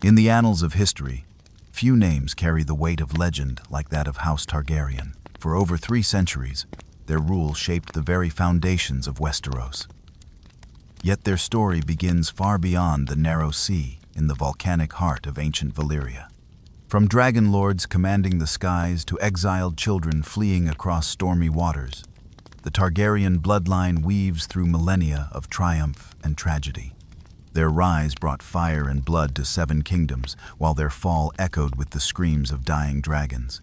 In the annals of history, few names carry the weight of legend like that of House Targaryen. For over 3 centuries, their rule shaped the very foundations of Westeros. Yet their story begins far beyond the narrow sea in the volcanic heart of ancient Valyria. From dragon lords commanding the skies to exiled children fleeing across stormy waters, the Targaryen bloodline weaves through millennia of triumph and tragedy. Their rise brought fire and blood to 7 kingdoms, while their fall echoed with the screams of dying dragons.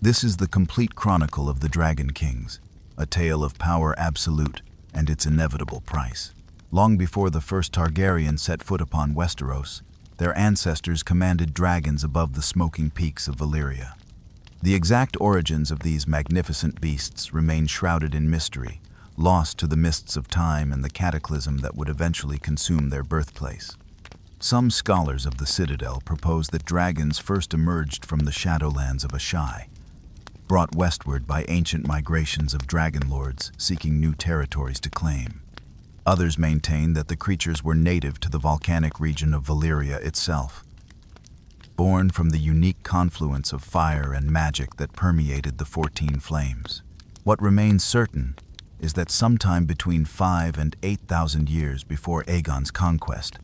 This is the complete chronicle of the Dragon Kings, a tale of power absolute and its inevitable price. Long before the first Targaryen set foot upon Westeros, their ancestors commanded dragons above the smoking peaks of Valyria. The exact origins of these magnificent beasts remain shrouded in mystery, lost to the mists of time and the cataclysm that would eventually consume their birthplace. Some scholars of the Citadel propose that dragons first emerged from the shadowlands of Ashai, brought westward by ancient migrations of dragon lords seeking new territories to claim. Others maintain that the creatures were native to the volcanic region of Valyria itself, born from the unique confluence of fire and magic that permeated the 14 flames. What remains certain is that sometime between 5 and 8,000 years before Aegon's conquest,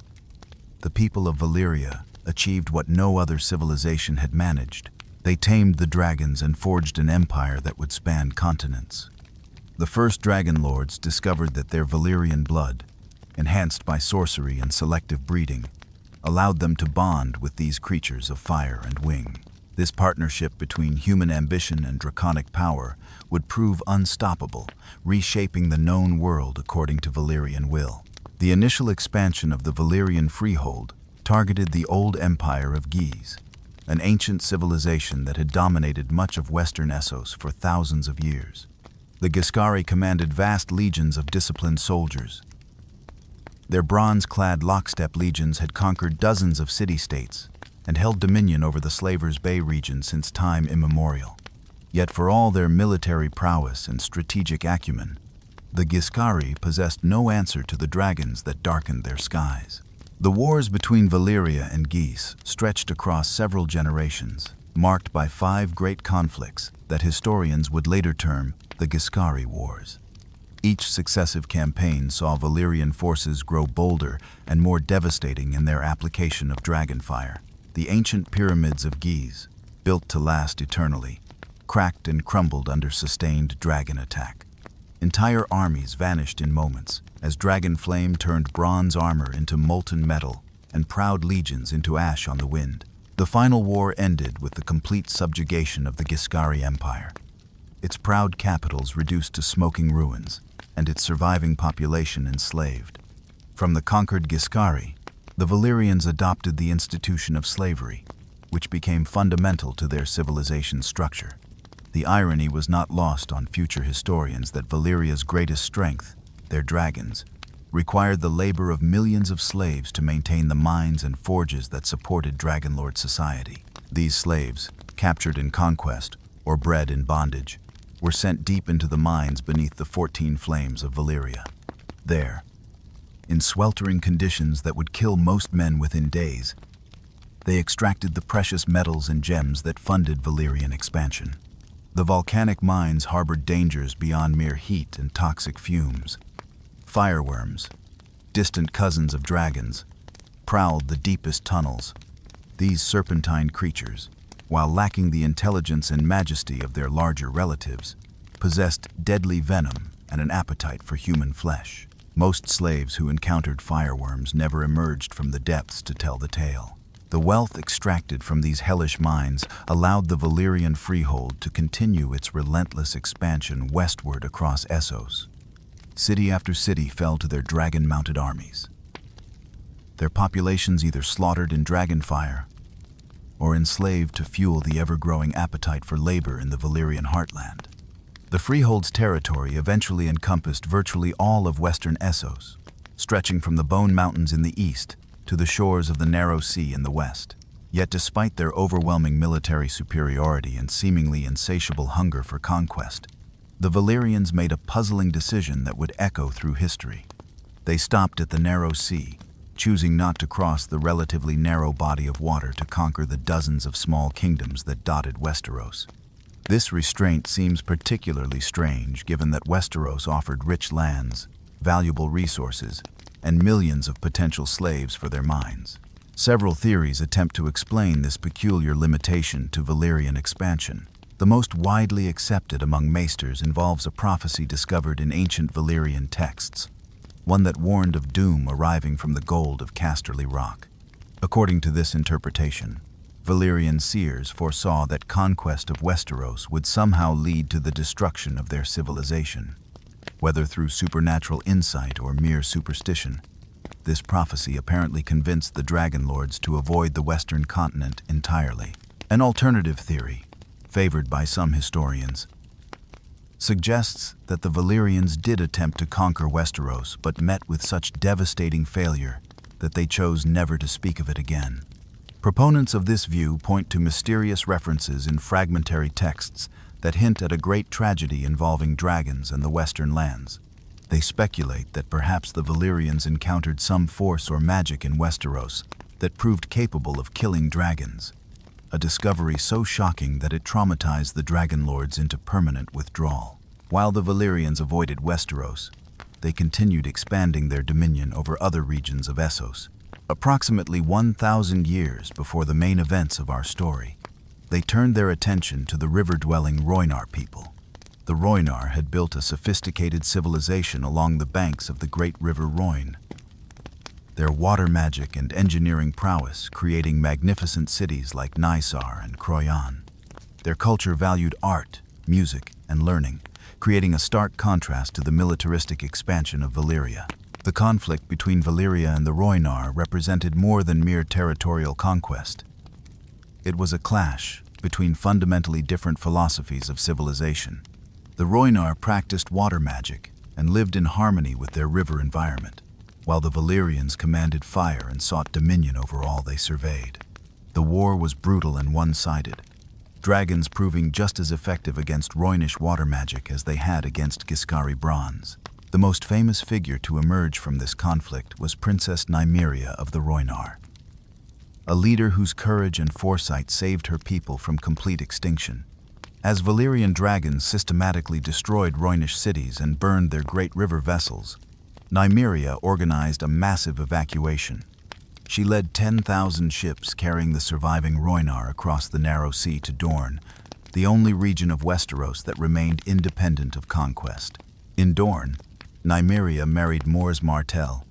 the people of Valyria achieved what no other civilization had managed. They tamed the dragons and forged an empire that would span continents. The first dragon lords discovered that their Valyrian blood, enhanced by sorcery and selective breeding, allowed them to bond with these creatures of fire and wing. This partnership between human ambition and draconic power would prove unstoppable, reshaping the known world according to Valyrian will. The initial expansion of the Valyrian freehold targeted the old empire of Guise, an ancient civilization that had dominated much of western Essos for thousands of years. The Giscari commanded vast legions of disciplined soldiers. Their bronze-clad lockstep legions had conquered dozens of city-states and held dominion over the Slavers' Bay region since time immemorial. Yet for all their military prowess and strategic acumen, the Giscari possessed no answer to the dragons that darkened their skies. The wars between Valyria and Guise stretched across several generations, marked by 5 great conflicts that historians would later term the Giscari Wars. Each successive campaign saw Valyrian forces grow bolder and more devastating in their application of dragonfire. The ancient pyramids of Guise, built to last eternally, cracked and crumbled under sustained dragon attack. Entire armies vanished in moments as dragon flame turned bronze armor into molten metal and proud legions into ash on the wind. The final war ended with the complete subjugation of the Giscari Empire, its proud capitals reduced to smoking ruins and its surviving population enslaved. From the conquered Giscari, the Valyrians adopted the institution of slavery, which became fundamental to their civilization's structure. The irony was not lost on future historians that Valyria's greatest strength, their dragons, required the labor of millions of slaves to maintain the mines and forges that supported dragonlord society. These slaves, captured in conquest or bred in bondage, were sent deep into the mines beneath the 14 flames of Valyria. There, in sweltering conditions that would kill most men within days, they extracted the precious metals and gems that funded Valyrian expansion. The volcanic mines harbored dangers beyond mere heat and toxic fumes. Fireworms, distant cousins of dragons, prowled the deepest tunnels. These serpentine creatures, while lacking the intelligence and majesty of their larger relatives, possessed deadly venom and an appetite for human flesh. Most slaves who encountered fireworms never emerged from the depths to tell the tale. The wealth extracted from these hellish mines allowed the Valyrian freehold to continue its relentless expansion westward across Essos. City after city fell to their dragon-mounted armies, their populations either slaughtered in dragon fire or enslaved to fuel the ever-growing appetite for labor in the Valyrian heartland. The freehold's territory eventually encompassed virtually all of western Essos, stretching from the Bone Mountains in the east to the shores of the narrow sea in the west. Yet despite their overwhelming military superiority and seemingly insatiable hunger for conquest, the Valyrians made a puzzling decision that would echo through history. They stopped at the narrow sea, choosing not to cross the relatively narrow body of water to conquer the dozens of small kingdoms that dotted Westeros. This restraint seems particularly strange given that Westeros offered rich lands, valuable resources, and millions of potential slaves for their mines. Several theories attempt to explain this peculiar limitation to Valyrian expansion. The most widely accepted among maesters involves a prophecy discovered in ancient Valyrian texts, one that warned of doom arriving from the gold of Casterly Rock. According to this interpretation, Valyrian seers foresaw that conquest of Westeros would somehow lead to the destruction of their civilization. Whether through supernatural insight or mere superstition, this prophecy apparently convinced the Dragon Lords to avoid the Western continent entirely. An alternative theory, favored by some historians, suggests that the Valyrians did attempt to conquer Westeros but met with such devastating failure that they chose never to speak of it again. Proponents of this view point to mysterious references in fragmentary texts that hint at a great tragedy involving dragons and the Western lands. They speculate that perhaps the Valyrians encountered some force or magic in Westeros that proved capable of killing dragons, a discovery so shocking that it traumatized the Dragon Lords into permanent withdrawal. While the Valyrians avoided Westeros, they continued expanding their dominion over other regions of Essos. Approximately 1,000 years before the main events of our story, they turned their attention to the river-dwelling Rhoynar people. The Rhoynar had built a sophisticated civilization along the banks of the great river Rhoyne, their water magic and engineering prowess creating magnificent cities like Nysar and Croyan. Their culture valued art, music, and learning, creating a stark contrast to the militaristic expansion of Valyria. The conflict between Valyria and the Rhoynar represented more than mere territorial conquest. It was a clash between fundamentally different philosophies of civilization. The Rhoynar practiced water magic and lived in harmony with their river environment, while the Valyrians commanded fire and sought dominion over all they surveyed. The war was brutal and one-sided, dragons proving just as effective against Rhoynish water magic as they had against Giscari bronze. The most famous figure to emerge from this conflict was Princess Nymeria of the Rhoynar, a leader whose courage and foresight saved her people from complete extinction. As Valyrian dragons systematically destroyed Rhoynish cities and burned their great river vessels, Nymeria organized a massive evacuation. She led 10,000 ships carrying the surviving Rhoynar across the narrow sea to Dorne, the only region of Westeros that remained independent of conquest. In Dorne, Nymeria married Mors Martell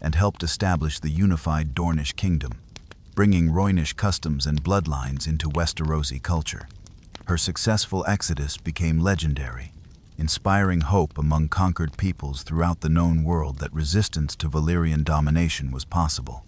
and helped establish the unified Dornish kingdom, bringing Rhoynish customs and bloodlines into Westerosi culture. Her successful exodus became legendary, inspiring hope among conquered peoples throughout the known world that resistance to Valyrian domination was possible.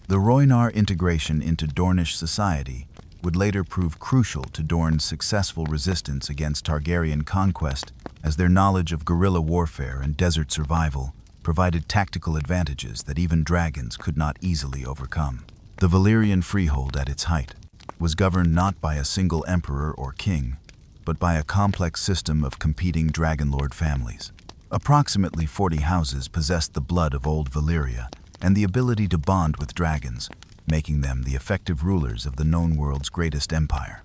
The Rhoynar integration into Dornish society would later prove crucial to Dorne's successful resistance against Targaryen conquest, as their knowledge of guerrilla warfare and desert survival provided tactical advantages that even dragons could not easily overcome. The Valyrian freehold at its height was governed not by a single emperor or king, but by a complex system of competing dragonlord families. Approximately 40 houses possessed the blood of old Valyria and the ability to bond with dragons, making them the effective rulers of the known world's greatest empire.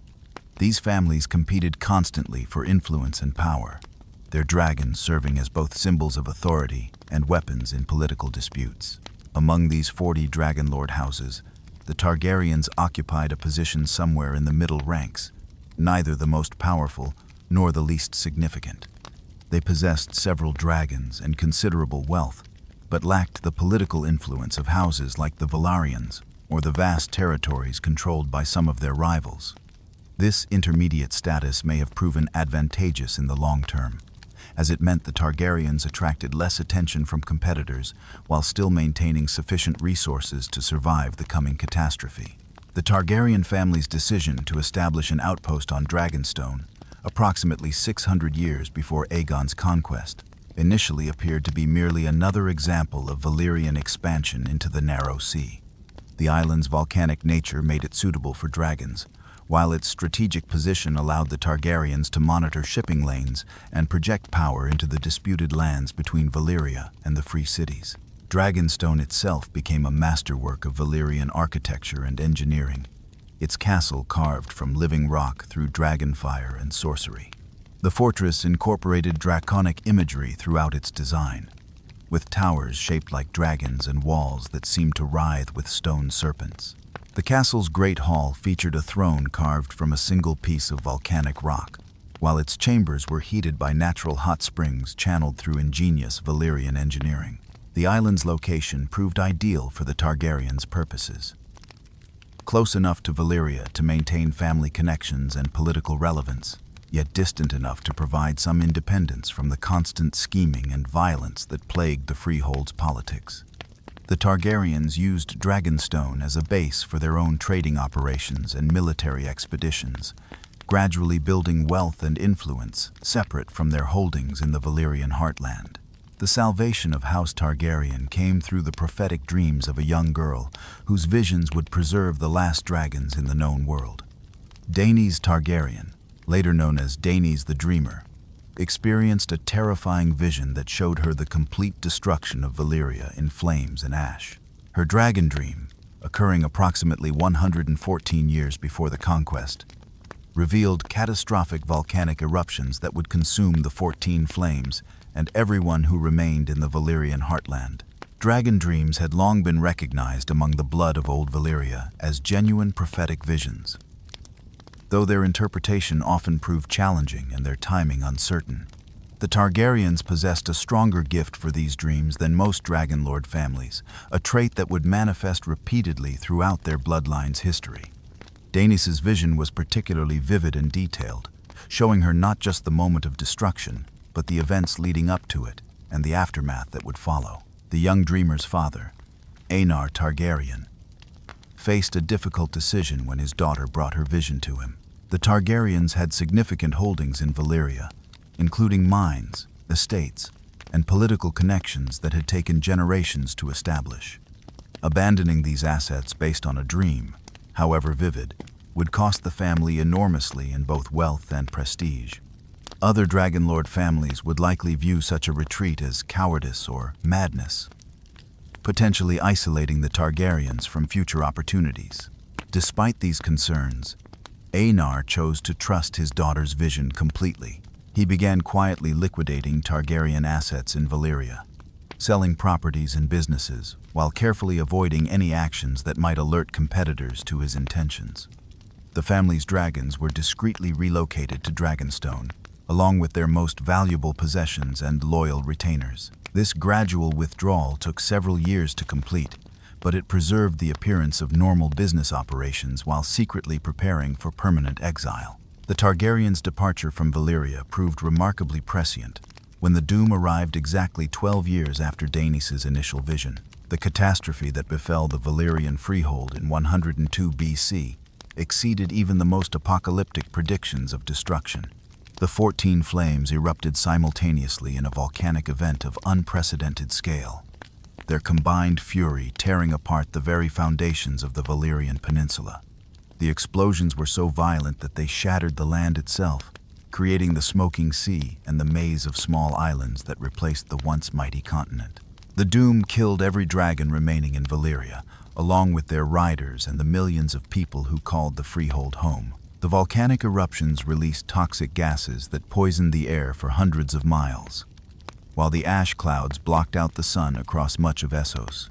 These families competed constantly for influence and power, their dragons serving as both symbols of authority and weapons in political disputes. Among these 40 dragonlord houses, the Targaryens occupied a position somewhere in the middle ranks, neither the most powerful nor the least significant. They possessed several dragons and considerable wealth, but lacked the political influence of houses like the Velaryons or the vast territories controlled by some of their rivals. This intermediate status may have proven advantageous in the long term, as it meant the Targaryens attracted less attention from competitors while still maintaining sufficient resources to survive the coming catastrophe. The Targaryen family's decision to establish an outpost on Dragonstone, approximately 600 years before Aegon's conquest, initially appeared to be merely another example of Valyrian expansion into the narrow sea. The island's volcanic nature made it suitable for dragons, while its strategic position allowed the Targaryens to monitor shipping lanes and project power into the disputed lands between Valyria and the Free Cities. Dragonstone itself became a masterwork of Valyrian architecture and engineering, its castle carved from living rock through dragonfire and sorcery. The fortress incorporated draconic imagery throughout its design, with towers shaped like dragons and walls that seemed to writhe with stone serpents. The castle's great hall featured a throne carved from a single piece of volcanic rock, while its chambers were heated by natural hot springs channeled through ingenious Valyrian engineering. The island's location proved ideal for the Targaryens' purposes. Close enough to Valyria to maintain family connections and political relevance, yet distant enough to provide some independence from the constant scheming and violence that plagued the freehold's politics. The Targaryens used Dragonstone as a base for their own trading operations and military expeditions, gradually building wealth and influence separate from their holdings in the Valyrian heartland. The salvation of House Targaryen came through the prophetic dreams of a young girl whose visions would preserve the last dragons in the known world. Daenerys Targaryen, later known as Daenerys the Dreamer, experienced a terrifying vision that showed her the complete destruction of Valyria in flames and ash. Her dragon dream, occurring approximately 114 years before the conquest, revealed catastrophic volcanic eruptions that would consume the 14 flames and everyone who remained in the Valyrian heartland. Dragon dreams had long been recognized among the blood of old Valyria as genuine prophetic visions, though their interpretation often proved challenging and their timing uncertain. The Targaryens possessed a stronger gift for these dreams than most Dragonlord families, a trait that would manifest repeatedly throughout their bloodline's history. Daenerys' vision was particularly vivid and detailed, showing her not just the moment of destruction, but the events leading up to it and the aftermath that would follow. The young dreamer's father, Aenar Targaryen, faced a difficult decision when his daughter brought her vision to him. The Targaryens had significant holdings in Valyria, including mines, estates, and political connections that had taken generations to establish. Abandoning these assets based on a dream, however vivid, would cost the family enormously in both wealth and prestige. Other Dragonlord families would likely view such a retreat as cowardice or madness, potentially isolating the Targaryens from future opportunities. Despite these concerns, Aenar chose to trust his daughter's vision completely. He began quietly liquidating Targaryen assets in Valyria, selling properties and businesses, while carefully avoiding any actions that might alert competitors to his intentions. The family's dragons were discreetly relocated to Dragonstone, along with their most valuable possessions and loyal retainers. This gradual withdrawal took several years to complete, but it preserved the appearance of normal business operations while secretly preparing for permanent exile. The Targaryens' departure from Valyria proved remarkably prescient. When the doom arrived exactly 12 years after Daenerys' initial vision, the catastrophe that befell the Valyrian freehold in 102 BC exceeded even the most apocalyptic predictions of destruction. The 14 flames erupted simultaneously in a volcanic event of unprecedented scale, their combined fury tearing apart the very foundations of the Valyrian peninsula. The explosions were so violent that they shattered the land itself, creating the smoking sea and the maze of small islands that replaced the once mighty continent. The doom killed every dragon remaining in Valyria, along with their riders and the millions of people who called the freehold home. The volcanic eruptions released toxic gases that poisoned the air for hundreds of miles, while the ash clouds blocked out the sun across much of Essos.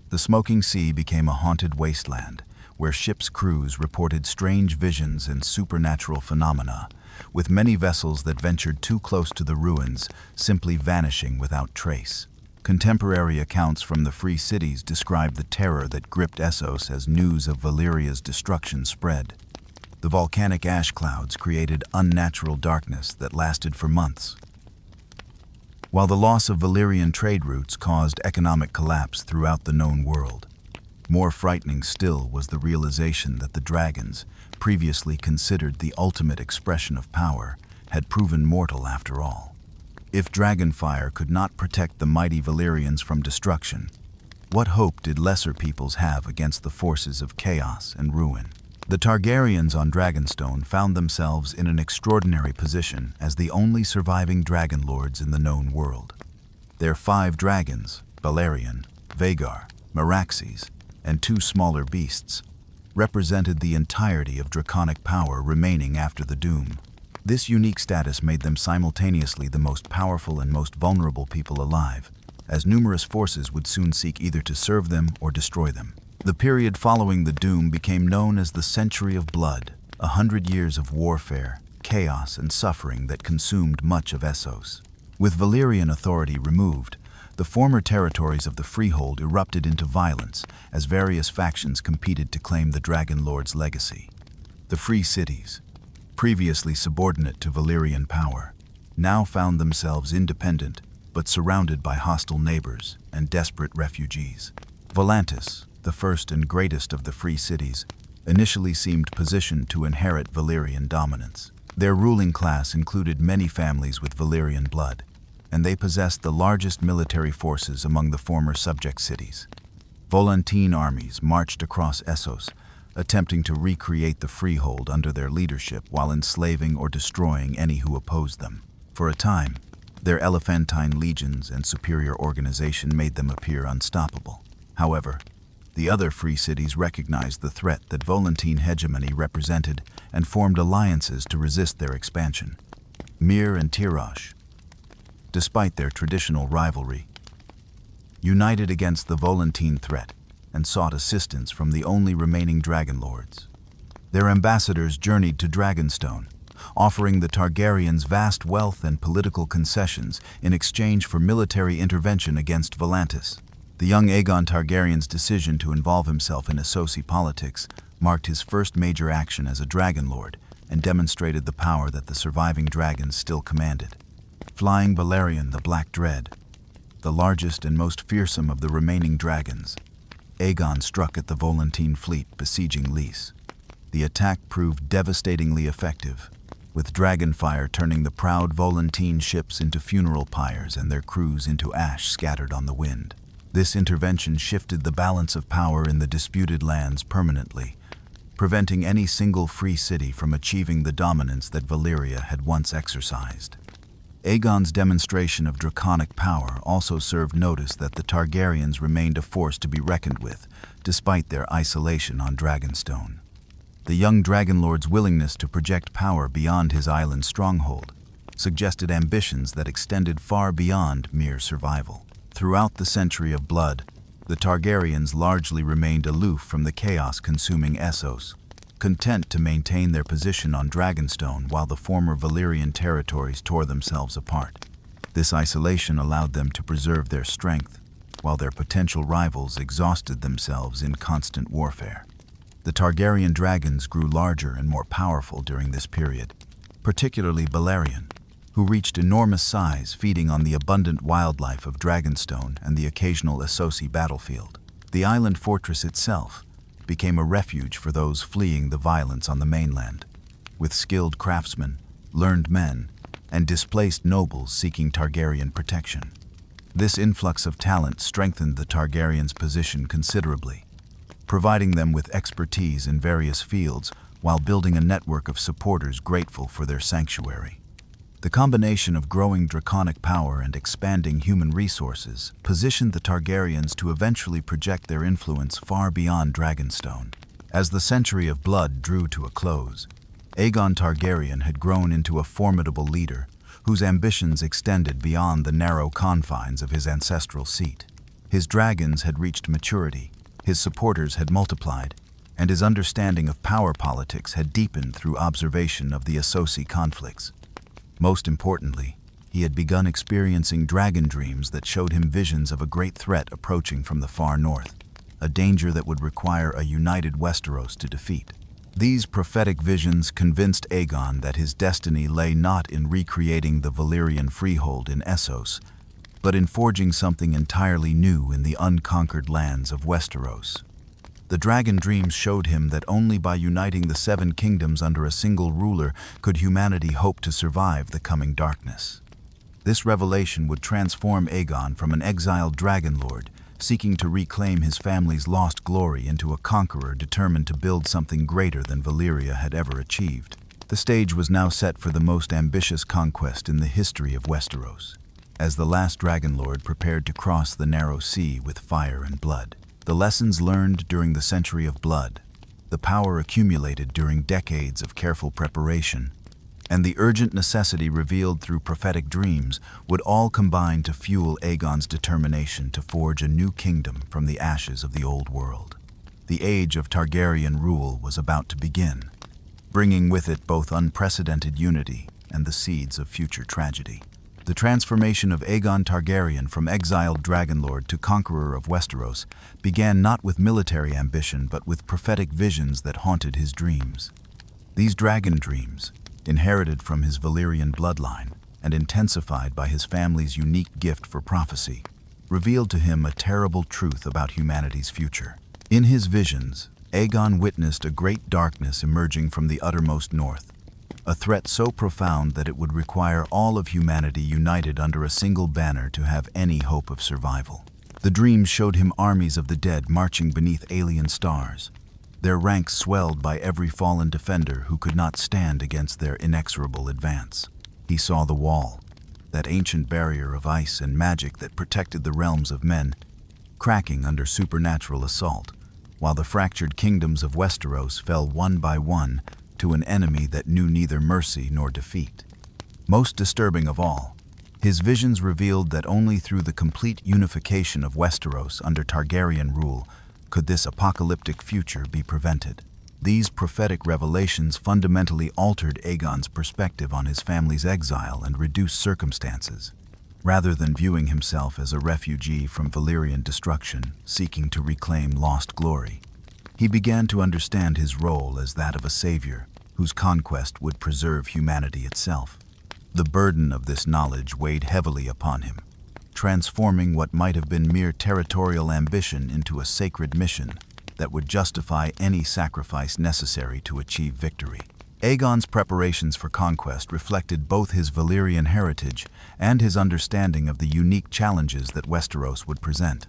The smoking sea became a haunted wasteland, where ships' crews reported strange visions and supernatural phenomena, with many vessels that ventured too close to the ruins simply vanishing without trace. Contemporary accounts from the free cities describe the terror that gripped Essos as news of Valyria's destruction spread. The volcanic ash clouds created unnatural darkness that lasted for months, while the loss of Valyrian trade routes caused economic collapse throughout the known world. More frightening still was the realization that the dragons, previously considered the ultimate expression of power, had proven mortal after all. If dragonfire could not protect the mighty Valyrians from destruction, what hope did lesser peoples have against the forces of chaos and ruin? The Targaryens on Dragonstone found themselves in an extraordinary position as the only surviving dragonlords in the known world. Their 5 dragons, Balerion, Vagar, Meraxes, and 2 smaller beasts, represented the entirety of draconic power remaining after the doom. This unique status made them simultaneously the most powerful and most vulnerable people alive, as numerous forces would soon seek either to serve them or destroy them. The period following the doom became known as the Century of Blood, 100 years of warfare, chaos, and suffering that consumed much of Essos. With Valyrian authority removed, the former territories of the Freehold erupted into violence as various factions competed to claim the Dragon Lord's legacy. The Free Cities, previously subordinate to Valyrian power, now found themselves independent but surrounded by hostile neighbors and desperate refugees. Volantis, the first and greatest of the Free Cities, initially seemed positioned to inherit Valyrian dominance. Their ruling class included many families with Valyrian blood, and they possessed the largest military forces among the former subject cities. Volantene armies marched across Essos, attempting to recreate the freehold under their leadership while enslaving or destroying any who opposed them. For a time, their elephantine legions and superior organization made them appear unstoppable. However, the other free cities recognized the threat that Volantene hegemony represented and formed alliances to resist their expansion. Myr and Tirosh, despite their traditional rivalry, united against the Volantene threat and sought assistance from the only remaining Dragon Lords. Their ambassadors journeyed to Dragonstone, offering the Targaryens vast wealth and political concessions in exchange for military intervention against Volantis. The young Aegon Targaryen's decision to involve himself in Essosi politics marked his first major action as a Dragon Lord and demonstrated the power that the surviving dragons still commanded. Flying Balerion the Black Dread, the largest and most fearsome of the remaining dragons, Aegon struck at the Volantene fleet besieging Lys. The attack proved devastatingly effective, with dragonfire turning the proud Volantene ships into funeral pyres and their crews into ash scattered on the wind. This intervention shifted the balance of power in the disputed lands permanently, preventing any single free city from achieving the dominance that Valyria had once exercised. Aegon's demonstration of draconic power also served notice that the Targaryens remained a force to be reckoned with, despite their isolation on Dragonstone. The young Dragon Lord's willingness to project power beyond his island stronghold suggested ambitions that extended far beyond mere survival. Throughout the Century of Blood, the Targaryens largely remained aloof from the chaos-consuming Essos, content to maintain their position on Dragonstone while the former Valyrian territories tore themselves apart. This isolation allowed them to preserve their strength, while their potential rivals exhausted themselves in constant warfare. The Targaryen dragons grew larger and more powerful during this period, particularly Balerion, who reached enormous size feeding on the abundant wildlife of Dragonstone and the occasional Essosi battlefield. The island fortress itself became a refuge for those fleeing the violence on the mainland, with skilled craftsmen, learned men, and displaced nobles seeking Targaryen protection. This influx of talent strengthened the Targaryens' position considerably, providing them with expertise in various fields while building a network of supporters grateful for their sanctuary. The combination of growing draconic power and expanding human resources positioned the Targaryens to eventually project their influence far beyond Dragonstone. As the Century of Blood drew to a close, Aegon Targaryen had grown into a formidable leader whose ambitions extended beyond the narrow confines of his ancestral seat. His dragons had reached maturity, his supporters had multiplied, and his understanding of power politics had deepened through observation of the Essosi conflicts. Most importantly, he had begun experiencing dragon dreams that showed him visions of a great threat approaching from the far north, a danger that would require a united Westeros to defeat. These prophetic visions convinced Aegon that his destiny lay not in recreating the Valyrian freehold in Essos, but in forging something entirely new in the unconquered lands of Westeros. The dragon dreams showed him that only by uniting the 7 kingdoms under a single ruler could humanity hope to survive the coming darkness. This revelation would transform Aegon from an exiled dragon lord, seeking to reclaim his family's lost glory, into a conqueror determined to build something greater than Valyria had ever achieved. The stage was now set for the most ambitious conquest in the history of Westeros. as the last Dragon Lord prepared to cross the narrow sea with fire and blood. The lessons learned during the Century of Blood, the power accumulated during decades of careful preparation, and the urgent necessity revealed through prophetic dreams would all combine to fuel Aegon's determination to forge a new kingdom from the ashes of the old world. The age of Targaryen rule was about to begin, bringing with it both unprecedented unity and the seeds of future tragedy. The transformation of Aegon Targaryen from exiled Dragonlord to conqueror of Westeros began not with military ambition but with prophetic visions that haunted his dreams. These dragon dreams, inherited from his Valyrian bloodline and intensified by his family's unique gift for prophecy, revealed to him a terrible truth about humanity's future. In his visions, Aegon witnessed a great darkness emerging from the uttermost north, a threat so profound that it would require all of humanity united under a single banner to have any hope of survival. The dreams showed him armies of the dead marching beneath alien stars, their ranks swelled by every fallen defender who could not stand against their inexorable advance. He saw the Wall, that ancient barrier of ice and magic that protected the realms of men, cracking under supernatural assault, while the fractured kingdoms of Westeros fell one by one to an enemy that knew neither mercy nor defeat. Most disturbing of all, his visions revealed that only through the complete unification of Westeros under Targaryen rule could this apocalyptic future be prevented. These prophetic revelations fundamentally altered Aegon's perspective on his family's exile and reduced circumstances. Rather than viewing himself as a refugee from Valyrian destruction, seeking to reclaim lost glory, he began to understand his role as that of a savior whose conquest would preserve humanity itself. The burden of this knowledge weighed heavily upon him, transforming what might have been mere territorial ambition into a sacred mission that would justify any sacrifice necessary to achieve victory. Aegon's preparations for conquest reflected both his Valyrian heritage and his understanding of the unique challenges that Westeros would present.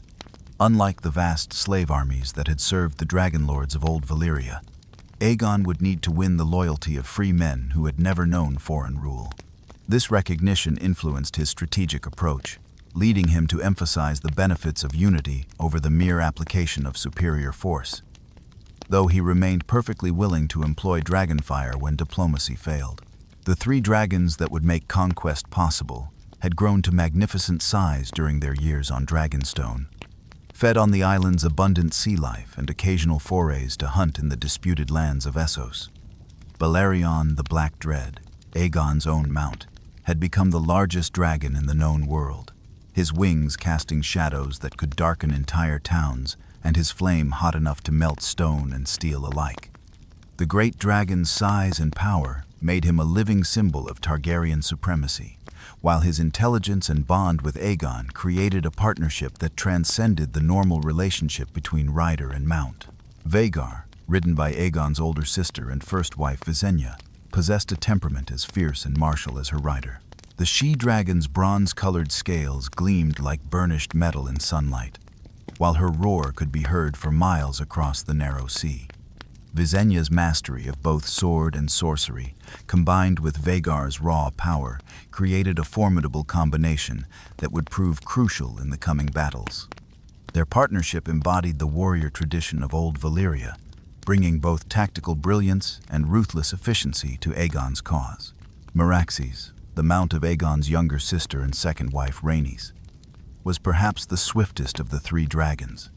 Unlike the vast slave armies that had served the Dragonlords of Old Valyria, Aegon would need to win the loyalty of free men who had never known foreign rule. This recognition influenced his strategic approach, leading him to emphasize the benefits of unity over the mere application of superior force, though he remained perfectly willing to employ dragonfire when diplomacy failed. The 3 dragons that would make conquest possible had grown to magnificent size during their years on Dragonstone, fed on the island's abundant sea life and occasional forays to hunt in the disputed lands of Essos. Balerion the Black Dread, Aegon's own mount, had become the largest dragon in the known world, his wings casting shadows that could darken entire towns and his flame hot enough to melt stone and steel alike. The great dragon's size and power made him a living symbol of Targaryen supremacy, while his intelligence and bond with Aegon created a partnership that transcended the normal relationship between rider and mount. Vhagar, ridden by Aegon's older sister and first wife Visenya, possessed a temperament as fierce and martial as her rider. The she-dragon's bronze-colored scales gleamed like burnished metal in sunlight, while her roar could be heard for miles across the narrow sea. Visenya's mastery of both sword and sorcery, combined with Vhagar's raw power, created a formidable combination that would prove crucial in the coming battles. Their partnership embodied the warrior tradition of Old Valyria, bringing both tactical brilliance and ruthless efficiency to Aegon's cause. Meraxes, the mount of Aegon's younger sister and second wife Rhaenys, was perhaps the swiftest of the 3 dragons,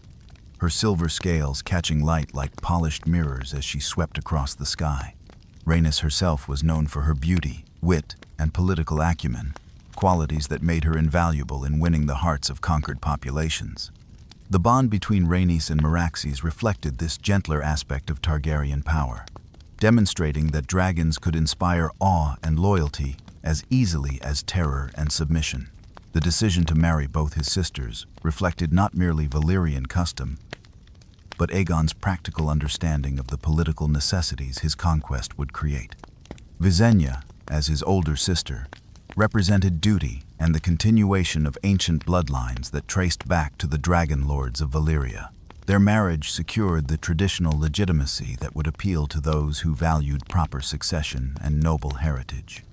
her silver scales catching light like polished mirrors as she swept across the sky. Rhaenys herself was known for her beauty, wit, and political acumen, qualities that made her invaluable in winning the hearts of conquered populations. The bond between Rhaenys and Meraxes reflected this gentler aspect of Targaryen power, demonstrating that dragons could inspire awe and loyalty as easily as terror and submission. The decision to marry both his sisters reflected not merely Valyrian custom, but Aegon's practical understanding of the political necessities his conquest would create. Visenya, as his older sister, represented duty and the continuation of ancient bloodlines that traced back to the Dragon Lords of Valyria. Their marriage secured the traditional legitimacy that would appeal to those who valued proper succession and noble heritage.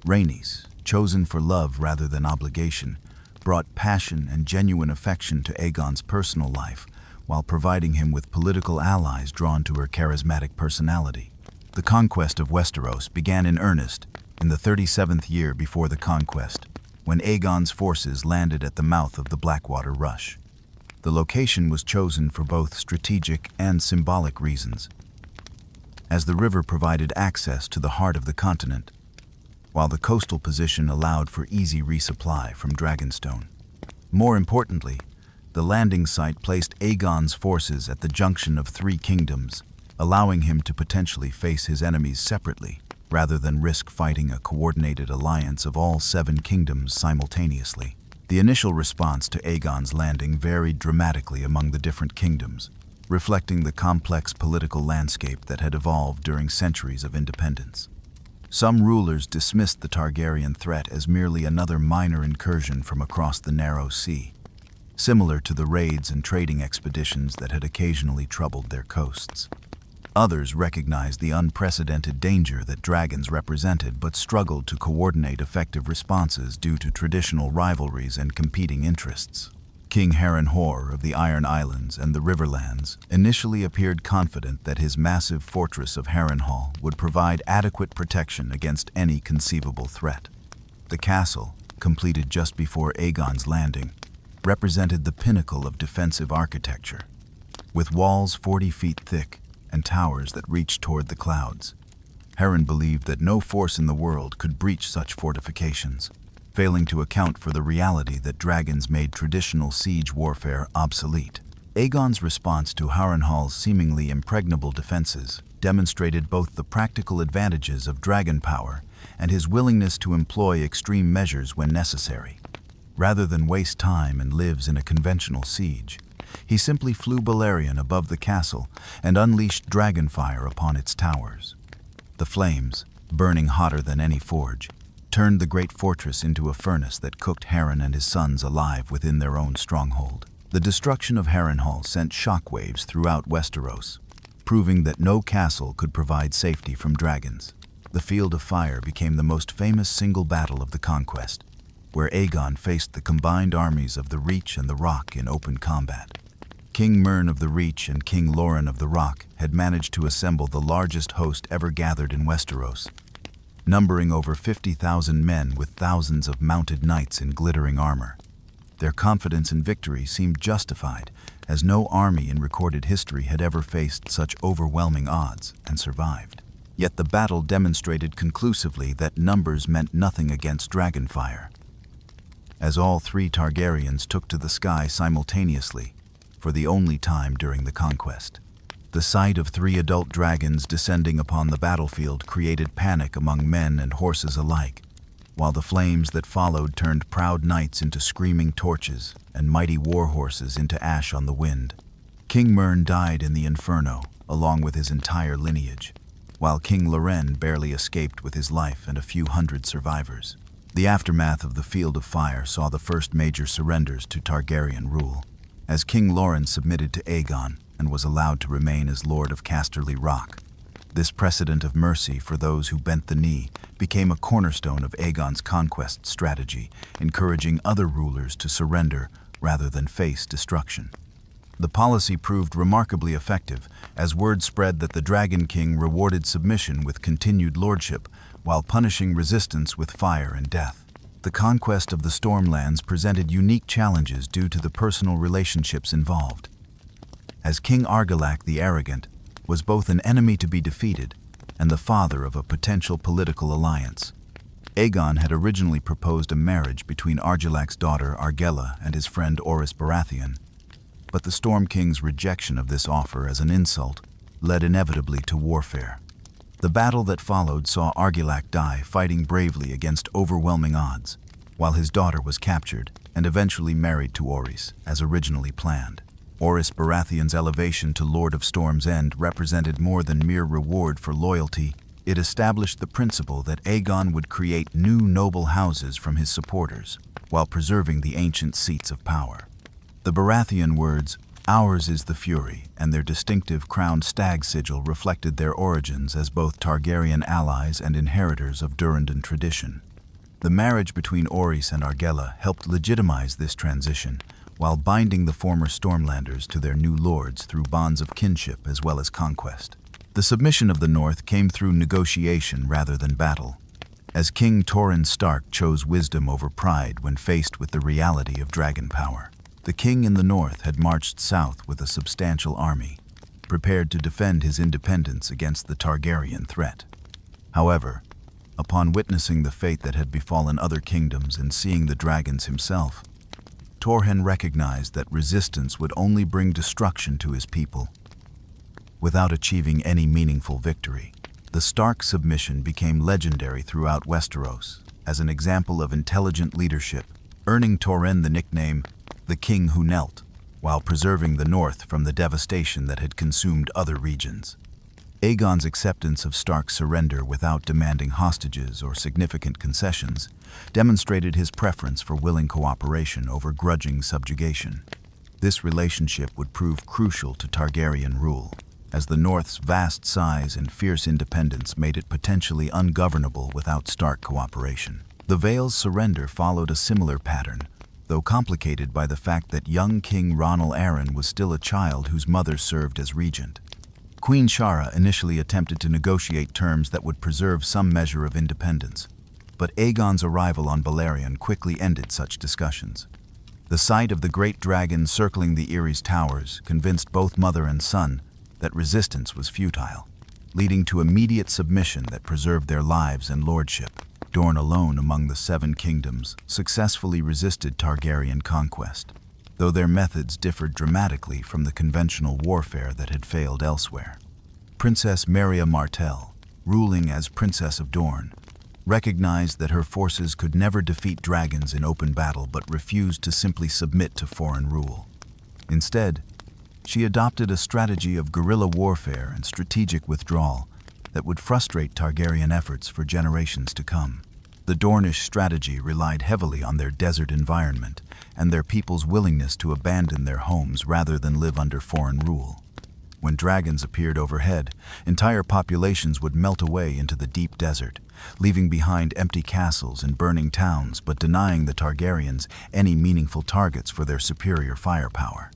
Rhaenys, chosen for love rather than obligation, brought passion and genuine affection to Aegon's personal life, while providing him with political allies drawn to her charismatic personality. The conquest of Westeros began in earnest in the 37th year before the conquest, when Aegon's forces landed at the mouth of the Blackwater Rush. The location was chosen for both strategic and symbolic reasons, as the river provided access to the heart of the continent, while the coastal position allowed for easy resupply from Dragonstone. More importantly, the landing site placed Aegon's forces at the junction of three kingdoms, allowing him to potentially face his enemies separately, rather than risk fighting a coordinated alliance of all 7 kingdoms simultaneously. The initial response to Aegon's landing varied dramatically among the different kingdoms, reflecting the complex political landscape that had evolved during centuries of independence. Some rulers dismissed the Targaryen threat as merely another minor incursion from across the narrow sea, similar to the raids and trading expeditions that had occasionally troubled their coasts. Others recognized the unprecedented danger that dragons represented but struggled to coordinate effective responses due to traditional rivalries and competing interests. King Harrenhal of the Iron Islands and the Riverlands initially appeared confident that his massive fortress of Harrenhal would provide adequate protection against any conceivable threat. The castle, completed just before Aegon's landing, represented the pinnacle of defensive architecture, with walls 40 feet thick and towers that reached toward the clouds. Harren believed that no force in the world could breach such fortifications, failing to account for the reality that dragons made traditional siege warfare obsolete. Aegon's response to Harrenhal's seemingly impregnable defenses demonstrated both the practical advantages of dragon power and his willingness to employ extreme measures when necessary. Rather than waste time and lives in a conventional siege, he simply flew Balerion above the castle and unleashed dragonfire upon its towers. The flames, burning hotter than any forge, turned the great fortress into a furnace that cooked Harren and his sons alive within their own stronghold. The destruction of Harrenhal sent shockwaves throughout Westeros, proving that no castle could provide safety from dragons. The Field of Fire became the most famous single battle of the conquest, where Aegon faced the combined armies of the Reach and the Rock in open combat. King Mern of the Reach and King Loren of the Rock had managed to assemble the largest host ever gathered in Westeros, numbering over 50,000 men with thousands of mounted knights in glittering armor. Their confidence in victory seemed justified, as no army in recorded history had ever faced such overwhelming odds and survived. Yet the battle demonstrated conclusively that numbers meant nothing against dragonfire, as all 3 Targaryens took to the sky simultaneously, for the only time during the conquest. The sight of 3 adult dragons descending upon the battlefield created panic among men and horses alike, while the flames that followed turned proud knights into screaming torches and mighty war horses into ash on the wind. King Mern died in the Inferno, along with his entire lineage, while King Loren barely escaped with his life and a few hundred survivors. The aftermath of the Field of Fire saw the first major surrenders to Targaryen rule, as King Loren submitted to Aegon and was allowed to remain as Lord of Casterly Rock. This precedent of mercy for those who bent the knee became a cornerstone of Aegon's conquest strategy, encouraging other rulers to surrender rather than face destruction. The policy proved remarkably effective, as word spread that the Dragon King rewarded submission with continued lordship, while punishing resistance with fire and death. The conquest of the Stormlands presented unique challenges due to the personal relationships involved, as King Argilac the Arrogant was both an enemy to be defeated and the father of a potential political alliance. Aegon had originally proposed a marriage between Argilac's daughter Argella and his friend Orys Baratheon, but the Storm King's rejection of this offer as an insult led inevitably to warfare. The battle that followed saw Argilac die fighting bravely against overwhelming odds, while his daughter was captured and eventually married to Orys, as originally planned. Orys Baratheon's elevation to Lord of Storm's End represented more than mere reward for loyalty. It established the principle that Aegon would create new noble houses from his supporters, while preserving the ancient seats of power. The Baratheon words, "Ours is the Fury," and their distinctive crowned stag sigil reflected their origins as both Targaryen allies and inheritors of Durrandon tradition. The marriage between Orys and Argella helped legitimize this transition, while binding the former Stormlanders to their new lords through bonds of kinship as well as conquest. The submission of the North came through negotiation rather than battle, as King Torrhen Stark chose wisdom over pride when faced with the reality of dragon power. The king in the North had marched south with a substantial army, prepared to defend his independence against the Targaryen threat. However, upon witnessing the fate that had befallen other kingdoms and seeing the dragons himself, Torrhen recognized that resistance would only bring destruction to his people, without achieving any meaningful victory. The Stark submission became legendary throughout Westeros as an example of intelligent leadership, earning Torrhen the nickname the King Who Knelt, while preserving the North from the devastation that had consumed other regions. Aegon's acceptance of Stark's surrender without demanding hostages or significant concessions demonstrated his preference for willing cooperation over grudging subjugation. This relationship would prove crucial to Targaryen rule, as the North's vast size and fierce independence made it potentially ungovernable without Stark cooperation. The Vale's surrender followed a similar pattern, though complicated by the fact that young King Rhaenyra Arryn was still a child whose mother served as regent. Queen Shara initially attempted to negotiate terms that would preserve some measure of independence, but Aegon's arrival on Balerion quickly ended such discussions. The sight of the great dragon circling the Eyrie's towers convinced both mother and son that resistance was futile, leading to immediate submission that preserved their lives and lordship. Dorne alone among the Seven Kingdoms successfully resisted Targaryen conquest, though their methods differed dramatically from the conventional warfare that had failed elsewhere. Princess Meria Martell, ruling as Princess of Dorne, recognized that her forces could never defeat dragons in open battle but refused to simply submit to foreign rule. Instead, she adopted a strategy of guerrilla warfare and strategic withdrawal that would frustrate Targaryen efforts for generations to come. The Dornish strategy relied heavily on their desert environment and their people's willingness to abandon their homes rather than live under foreign rule. When dragons appeared overhead, entire populations would melt away into the deep desert, leaving behind empty castles and burning towns but denying the Targaryens any meaningful targets for their superior firepower.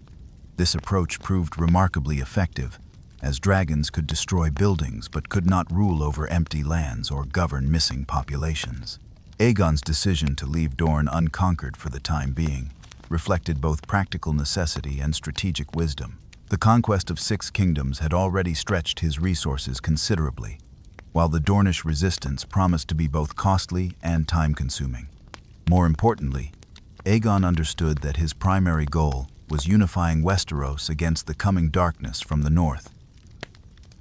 This approach proved remarkably effective, as dragons could destroy buildings but could not rule over empty lands or govern missing populations. Aegon's decision to leave Dorne unconquered for the time being reflected both practical necessity and strategic wisdom. The conquest of 6 kingdoms had already stretched his resources considerably, while the Dornish resistance promised to be both costly and time-consuming. More importantly, Aegon understood that his primary goal was unifying Westeros against the coming darkness from the north,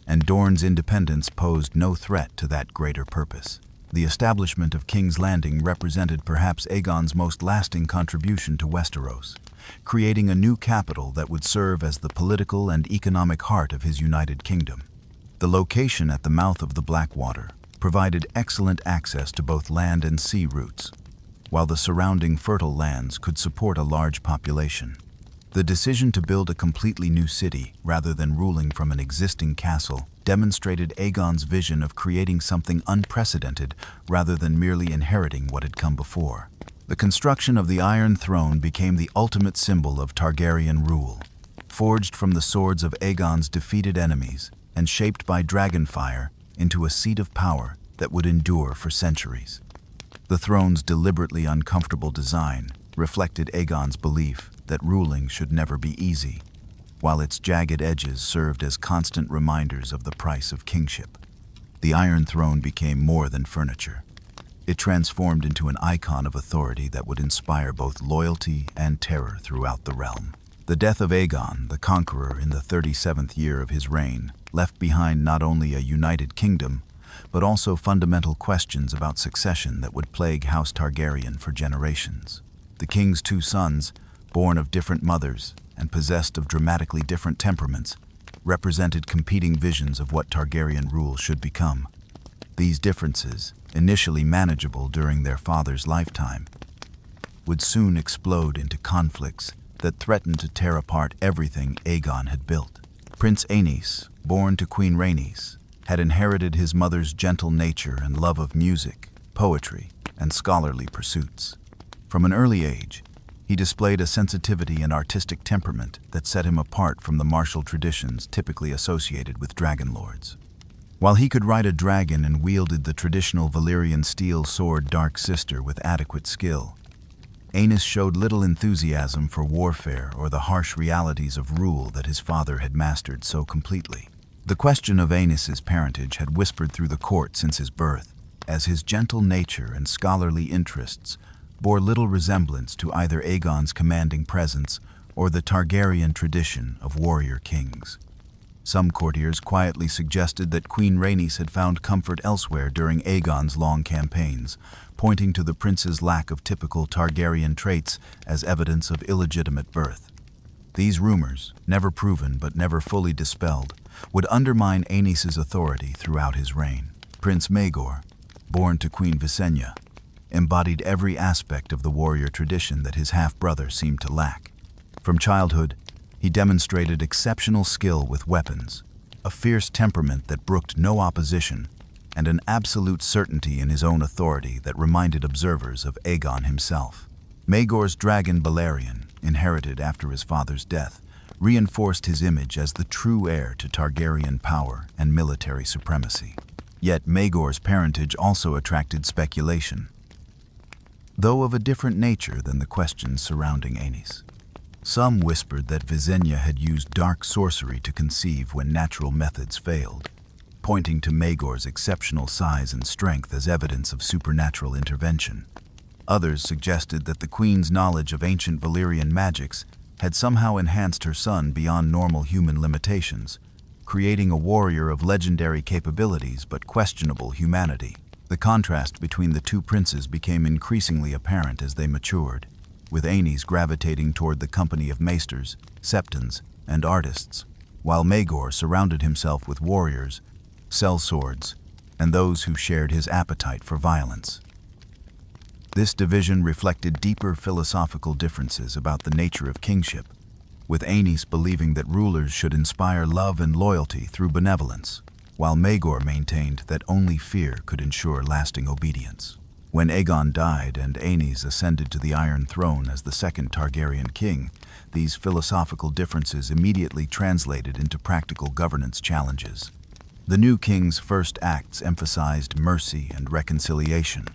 and Dorne's independence posed no threat to that greater purpose. The establishment of King's Landing represented perhaps Aegon's most lasting contribution to Westeros, creating a new capital that would serve as the political and economic heart of his united kingdom. The location at the mouth of the Blackwater provided excellent access to both land and sea routes, while the surrounding fertile lands could support a large population. The decision to build a completely new city rather than ruling from an existing castle demonstrated Aegon's vision of creating something unprecedented rather than merely inheriting what had come before. The construction of the Iron Throne became the ultimate symbol of Targaryen rule, forged from the swords of Aegon's defeated enemies and shaped by dragonfire into a seat of power that would endure for centuries. The throne's deliberately uncomfortable design reflected Aegon's belief that ruling should never be easy, while its jagged edges served as constant reminders of the price of kingship. The Iron Throne became more than furniture. It transformed into an icon of authority that would inspire both loyalty and terror throughout the realm. The death of Aegon, the Conqueror, in the 37th year of his reign, left behind not only a united kingdom, but also fundamental questions about succession that would plague House Targaryen for generations. The king's 2 sons, born of different mothers and possessed of dramatically different temperaments, represented competing visions of what Targaryen rule should become. These differences, initially manageable during their father's lifetime, would soon explode into conflicts that threatened to tear apart everything Aegon had built. Prince Aenys, born to Queen Rhaenys, had inherited his mother's gentle nature and love of music, poetry, and scholarly pursuits. From an early age, he displayed a sensitivity and artistic temperament that set him apart from the martial traditions typically associated with dragon lords. While he could ride a dragon and wielded the traditional Valyrian steel sword Dark Sister with adequate skill, Aenys showed little enthusiasm for warfare or the harsh realities of rule that his father had mastered so completely. The question of Aenys's parentage had whispered through the court since his birth, as his gentle nature and scholarly interests bore little resemblance to either Aegon's commanding presence or the Targaryen tradition of warrior kings. Some courtiers quietly suggested that Queen Rhaenys had found comfort elsewhere during Aegon's long campaigns, pointing to the prince's lack of typical Targaryen traits as evidence of illegitimate birth. These rumors, never proven but never fully dispelled, would undermine Aenys's authority throughout his reign. Prince Maegor, born to Queen Visenya, embodied every aspect of the warrior tradition that his half-brother seemed to lack. From childhood, he demonstrated exceptional skill with weapons, a fierce temperament that brooked no opposition, and an absolute certainty in his own authority that reminded observers of Aegon himself. Maegor's dragon Balerion, inherited after his father's death, reinforced his image as the true heir to Targaryen power and military supremacy. Yet Maegor's parentage also attracted speculation, though of a different nature than the questions surrounding Aenys. Some whispered that Visenya had used dark sorcery to conceive when natural methods failed, pointing to Maegor's exceptional size and strength as evidence of supernatural intervention. Others suggested that the queen's knowledge of ancient Valyrian magics had somehow enhanced her son beyond normal human limitations, creating a warrior of legendary capabilities but questionable humanity. The contrast between the two princes became increasingly apparent as they matured, with Aenys gravitating toward the company of maesters, septons, and artists, while Maegor surrounded himself with warriors, sellswords, and those who shared his appetite for violence. This division reflected deeper philosophical differences about the nature of kingship, with Aenys believing that rulers should inspire love and loyalty through benevolence, while Maegor maintained that only fear could ensure lasting obedience. When Aegon died and Aenys ascended to the Iron Throne as the second Targaryen king, these philosophical differences immediately translated into practical governance challenges. The new king's first acts emphasized mercy and reconciliation,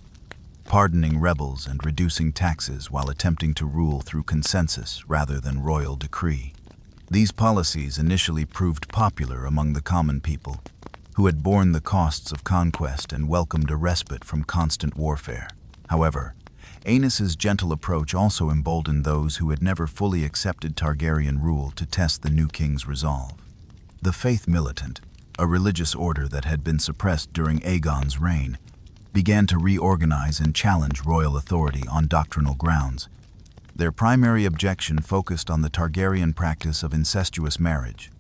pardoning rebels and reducing taxes while attempting to rule through consensus rather than royal decree. These policies initially proved popular among the common people, who had borne the costs of conquest and welcomed a respite from constant warfare. However, Aenys's gentle approach also emboldened those who had never fully accepted Targaryen rule to test the new king's resolve. The Faith Militant, a religious order that had been suppressed during Aegon's reign, began to reorganize and challenge royal authority on doctrinal grounds. Their primary objection focused on the Targaryen practice of incestuous marriage,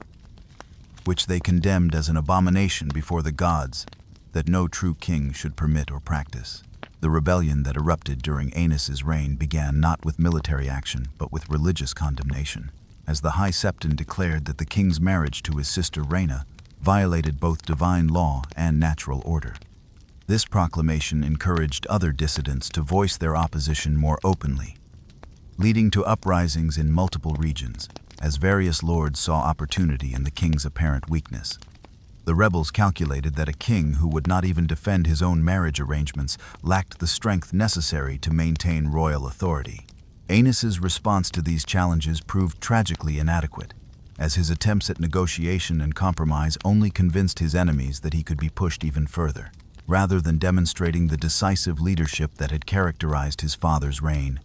which they condemned as an abomination before the gods that no true king should permit or practice. The rebellion that erupted during Aenys's reign began not with military action, but with religious condemnation, as the High Septon declared that the king's marriage to his sister Rhaena violated both divine law and natural order. This proclamation encouraged other dissidents to voice their opposition more openly, leading to uprisings in multiple regions, as various lords saw opportunity in the king's apparent weakness. The rebels calculated that a king who would not even defend his own marriage arrangements lacked the strength necessary to maintain royal authority. Aenys's response to these challenges proved tragically inadequate, as his attempts at negotiation and compromise only convinced his enemies that he could be pushed even further. Rather than demonstrating the decisive leadership that had characterized his father's reign,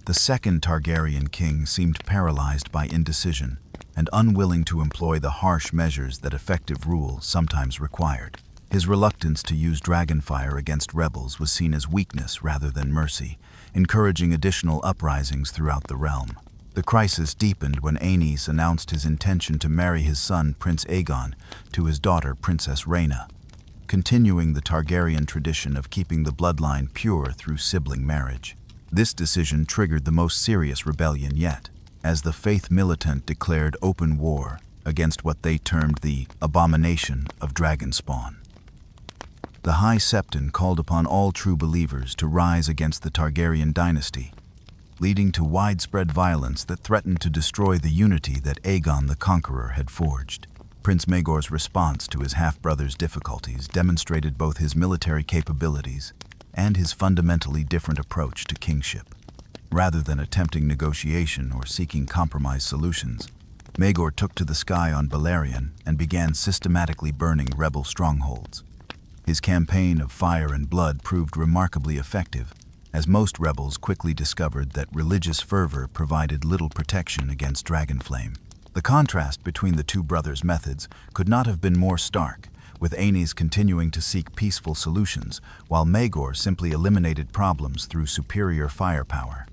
the second Targaryen king seemed paralyzed by indecision and unwilling to employ the harsh measures that effective rule sometimes required. His reluctance to use dragonfire against rebels was seen as weakness rather than mercy, encouraging additional uprisings throughout the realm. The crisis deepened when Aenys announced his intention to marry his son Prince Aegon to his daughter Princess Rhaena, continuing the Targaryen tradition of keeping the bloodline pure through sibling marriage. This decision triggered the most serious rebellion yet, as the Faith Militant declared open war against what they termed the abomination of dragon spawn. The High Septon called upon all true believers to rise against the Targaryen dynasty, leading to widespread violence that threatened to destroy the unity that Aegon the Conqueror had forged. Prince Maegor's response to his half-brother's difficulties demonstrated both his military capabilities and his fundamentally different approach to kingship. Rather than attempting negotiation or seeking compromise solutions, Maegor took to the sky on Balerion and began systematically burning rebel strongholds. His campaign of fire and blood proved remarkably effective, as most rebels quickly discovered that religious fervor provided little protection against dragonflame. The contrast between the two brothers' methods could not have been more stark, with Aenys continuing to seek peaceful solutions, while Maegor simply eliminated problems through superior firepower.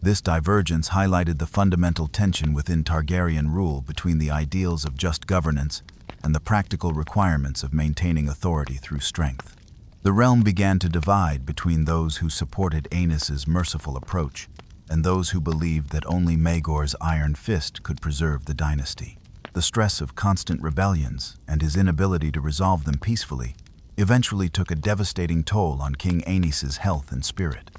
This divergence highlighted the fundamental tension within Targaryen rule between the ideals of just governance and the practical requirements of maintaining authority through strength. The realm began to divide between those who supported Aenys's merciful approach and those who believed that only Maegor's iron fist could preserve the dynasty. The stress of constant rebellions and his inability to resolve them peacefully eventually took a devastating toll on King Aenys's health and spirit.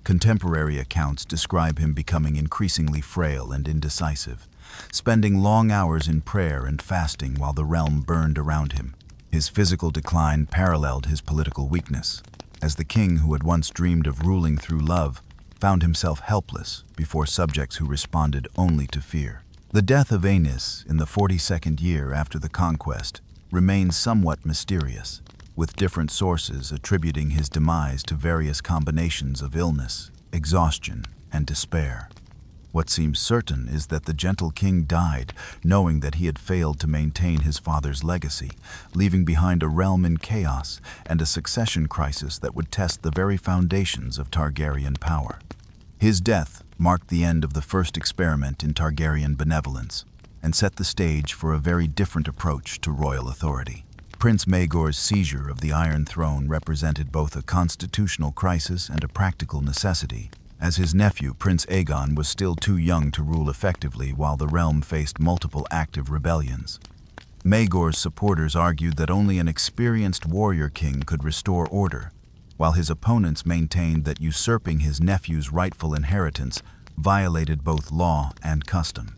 Contemporary accounts describe him becoming increasingly frail and indecisive, spending long hours in prayer and fasting while the realm burned around him. His physical decline paralleled his political weakness, as the king who had once dreamed of ruling through love found himself helpless before subjects who responded only to fear. The death of Aenys in the 42nd year after the conquest remains somewhat mysterious, with different sources attributing his demise to various combinations of illness, exhaustion, and despair. What seems certain is that the gentle king died knowing that he had failed to maintain his father's legacy, leaving behind a realm in chaos and a succession crisis that would test the very foundations of Targaryen power. His death marked the end of the first experiment in Targaryen benevolence and set the stage for a very different approach to royal authority. Prince Maegor's seizure of the Iron Throne represented both a constitutional crisis and a practical necessity, as his nephew, Prince Aegon, was still too young to rule effectively while the realm faced multiple active rebellions. Maegor's supporters argued that only an experienced warrior king could restore order, while his opponents maintained that usurping his nephew's rightful inheritance violated both law and custom.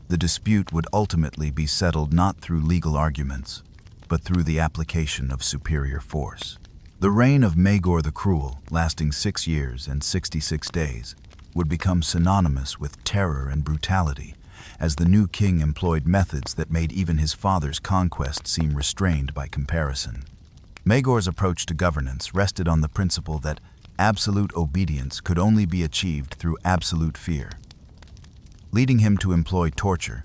The dispute would ultimately be settled not through legal arguments, but through the application of superior force. The reign of Maegor the Cruel, lasting 6 years and 66 days, would become synonymous with terror and brutality, as the new king employed methods that made even his father's conquest seem restrained by comparison. Maegor's approach to governance rested on the principle that absolute obedience could only be achieved through absolute fear, leading him to employ torture,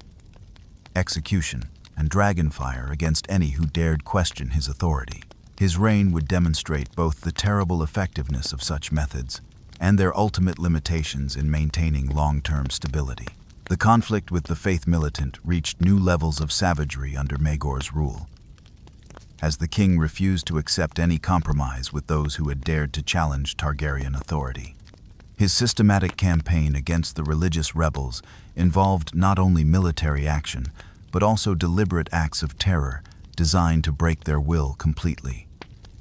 execution, and dragonfire against any who dared question his authority. His reign would demonstrate both the terrible effectiveness of such methods and their ultimate limitations in maintaining long-term stability. The conflict with the faith militant reached new levels of savagery under Maegor's rule, as the king refused to accept any compromise with those who had dared to challenge Targaryen authority. His systematic campaign against the religious rebels involved not only military action, but also deliberate acts of terror designed to break their will completely.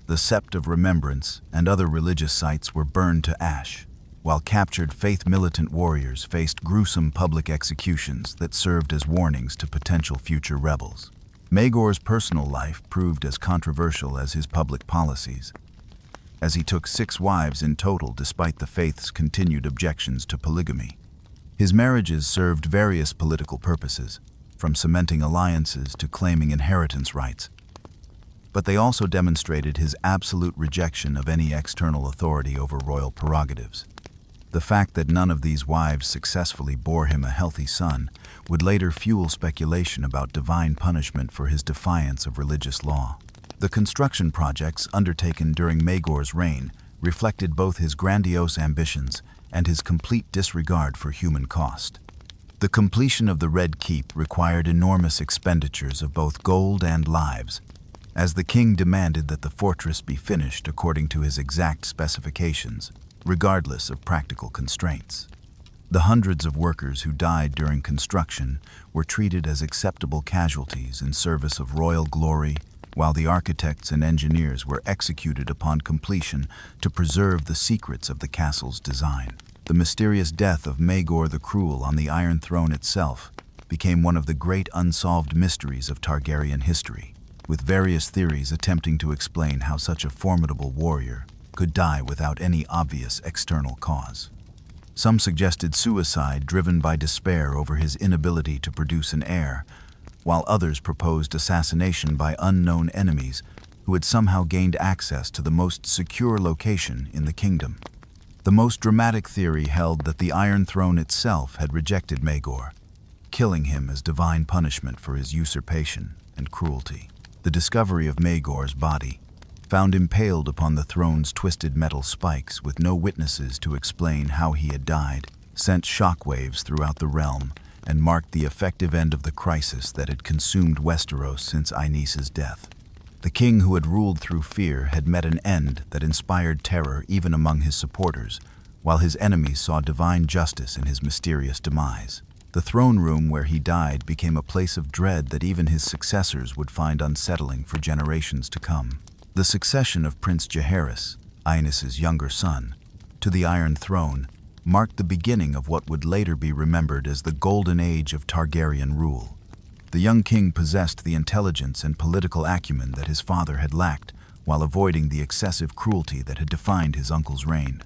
The Sept of Remembrance and other religious sites were burned to ash, while captured faith militant warriors faced gruesome public executions that served as warnings to potential future rebels. Maegor's personal life proved as controversial as his public policies, as he took 6 wives in total despite the faith's continued objections to polygamy. His marriages served various political purposes, from cementing alliances to claiming inheritance rights, but they also demonstrated his absolute rejection of any external authority over royal prerogatives. The fact that none of these wives successfully bore him a healthy son would later fuel speculation about divine punishment for his defiance of religious law. The construction projects undertaken during Maegor's reign reflected both his grandiose ambitions and his complete disregard for human cost. The completion of the Red Keep required enormous expenditures of both gold and lives, as the king demanded that the fortress be finished according to his exact specifications, regardless of practical constraints. The hundreds of workers who died during construction were treated as acceptable casualties in service of royal glory while the architects and engineers were executed upon completion to preserve the secrets of the castle's design. The mysterious death of Maegor the Cruel on the Iron Throne itself became one of the great unsolved mysteries of Targaryen history, with various theories attempting to explain how such a formidable warrior could die without any obvious external cause. Some suggested suicide driven by despair over his inability to produce an heir, while others proposed assassination by unknown enemies who had somehow gained access to the most secure location in the kingdom. The most dramatic theory held that the Iron Throne itself had rejected Maegor, killing him as divine punishment for his usurpation and cruelty. The discovery of Maegor's body, found impaled upon the throne's twisted metal spikes with no witnesses to explain how he had died, sent shockwaves throughout the realm and marked the effective end of the crisis that had consumed Westeros since Aenys's death. The king who had ruled through fear had met an end that inspired terror even among his supporters, while his enemies saw divine justice in his mysterious demise. The throne room where he died became a place of dread that even his successors would find unsettling for generations to come. The succession of Prince Jaehaerys, Aenys's younger son, to the Iron Throne marked the beginning of what would later be remembered as the Golden Age of Targaryen rule. The young king possessed the intelligence and political acumen that his father had lacked, while avoiding the excessive cruelty that had defined his uncle's reign.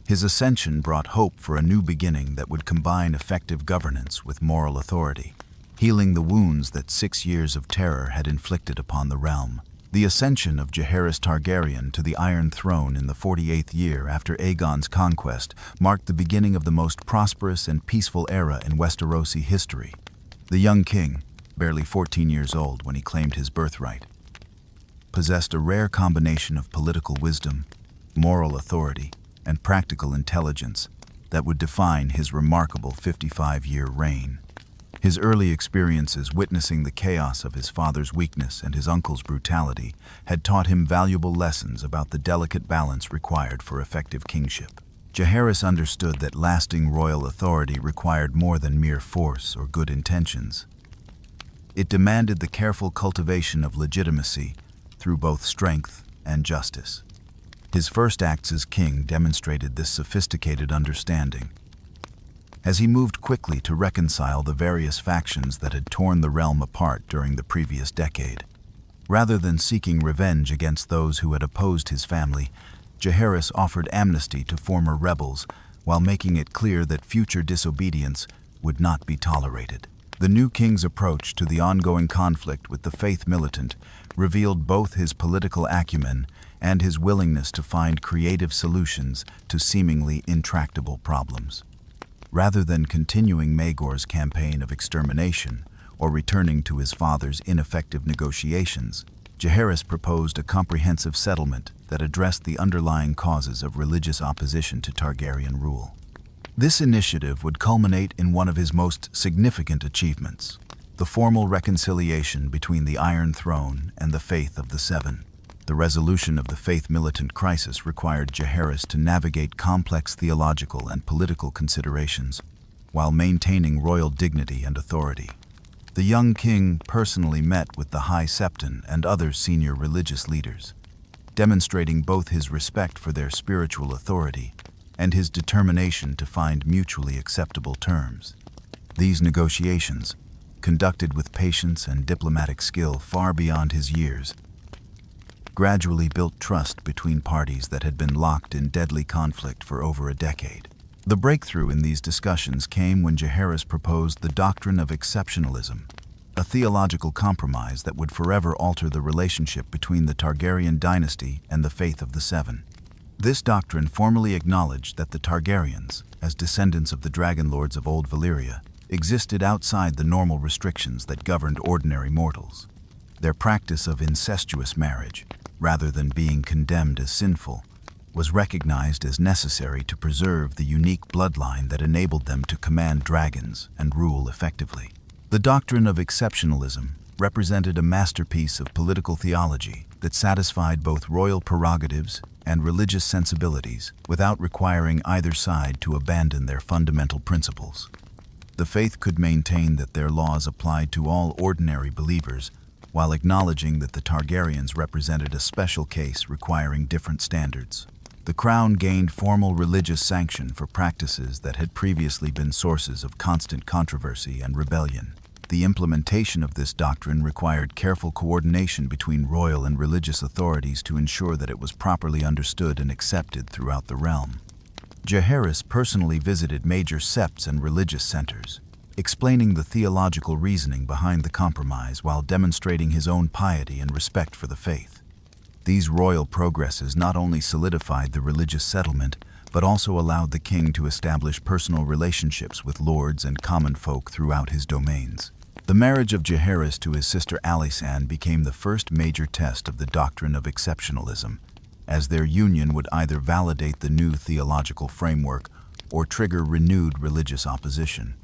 His ascension brought hope for a new beginning that would combine effective governance with moral authority, healing the wounds that 6 years of terror had inflicted upon the realm. The ascension of Jaehaerys Targaryen to the Iron Throne in the 48th year after Aegon's conquest marked the beginning of the most prosperous and peaceful era in Westerosi history. The young king, barely 14 years old when he claimed his birthright, possessed a rare combination of political wisdom, moral authority, and practical intelligence that would define his remarkable 55-year reign. His early experiences witnessing the chaos of his father's weakness and his uncle's brutality had taught him valuable lessons about the delicate balance required for effective kingship. Jaehaerys understood that lasting royal authority required more than mere force or good intentions. It demanded the careful cultivation of legitimacy through both strength and justice. His first acts as king demonstrated this sophisticated understanding, as he moved quickly to reconcile the various factions that had torn the realm apart during the previous decade. Rather than seeking revenge against those who had opposed his family, Jaehaerys offered amnesty to former rebels while making it clear that future disobedience would not be tolerated. The new king's approach to the ongoing conflict with the faith militant revealed both his political acumen and his willingness to find creative solutions to seemingly intractable problems. Rather than continuing Maegor's campaign of extermination or returning to his father's ineffective negotiations, Jaehaerys proposed a comprehensive settlement that addressed the underlying causes of religious opposition to Targaryen rule. This initiative would culminate in one of his most significant achievements, the formal reconciliation between the Iron Throne and the Faith of the Seven. The resolution of the faith militant crisis required Jaehaerys to navigate complex theological and political considerations while maintaining royal dignity and authority. The young king personally met with the High Septon and other senior religious leaders, demonstrating both his respect for their spiritual authority and his determination to find mutually acceptable terms. These negotiations, conducted with patience and diplomatic skill far beyond his years, gradually built trust between parties that had been locked in deadly conflict for over a decade. The breakthrough in these discussions came when Jaehaerys proposed the doctrine of exceptionalism, a theological compromise that would forever alter the relationship between the Targaryen dynasty and the Faith of the Seven. This doctrine formally acknowledged that the Targaryens, as descendants of the Dragon Lords of Old Valyria, existed outside the normal restrictions that governed ordinary mortals. Their practice of incestuous marriage, rather than being condemned as sinful, was recognized as necessary to preserve the unique bloodline that enabled them to command dragons and rule effectively. The doctrine of exceptionalism represented a masterpiece of political theology that satisfied both royal prerogatives and religious sensibilities without requiring either side to abandon their fundamental principles. The faith could maintain that their laws applied to all ordinary believers while acknowledging that the Targaryens represented a special case requiring different standards. The crown gained formal religious sanction for practices that had previously been sources of constant controversy and rebellion. The implementation of this doctrine required careful coordination between royal and religious authorities to ensure that it was properly understood and accepted throughout the realm. Jaehaerys personally visited major septs and religious centers, explaining the theological reasoning behind the compromise while demonstrating his own piety and respect for the faith. These royal progresses not only solidified the religious settlement, but also allowed the king to establish personal relationships with lords and common folk throughout his domains. The marriage of Jaehaerys to his sister Alysanne became the first major test of the doctrine of exceptionalism, as their union would either validate the new theological framework or trigger renewed religious opposition.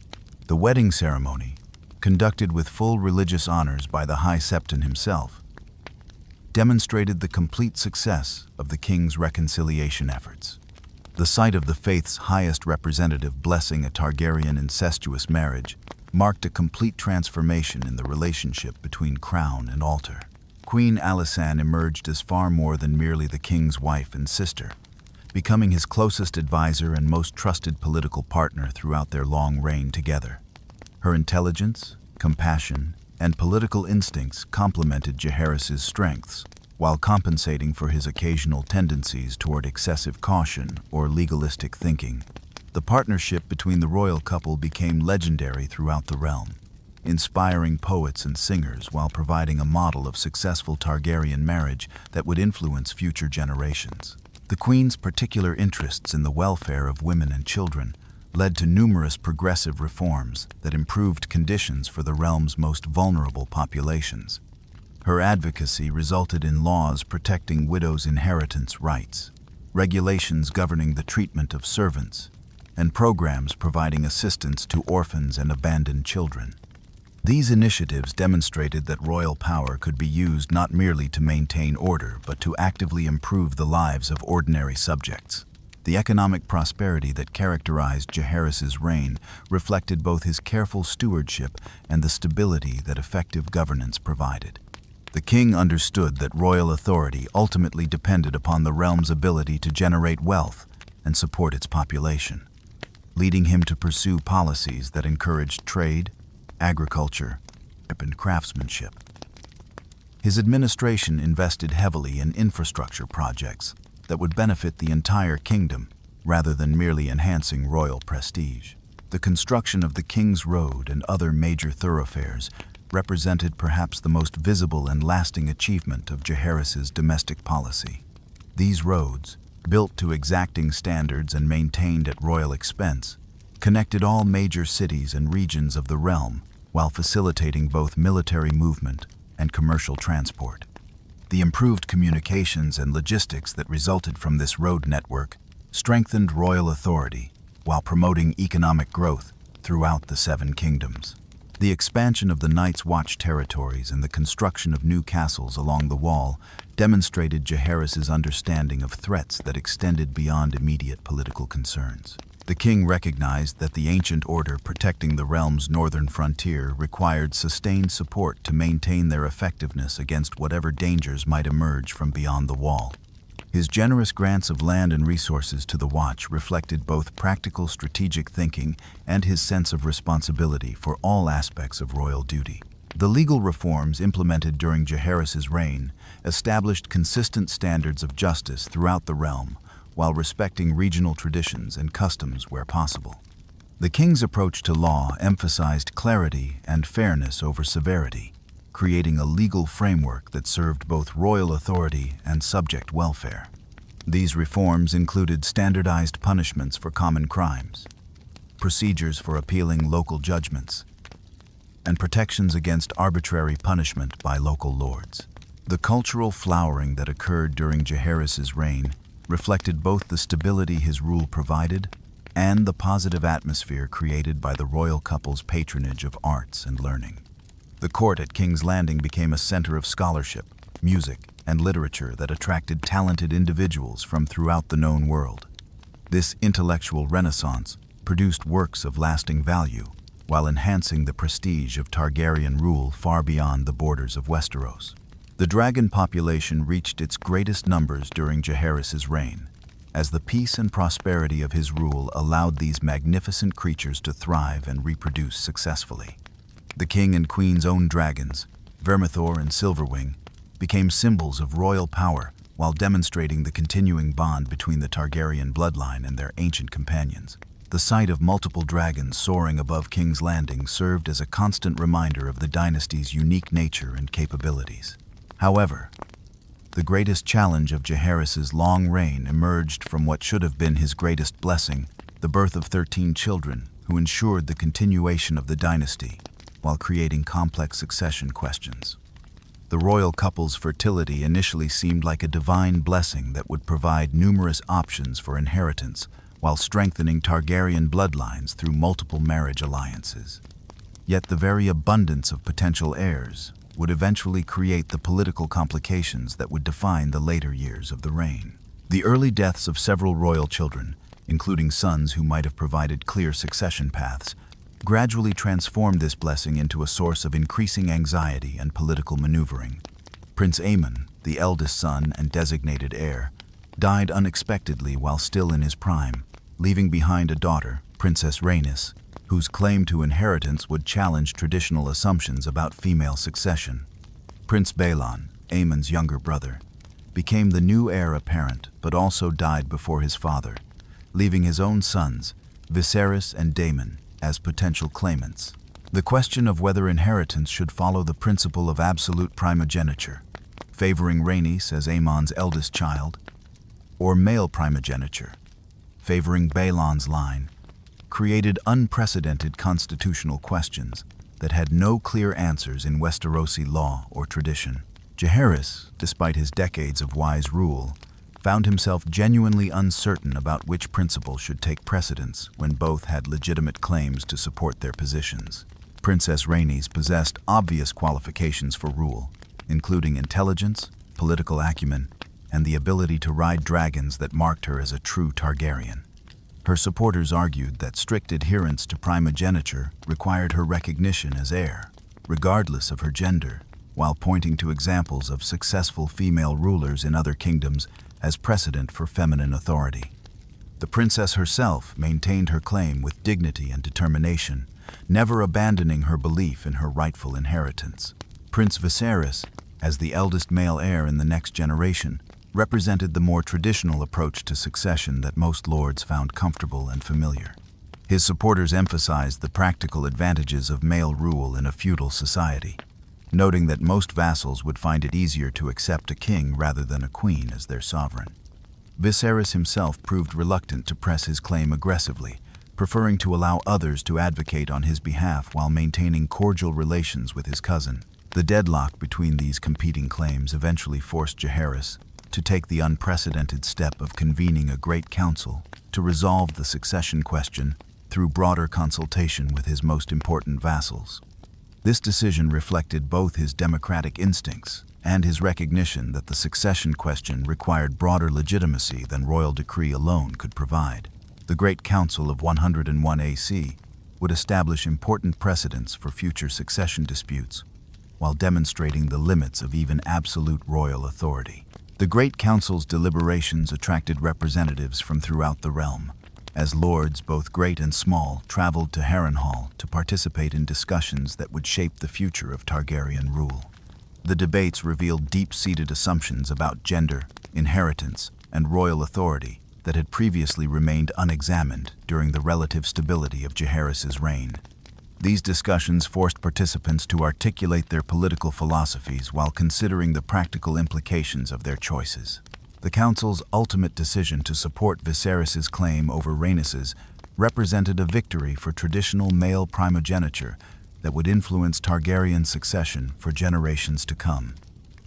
The wedding ceremony, conducted with full religious honors by the High Septon himself, demonstrated the complete success of the king's reconciliation efforts. The sight of the faith's highest representative blessing a Targaryen incestuous marriage marked a complete transformation in the relationship between crown and altar. Queen Alysanne emerged as far more than merely the king's wife and sister, becoming his closest advisor and most trusted political partner throughout their long reign together. Her intelligence, compassion, and political instincts complemented Jaehaerys' strengths, while compensating for his occasional tendencies toward excessive caution or legalistic thinking. The partnership between the royal couple became legendary throughout the realm, inspiring poets and singers while providing a model of successful Targaryen marriage that would influence future generations. The queen's particular interests in the welfare of women and children led to numerous progressive reforms that improved conditions for the realm's most vulnerable populations. Her advocacy resulted in laws protecting widows' inheritance rights, regulations governing the treatment of servants, and programs providing assistance to orphans and abandoned children. These initiatives demonstrated that royal power could be used not merely to maintain order, but to actively improve the lives of ordinary subjects. The economic prosperity that characterized Jaehaerys' reign reflected both his careful stewardship and the stability that effective governance provided. The king understood that royal authority ultimately depended upon the realm's ability to generate wealth and support its population, leading him to pursue policies that encouraged trade, agriculture, and craftsmanship. His administration invested heavily in infrastructure projects that would benefit the entire kingdom rather than merely enhancing royal prestige. The construction of the King's Road and other major thoroughfares represented perhaps the most visible and lasting achievement of Jaehaerys' domestic policy. These roads, built to exacting standards and maintained at royal expense, connected all major cities and regions of the realm while facilitating both military movement and commercial transport. The improved communications and logistics that resulted from this road network strengthened royal authority while promoting economic growth throughout the Seven Kingdoms. The expansion of the Night's Watch territories and the construction of new castles along the wall demonstrated Jaehaerys' understanding of threats that extended beyond immediate political concerns. The king recognized that the ancient order protecting the realm's northern frontier required sustained support to maintain their effectiveness against whatever dangers might emerge from beyond the wall. His generous grants of land and resources to the Watch reflected both practical strategic thinking and his sense of responsibility for all aspects of royal duty. The legal reforms implemented during Jaehaerys' reign established consistent standards of justice throughout the realm, while respecting regional traditions and customs where possible. The king's approach to law emphasized clarity and fairness over severity, creating a legal framework that served both royal authority and subject welfare. These reforms included standardized punishments for common crimes, procedures for appealing local judgments, and protections against arbitrary punishment by local lords. The cultural flowering that occurred during Jaehaerys' reign reflected both the stability his rule provided and the positive atmosphere created by the royal couple's patronage of arts and learning. The court at King's Landing became a center of scholarship, music, and literature that attracted talented individuals from throughout the known world. This intellectual renaissance produced works of lasting value, while enhancing the prestige of Targaryen rule far beyond the borders of Westeros. The dragon population reached its greatest numbers during Jaehaerys' reign, as the peace and prosperity of his rule allowed these magnificent creatures to thrive and reproduce successfully. The king and queen's own dragons, Vermithor and Silverwing, became symbols of royal power while demonstrating the continuing bond between the Targaryen bloodline and their ancient companions. The sight of multiple dragons soaring above King's Landing served as a constant reminder of the dynasty's unique nature and capabilities. However, the greatest challenge of Jaehaerys' long reign emerged from what should have been his greatest blessing, the birth of 13 children who ensured the continuation of the dynasty while creating complex succession questions. The royal couple's fertility initially seemed like a divine blessing that would provide numerous options for inheritance while strengthening Targaryen bloodlines through multiple marriage alliances. Yet the very abundance of potential heirs would eventually create the political complications that would define the later years of the reign. The early deaths of several royal children, including sons who might have provided clear succession paths, gradually transformed this blessing into a source of increasing anxiety and political maneuvering. Prince Aemon, the eldest son and designated heir, died unexpectedly while still in his prime, leaving behind a daughter, Princess Rhaenys, whose claim to inheritance would challenge traditional assumptions about female succession. Prince Baelon, Aemon's younger brother, became the new heir apparent but also died before his father, leaving his own sons, Viserys and Daemon, as potential claimants. The question of whether inheritance should follow the principle of absolute primogeniture, favoring Rhaenys as Aemon's eldest child, or male primogeniture, favoring Baelon's line, created unprecedented constitutional questions that had no clear answers in Westerosi law or tradition. Jaehaerys, despite his decades of wise rule, found himself genuinely uncertain about which principle should take precedence when both had legitimate claims to support their positions. Princess Rhaenys possessed obvious qualifications for rule, including intelligence, political acumen, and the ability to ride dragons that marked her as a true Targaryen. Her supporters argued that strict adherence to primogeniture required her recognition as heir, regardless of her gender, while pointing to examples of successful female rulers in other kingdoms as precedent for feminine authority. The princess herself maintained her claim with dignity and determination, never abandoning her belief in her rightful inheritance. Prince Viserys, as the eldest male heir in the next generation, represented the more traditional approach to succession that most lords found comfortable and familiar. His supporters emphasized the practical advantages of male rule in a feudal society, noting that most vassals would find it easier to accept a king rather than a queen as their sovereign. Viserys himself proved reluctant to press his claim aggressively, preferring to allow others to advocate on his behalf while maintaining cordial relations with his cousin. The deadlock between these competing claims eventually forced Jaehaerys to take the unprecedented step of convening a great council to resolve the succession question through broader consultation with his most important vassals. This decision reflected both his democratic instincts and his recognition that the succession question required broader legitimacy than royal decree alone could provide. The Great Council of 101 AC would establish important precedents for future succession disputes, while demonstrating the limits of even absolute royal authority. The Great Council's deliberations attracted representatives from throughout the realm, as lords, both great and small, traveled to Harrenhal to participate in discussions that would shape the future of Targaryen rule. The debates revealed deep-seated assumptions about gender, inheritance, and royal authority that had previously remained unexamined during the relative stability of Jaehaerys' reign. These discussions forced participants to articulate their political philosophies while considering the practical implications of their choices. The council's ultimate decision to support Viserys' claim over Rhaenys' represented a victory for traditional male primogeniture that would influence Targaryen succession for generations to come.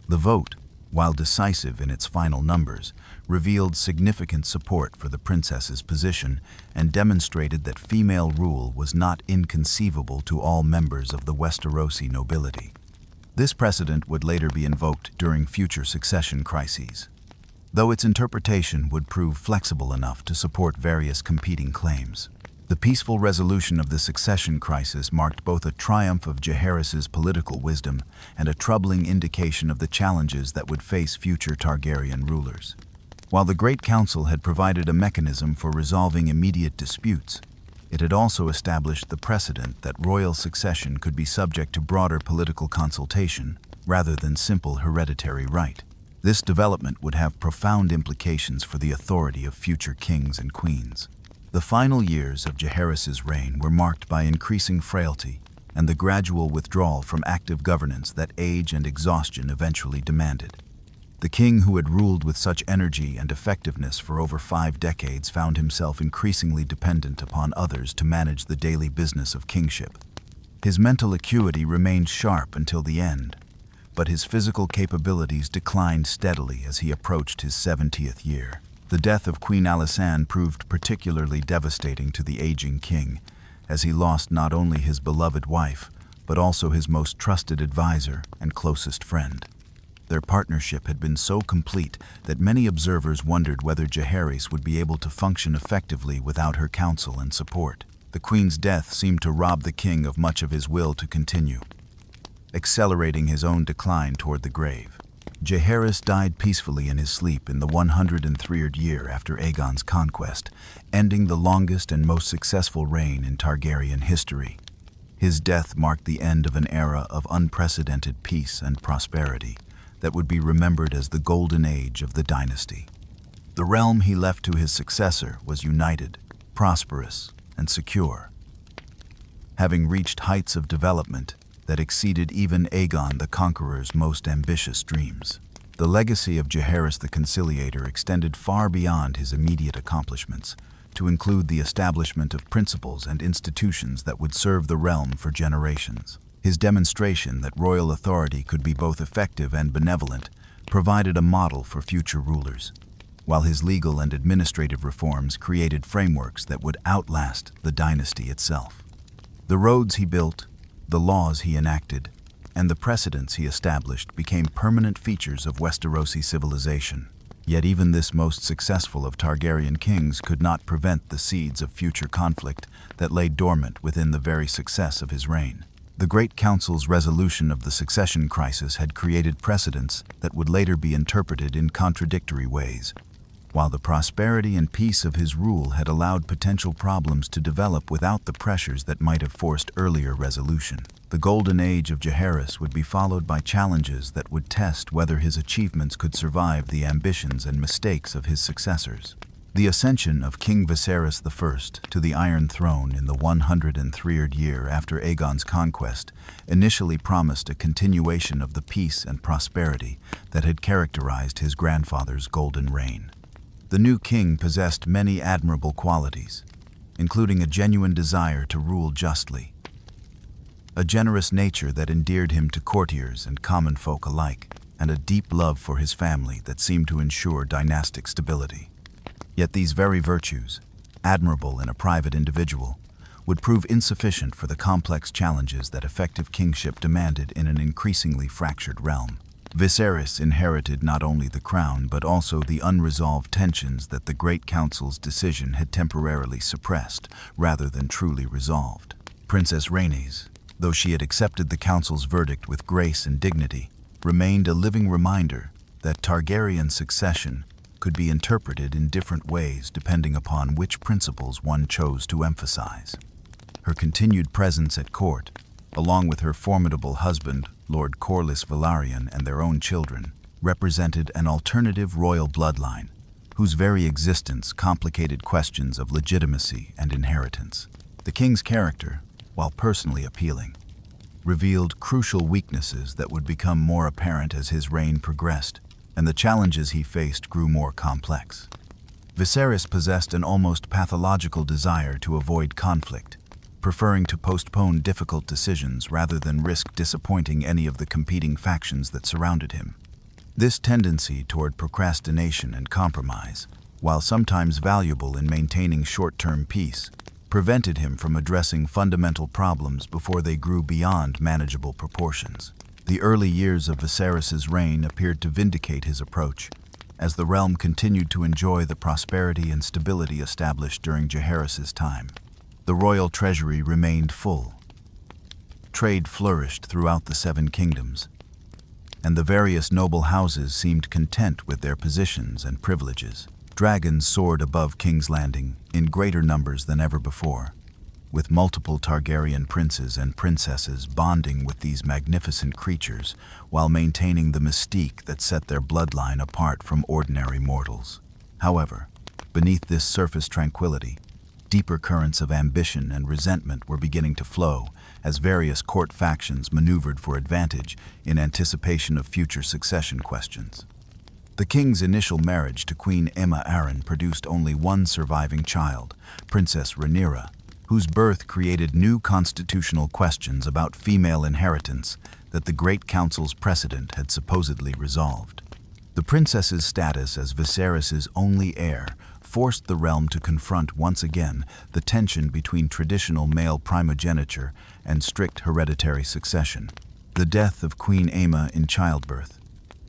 The vote, while decisive in its final numbers, revealed significant support for the princess's position and demonstrated that female rule was not inconceivable to all members of the Westerosi nobility. This precedent would later be invoked during future succession crises, though its interpretation would prove flexible enough to support various competing claims. The peaceful resolution of the succession crisis marked both a triumph of Jaehaerys's political wisdom and a troubling indication of the challenges that would face future Targaryen rulers. While the Great Council had provided a mechanism for resolving immediate disputes, it had also established the precedent that royal succession could be subject to broader political consultation rather than simple hereditary right. This development would have profound implications for the authority of future kings and queens. The final years of Jaehaerys's reign were marked by increasing frailty and the gradual withdrawal from active governance that age and exhaustion eventually demanded. The king who had ruled with such energy and effectiveness for over 5 decades found himself increasingly dependent upon others to manage the daily business of kingship. His mental acuity remained sharp until the end, but his physical capabilities declined steadily as he approached his 70th year. The death of Queen Alysanne proved particularly devastating to the aging king, as he lost not only his beloved wife, but also his most trusted advisor and closest friend. Their partnership had been so complete that many observers wondered whether Jaehaerys would be able to function effectively without her counsel and support. The queen's death seemed to rob the king of much of his will to continue, accelerating his own decline toward the grave. Jaehaerys died peacefully in his sleep in the 103rd year after Aegon's conquest, ending the longest and most successful reign in Targaryen history. His death marked the end of an era of unprecedented peace and prosperity that would be remembered as the golden age of the dynasty. The realm he left to his successor was united, prosperous, and secure. Having reached heights of development that exceeded even Aegon the Conqueror's most ambitious dreams. The legacy of Jaehaerys the Conciliator extended far beyond his immediate accomplishments, to include the establishment of principles and institutions that would serve the realm for generations. His demonstration that royal authority could be both effective and benevolent provided a model for future rulers, while his legal and administrative reforms created frameworks that would outlast the dynasty itself. The roads he built, the laws he enacted, and the precedents he established became permanent features of Westerosi civilization. Yet even this most successful of Targaryen kings could not prevent the seeds of future conflict that lay dormant within the very success of his reign. The Great Council's resolution of the succession crisis had created precedents that would later be interpreted in contradictory ways, while the prosperity and peace of his rule had allowed potential problems to develop without the pressures that might have forced earlier resolution. The golden age of Jaehaerys would be followed by challenges that would test whether his achievements could survive the ambitions and mistakes of his successors. The ascension of King Viserys I to the Iron Throne in the 103rd year after Aegon's conquest initially promised a continuation of the peace and prosperity that had characterized his grandfather's golden reign. The new king possessed many admirable qualities, including a genuine desire to rule justly, a generous nature that endeared him to courtiers and common folk alike, and a deep love for his family that seemed to ensure dynastic stability. Yet these very virtues, admirable in a private individual, would prove insufficient for the complex challenges that effective kingship demanded in an increasingly fractured realm. Viserys inherited not only the crown but also the unresolved tensions that the Great Council's decision had temporarily suppressed rather than truly resolved. Princess Rhaenys, though she had accepted the council's verdict with grace and dignity, remained a living reminder that Targaryen succession could be interpreted in different ways depending upon which principles one chose to emphasize. Her continued presence at court, along with her formidable husband, Lord Corlys Velaryon, and their own children, represented an alternative royal bloodline, whose very existence complicated questions of legitimacy and inheritance. The king's character, while personally appealing, revealed crucial weaknesses that would become more apparent as his reign progressed, and the challenges he faced grew more complex. Viserys possessed an almost pathological desire to avoid conflict, preferring to postpone difficult decisions rather than risk disappointing any of the competing factions that surrounded him. This tendency toward procrastination and compromise, while sometimes valuable in maintaining short-term peace, prevented him from addressing fundamental problems before they grew beyond manageable proportions. The early years of Viserys's reign appeared to vindicate his approach, as the realm continued to enjoy the prosperity and stability established during Jaehaerys's time. The royal treasury remained full. Trade flourished throughout the Seven Kingdoms, and the various noble houses seemed content with their positions and privileges. Dragons soared above King's Landing in greater numbers than ever before, with multiple Targaryen princes and princesses bonding with these magnificent creatures while maintaining the mystique that set their bloodline apart from ordinary mortals. However, beneath this surface tranquility, deeper currents of ambition and resentment were beginning to flow as various court factions maneuvered for advantage in anticipation of future succession questions. The king's initial marriage to Queen Aemma Arryn produced only one surviving child, Princess Rhaenyra, whose birth created new constitutional questions about female inheritance that the Great Council's precedent had supposedly resolved. The princess's status as Viserys' only heir forced the realm to confront once again the tension between traditional male primogeniture and strict hereditary succession. The death of Queen Aemma in childbirth,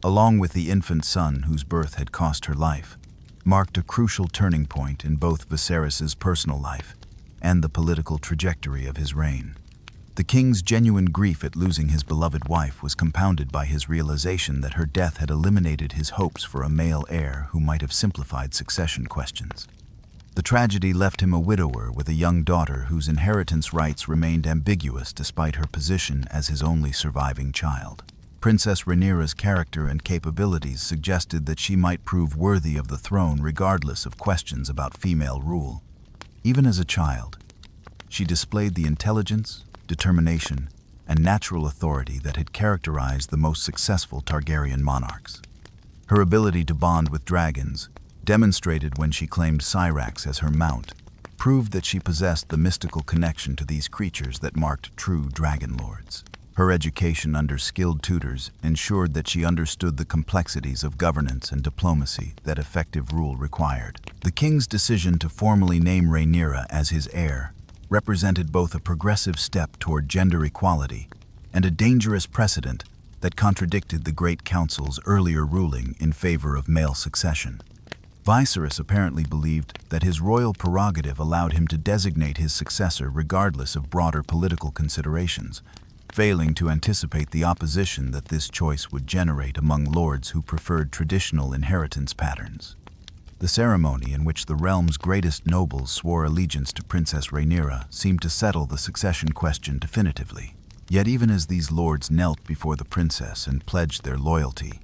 along with the infant son whose birth had cost her life, marked a crucial turning point in both Viserys' personal life and the political trajectory of his reign. The king's genuine grief at losing his beloved wife was compounded by his realization that her death had eliminated his hopes for a male heir who might have simplified succession questions. The tragedy left him a widower with a young daughter whose inheritance rights remained ambiguous despite her position as his only surviving child. Princess Rhaenyra's character and capabilities suggested that she might prove worthy of the throne regardless of questions about female rule. Even as a child, she displayed the intelligence, determination, and natural authority that had characterized the most successful Targaryen monarchs. Her ability to bond with dragons, demonstrated when she claimed Syrax as her mount, proved that she possessed the mystical connection to these creatures that marked true dragon lords. Her education under skilled tutors ensured that she understood the complexities of governance and diplomacy that effective rule required. The king's decision to formally name Rhaenyra as his heir represented both a progressive step toward gender equality and a dangerous precedent that contradicted the Great Council's earlier ruling in favor of male succession. Viserys apparently believed that his royal prerogative allowed him to designate his successor regardless of broader political considerations, failing to anticipate the opposition that this choice would generate among lords who preferred traditional inheritance patterns. The ceremony in which the realm's greatest nobles swore allegiance to Princess Rhaenyra seemed to settle the succession question definitively. Yet even as these lords knelt before the princess and pledged their loyalty,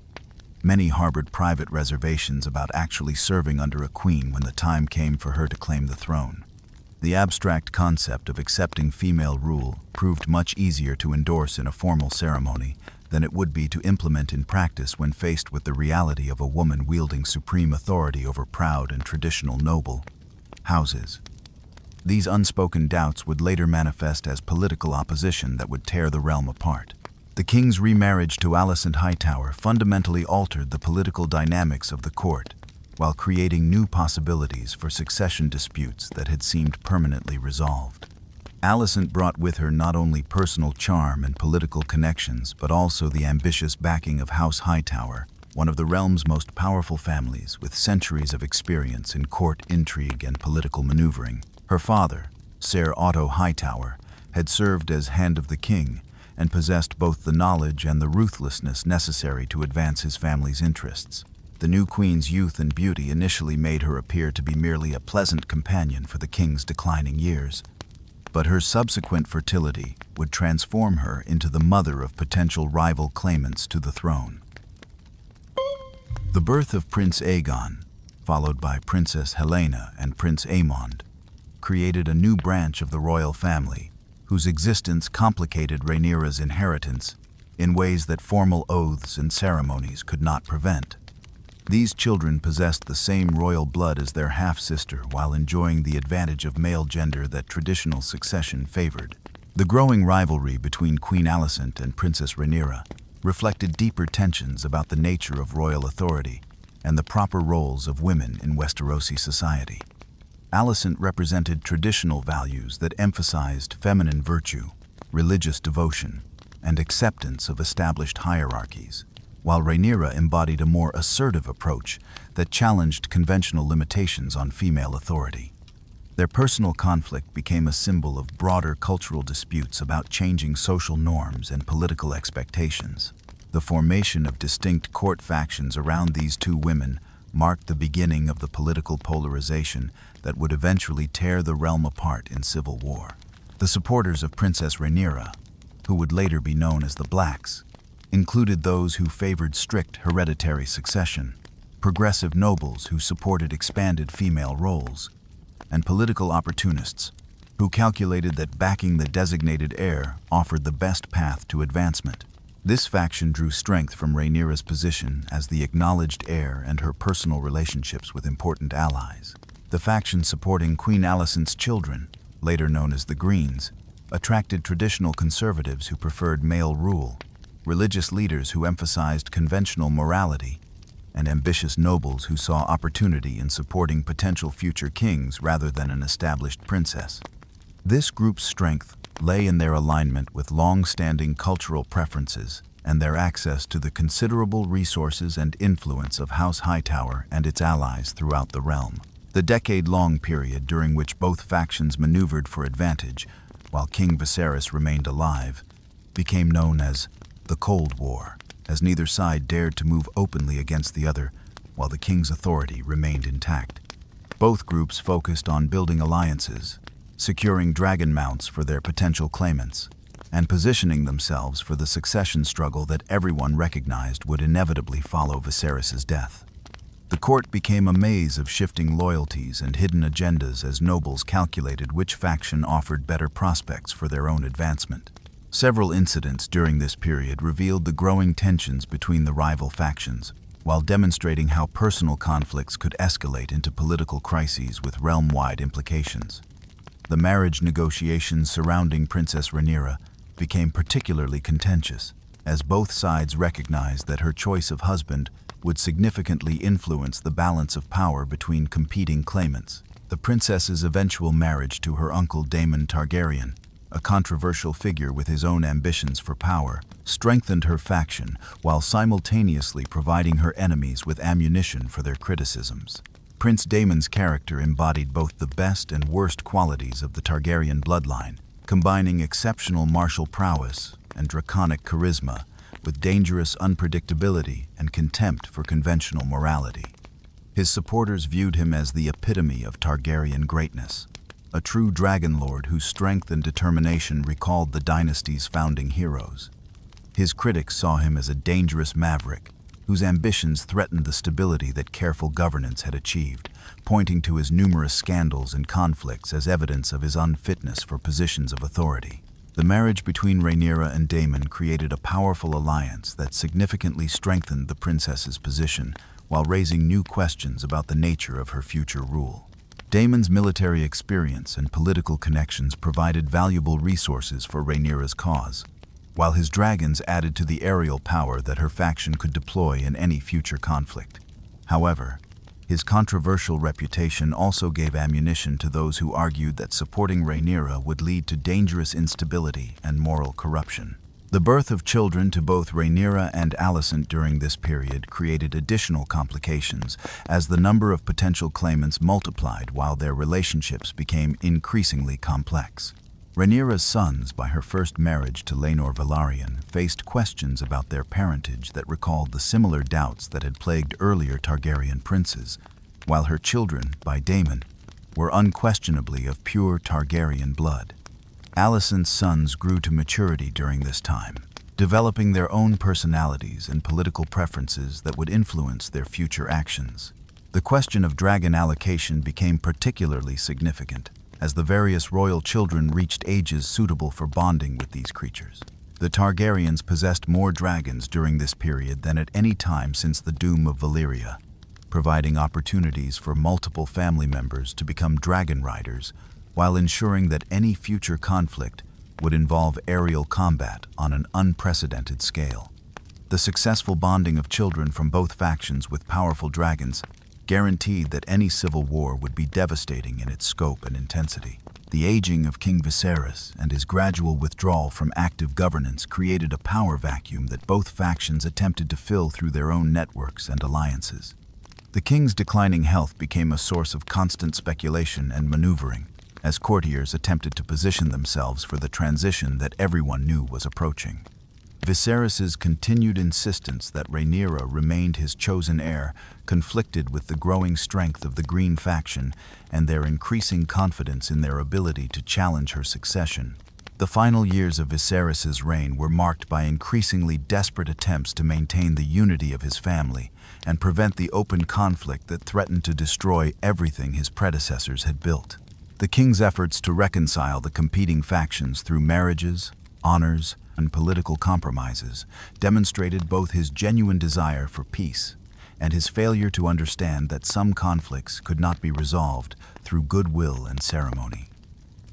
many harbored private reservations about actually serving under a queen when the time came for her to claim the throne. The abstract concept of accepting female rule proved much easier to endorse in a formal ceremony than it would be to implement in practice when faced with the reality of a woman wielding supreme authority over proud and traditional noble houses. These unspoken doubts would later manifest as political opposition that would tear the realm apart. The king's remarriage to Alicent Hightower fundamentally altered the political dynamics of the court, while creating new possibilities for succession disputes that had seemed permanently resolved. Alicent brought with her not only personal charm and political connections, but also the ambitious backing of House Hightower, one of the realm's most powerful families with centuries of experience in court intrigue and political maneuvering. Her father, Ser Otto Hightower, had served as Hand of the King and possessed both the knowledge and the ruthlessness necessary to advance his family's interests. The new queen's youth and beauty initially made her appear to be merely a pleasant companion for the king's declining years, but her subsequent fertility would transform her into the mother of potential rival claimants to the throne. The birth of Prince Aegon, followed by Princess Helena and Prince Aemond, created a new branch of the royal family, whose existence complicated Rhaenyra's inheritance in ways that formal oaths and ceremonies could not prevent. These children possessed the same royal blood as their half-sister while enjoying the advantage of male gender that traditional succession favored. The growing rivalry between Queen Alicent and Princess Rhaenyra reflected deeper tensions about the nature of royal authority and the proper roles of women in Westerosi society. Alicent represented traditional values that emphasized feminine virtue, religious devotion, and acceptance of established hierarchies, while Rhaenyra embodied a more assertive approach that challenged conventional limitations on female authority. Their personal conflict became a symbol of broader cultural disputes about changing social norms and political expectations. The formation of distinct court factions around these two women marked the beginning of the political polarization that would eventually tear the realm apart in civil war. The supporters of Princess Rhaenyra, who would later be known as the Blacks, included those who favored strict hereditary succession, progressive nobles who supported expanded female roles, and political opportunists who calculated that backing the designated heir offered the best path to advancement. This faction drew strength from Rhaenyra's position as the acknowledged heir and her personal relationships with important allies. The faction supporting Queen Alicent's children, later known as the Greens, attracted traditional conservatives who preferred male rule, religious leaders who emphasized conventional morality, and ambitious nobles who saw opportunity in supporting potential future kings rather than an established princess. This group's strength lay in their alignment with long-standing cultural preferences and their access to the considerable resources and influence of House Hightower and its allies throughout the realm. The decade-long period during which both factions maneuvered for advantage while King Viserys remained alive became known as the Cold War, as neither side dared to move openly against the other while the king's authority remained intact. Both groups focused on building alliances, securing dragon mounts for their potential claimants, and positioning themselves for the succession struggle that everyone recognized would inevitably follow Viserys' death. The court became a maze of shifting loyalties and hidden agendas as nobles calculated which faction offered better prospects for their own advancement. Several incidents during this period revealed the growing tensions between the rival factions, while demonstrating how personal conflicts could escalate into political crises with realm-wide implications. The marriage negotiations surrounding Princess Rhaenyra became particularly contentious, as both sides recognized that her choice of husband would significantly influence the balance of power between competing claimants. The princess's eventual marriage to her uncle Daemon Targaryen, a controversial figure with his own ambitions for power, strengthened her faction while simultaneously providing her enemies with ammunition for their criticisms. Prince Daemon's character embodied both the best and worst qualities of the Targaryen bloodline, combining exceptional martial prowess and draconic charisma with dangerous unpredictability and contempt for conventional morality. His supporters viewed him as the epitome of Targaryen greatness, a true dragon lord whose strength and determination recalled the dynasty's founding heroes. His critics saw him as a dangerous maverick, whose ambitions threatened the stability that careful governance had achieved, pointing to his numerous scandals and conflicts as evidence of his unfitness for positions of authority. The marriage between Rhaenyra and Daemon created a powerful alliance that significantly strengthened the princess's position while raising new questions about the nature of her future rule. Daemon's military experience and political connections provided valuable resources for Rhaenyra's cause, while his dragons added to the aerial power that her faction could deploy in any future conflict. However, his controversial reputation also gave ammunition to those who argued that supporting Rhaenyra would lead to dangerous instability and moral corruption. The birth of children to both Rhaenyra and Alicent during this period created additional complications as the number of potential claimants multiplied while their relationships became increasingly complex. Rhaenyra's sons, by her first marriage to Laenor Velaryon, faced questions about their parentage that recalled the similar doubts that had plagued earlier Targaryen princes, while her children, by Daemon, were unquestionably of pure Targaryen blood. Alicent's sons grew to maturity during this time, developing their own personalities and political preferences that would influence their future actions. The question of dragon allocation became particularly significant, as the various royal children reached ages suitable for bonding with these creatures. The Targaryens possessed more dragons during this period than at any time since the doom of Valyria, providing opportunities for multiple family members to become dragon riders while ensuring that any future conflict would involve aerial combat on an unprecedented scale. The successful bonding of children from both factions with powerful dragons guaranteed that any civil war would be devastating in its scope and intensity. The aging of King Viserys and his gradual withdrawal from active governance created a power vacuum that both factions attempted to fill through their own networks and alliances. The king's declining health became a source of constant speculation and maneuvering, as courtiers attempted to position themselves for the transition that everyone knew was approaching. Viserys's continued insistence that Rhaenyra remained his chosen heir conflicted with the growing strength of the Green faction and their increasing confidence in their ability to challenge her succession. The final years of Viserys's reign were marked by increasingly desperate attempts to maintain the unity of his family and prevent the open conflict that threatened to destroy everything his predecessors had built. The king's efforts to reconcile the competing factions through marriages, honors, and political compromises demonstrated both his genuine desire for peace and his failure to understand that some conflicts could not be resolved through goodwill and ceremony.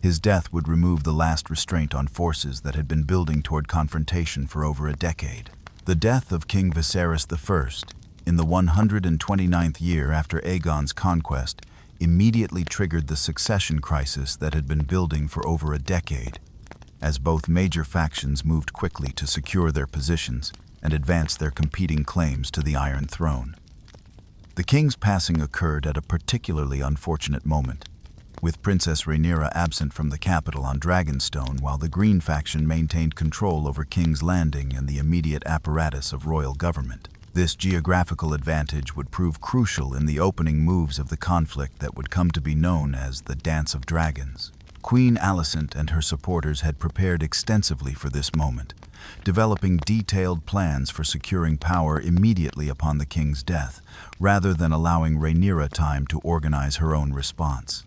His death would remove the last restraint on forces that had been building toward confrontation for over a decade. The death of King Viserys I, in the 129th year after Aegon's conquest, immediately triggered the succession crisis that had been building for over a decade, as both major factions moved quickly to secure their positions and advance their competing claims to the Iron Throne. The king's passing occurred at a particularly unfortunate moment, with Princess Rhaenyra absent from the capital on Dragonstone while the Green faction maintained control over King's Landing and the immediate apparatus of royal government. This geographical advantage would prove crucial in the opening moves of the conflict that would come to be known as the Dance of Dragons. Queen Alicent and her supporters had prepared extensively for this moment, developing detailed plans for securing power immediately upon the king's death, rather than allowing Rhaenyra time to organize her own response.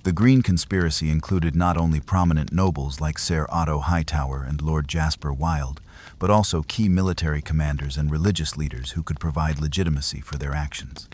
The Green conspiracy included not only prominent nobles like Ser Otto Hightower and Lord Jasper Wilde, but also key military commanders and religious leaders who could provide legitimacy for their actions.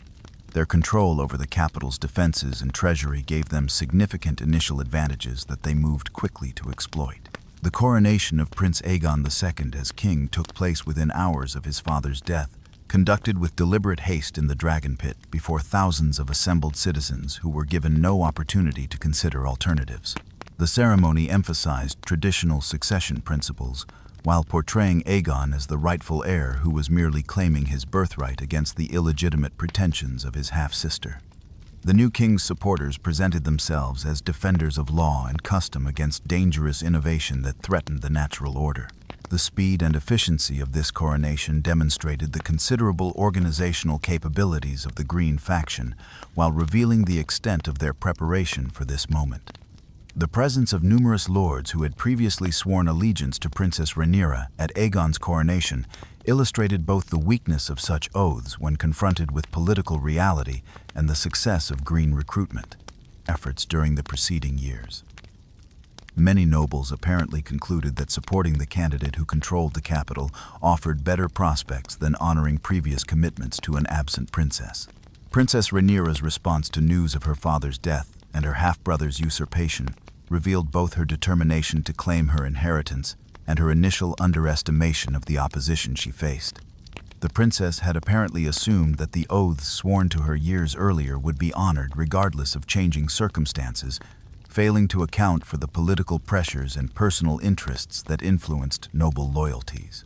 Their control over the capital's defenses and treasury gave them significant initial advantages that they moved quickly to exploit. The coronation of Prince Aegon II as king took place within hours of his father's death, conducted with deliberate haste in the Dragon Pit before thousands of assembled citizens who were given no opportunity to consider alternatives. The ceremony emphasized traditional succession principles, while portraying Aegon as the rightful heir who was merely claiming his birthright against the illegitimate pretensions of his half-sister. The new king's supporters presented themselves as defenders of law and custom against dangerous innovation that threatened the natural order. The speed and efficiency of this coronation demonstrated the considerable organizational capabilities of the Green faction, while revealing the extent of their preparation for this moment. The presence of numerous lords who had previously sworn allegiance to Princess Rhaenyra at Aegon's coronation illustrated both the weakness of such oaths when confronted with political reality and the success of Green recruitment efforts during the preceding years. Many nobles apparently concluded that supporting the candidate who controlled the capital offered better prospects than honoring previous commitments to an absent princess. Princess Rhaenyra's response to news of her father's death and her half-brother's usurpation revealed both her determination to claim her inheritance and her initial underestimation of the opposition she faced. The princess had apparently assumed that the oaths sworn to her years earlier would be honored regardless of changing circumstances, failing to account for the political pressures and personal interests that influenced noble loyalties.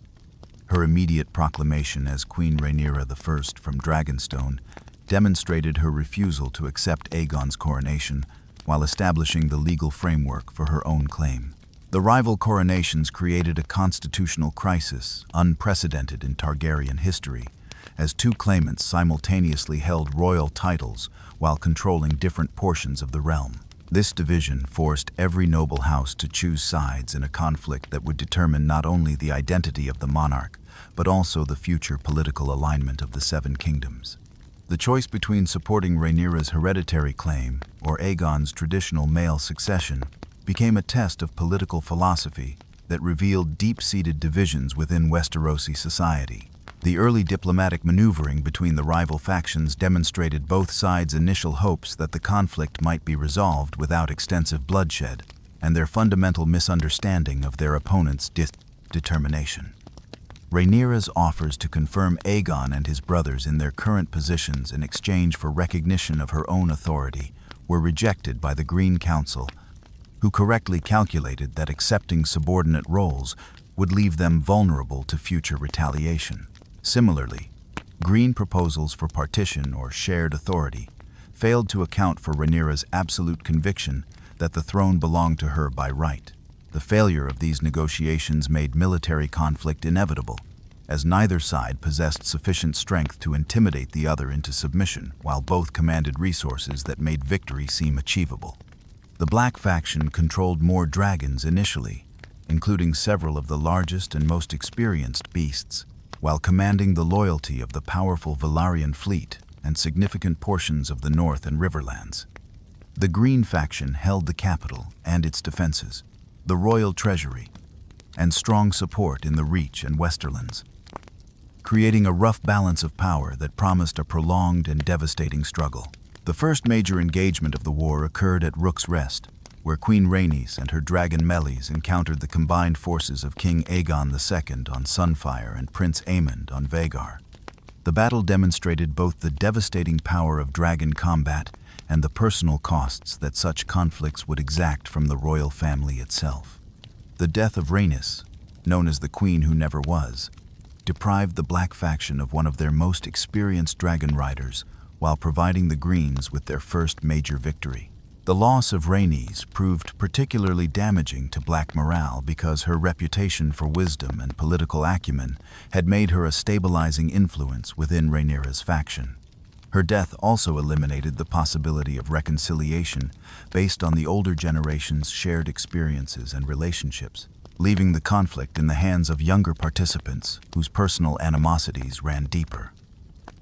Her immediate proclamation as Queen Rhaenyra I from Dragonstone demonstrated her refusal to accept Aegon's coronation while establishing the legal framework for her own claim. The rival coronations created a constitutional crisis unprecedented in Targaryen history, as two claimants simultaneously held royal titles while controlling different portions of the realm. This division forced every noble house to choose sides in a conflict that would determine not only the identity of the monarch, but also the future political alignment of the Seven Kingdoms. The choice between supporting Rhaenyra's hereditary claim or Aegon's traditional male succession became a test of political philosophy that revealed deep-seated divisions within Westerosi society. The early diplomatic maneuvering between the rival factions demonstrated both sides' initial hopes that the conflict might be resolved without extensive bloodshed, and their fundamental misunderstanding of their opponents' determination. Rhaenyra's offers to confirm Aegon and his brothers in their current positions in exchange for recognition of her own authority were rejected by the Green Council, who correctly calculated that accepting subordinate roles would leave them vulnerable to future retaliation. Similarly, Green proposals for partition or shared authority failed to account for Rhaenyra's absolute conviction that the throne belonged to her by right. The failure of these negotiations made military conflict inevitable, as neither side possessed sufficient strength to intimidate the other into submission, while both commanded resources that made victory seem achievable. The Black faction controlled more dragons initially, including several of the largest and most experienced beasts, while commanding the loyalty of the powerful Valyrian fleet and significant portions of the North and Riverlands. The Green faction held the capital and its defenses, the royal treasury, and strong support in the Reach and Westerlands, creating a rough balance of power that promised a prolonged and devastating struggle. The first major engagement of the war occurred at Rook's Rest, where Queen Rhaenys and her dragon Meleys encountered the combined forces of King Aegon II on Sunfire and Prince Aemond on Vhagar. The battle demonstrated both the devastating power of dragon combat and the personal costs that such conflicts would exact from the royal family itself. The death of Rhaenys, known as the Queen Who Never Was, deprived the Black faction of one of their most experienced dragon riders while providing the Greens with their first major victory. The loss of Rhaenys proved particularly damaging to Black morale because her reputation for wisdom and political acumen had made her a stabilizing influence within Rhaenyra's faction. Her death also eliminated the possibility of reconciliation based on the older generation's shared experiences and relationships, leaving the conflict in the hands of younger participants whose personal animosities ran deeper.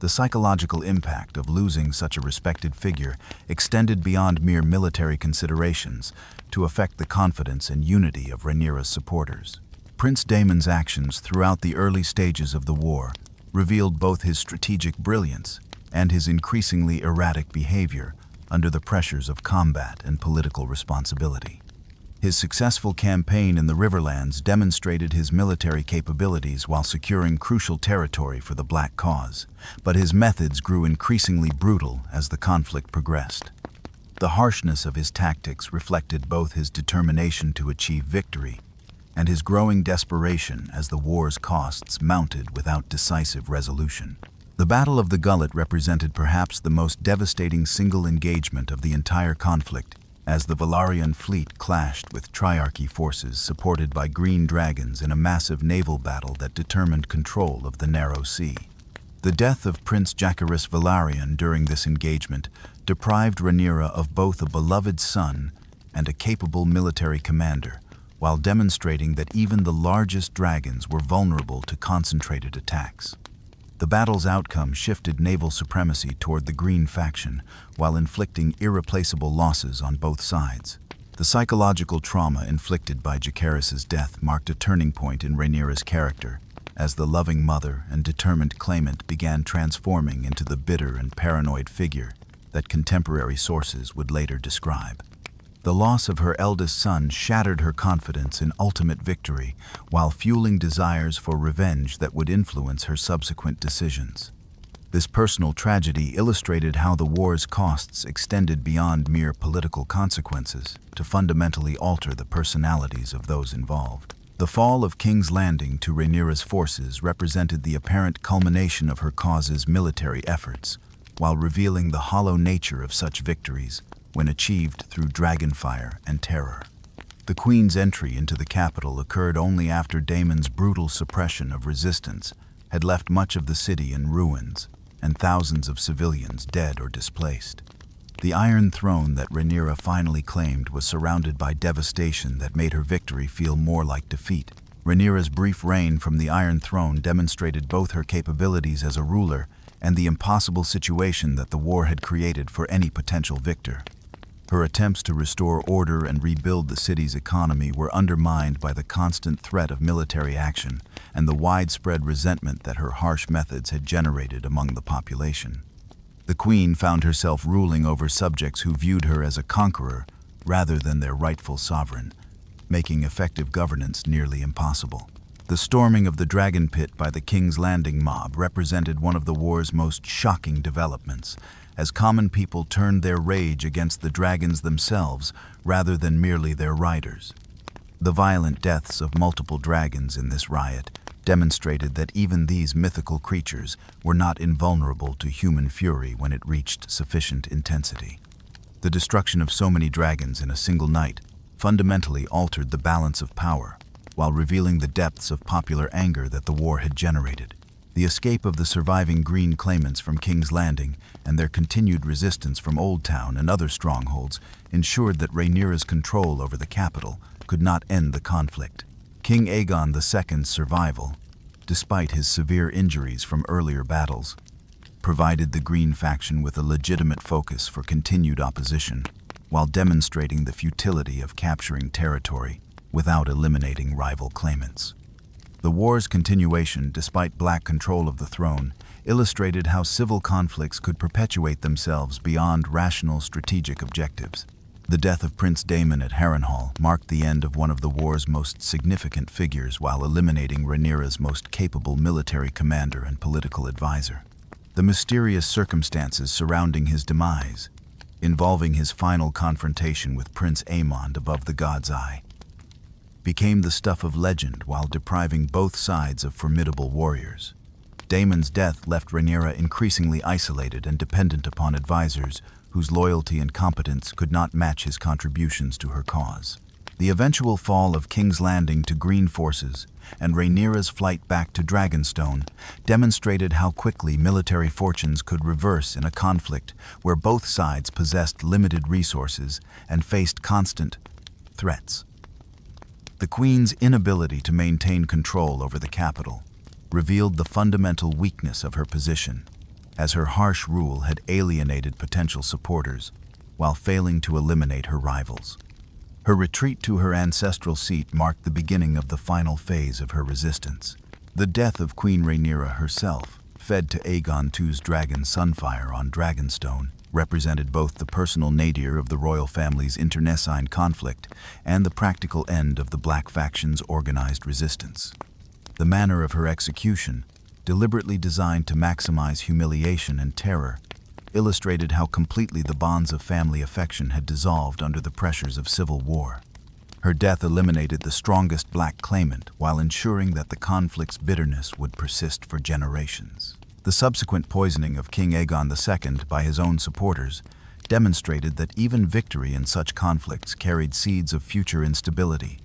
The psychological impact of losing such a respected figure extended beyond mere military considerations to affect the confidence and unity of Rhaenyra's supporters. Prince Daemon's actions throughout the early stages of the war revealed both his strategic brilliance and his increasingly erratic behavior under the pressures of combat and political responsibility. His successful campaign in the Riverlands demonstrated his military capabilities while securing crucial territory for the Black cause, but his methods grew increasingly brutal as the conflict progressed. The harshness of his tactics reflected both his determination to achieve victory and his growing desperation as the war's costs mounted without decisive resolution. The Battle of the Gullet represented perhaps the most devastating single engagement of the entire conflict, as the Valyrian fleet clashed with Triarchy forces supported by green dragons in a massive naval battle that determined control of the Narrow Sea. The death of Prince Jacaerys Velaryon during this engagement deprived Rhaenyra of both a beloved son and a capable military commander, while demonstrating that even the largest dragons were vulnerable to concentrated attacks. The battle's outcome shifted naval supremacy toward the Green faction, while inflicting irreplaceable losses on both sides. The psychological trauma inflicted by Jacaerys' death marked a turning point in Rhaenyra's character, as the loving mother and determined claimant began transforming into the bitter and paranoid figure that contemporary sources would later describe. The loss of her eldest son shattered her confidence in ultimate victory, while fueling desires for revenge that would influence her subsequent decisions. This personal tragedy illustrated how the war's costs extended beyond mere political consequences to fundamentally alter the personalities of those involved. The fall of King's Landing to Rhaenyra's forces represented the apparent culmination of her cause's military efforts, while revealing the hollow nature of such victories when achieved through dragonfire and terror. The Queen's entry into the capital occurred only after Daemon's brutal suppression of resistance had left much of the city in ruins and thousands of civilians dead or displaced. The Iron Throne that Rhaenyra finally claimed was surrounded by devastation that made her victory feel more like defeat. Rhaenyra's brief reign from the Iron Throne demonstrated both her capabilities as a ruler and the impossible situation that the war had created for any potential victor. Her attempts to restore order and rebuild the city's economy were undermined by the constant threat of military action and the widespread resentment that her harsh methods had generated among the population. The Queen found herself ruling over subjects who viewed her as a conqueror rather than their rightful sovereign, making effective governance nearly impossible. The storming of the Dragon Pit by the King's Landing mob represented one of the war's most shocking developments, as common people turned their rage against the dragons themselves rather than merely their riders. The violent deaths of multiple dragons in this riot demonstrated that even these mythical creatures were not invulnerable to human fury when it reached sufficient intensity. The destruction of so many dragons in a single night fundamentally altered the balance of power, while revealing the depths of popular anger that the war had generated. The escape of the surviving Green claimants from King's Landing and their continued resistance from Old Town and other strongholds ensured that Rhaenyra's control over the capital could not end the conflict. King Aegon II's survival, despite his severe injuries from earlier battles, provided the Green faction with a legitimate focus for continued opposition, while demonstrating the futility of capturing territory without eliminating rival claimants. The war's continuation, despite Black control of the throne, illustrated how civil conflicts could perpetuate themselves beyond rational strategic objectives. The death of Prince Daemon at Harrenhal marked the end of one of the war's most significant figures while eliminating Rhaenyra's most capable military commander and political advisor. The mysterious circumstances surrounding his demise, involving his final confrontation with Prince Aemond above the God's Eye, became the stuff of legend while depriving both sides of formidable warriors. Daemon's death left Rhaenyra increasingly isolated and dependent upon advisors whose loyalty and competence could not match his contributions to her cause. The eventual fall of King's Landing to Green forces and Rhaenyra's flight back to Dragonstone demonstrated how quickly military fortunes could reverse in a conflict where both sides possessed limited resources and faced constant threats. The Queen's inability to maintain control over the capital revealed the fundamental weakness of her position, as her harsh rule had alienated potential supporters while failing to eliminate her rivals. Her retreat to her ancestral seat marked the beginning of the final phase of her resistance. The death of Queen Rhaenyra herself, fed to Aegon II's dragon Sunfire on Dragonstone, represented both the personal nadir of the royal family's internecine conflict and the practical end of the Black faction's organized resistance. The manner of her execution, deliberately designed to maximize humiliation and terror, illustrated how completely the bonds of family affection had dissolved under the pressures of civil war. Her death eliminated the strongest Black claimant while ensuring that the conflict's bitterness would persist for generations. The subsequent poisoning of King Aegon II by his own supporters demonstrated that even victory in such conflicts carried seeds of future instability,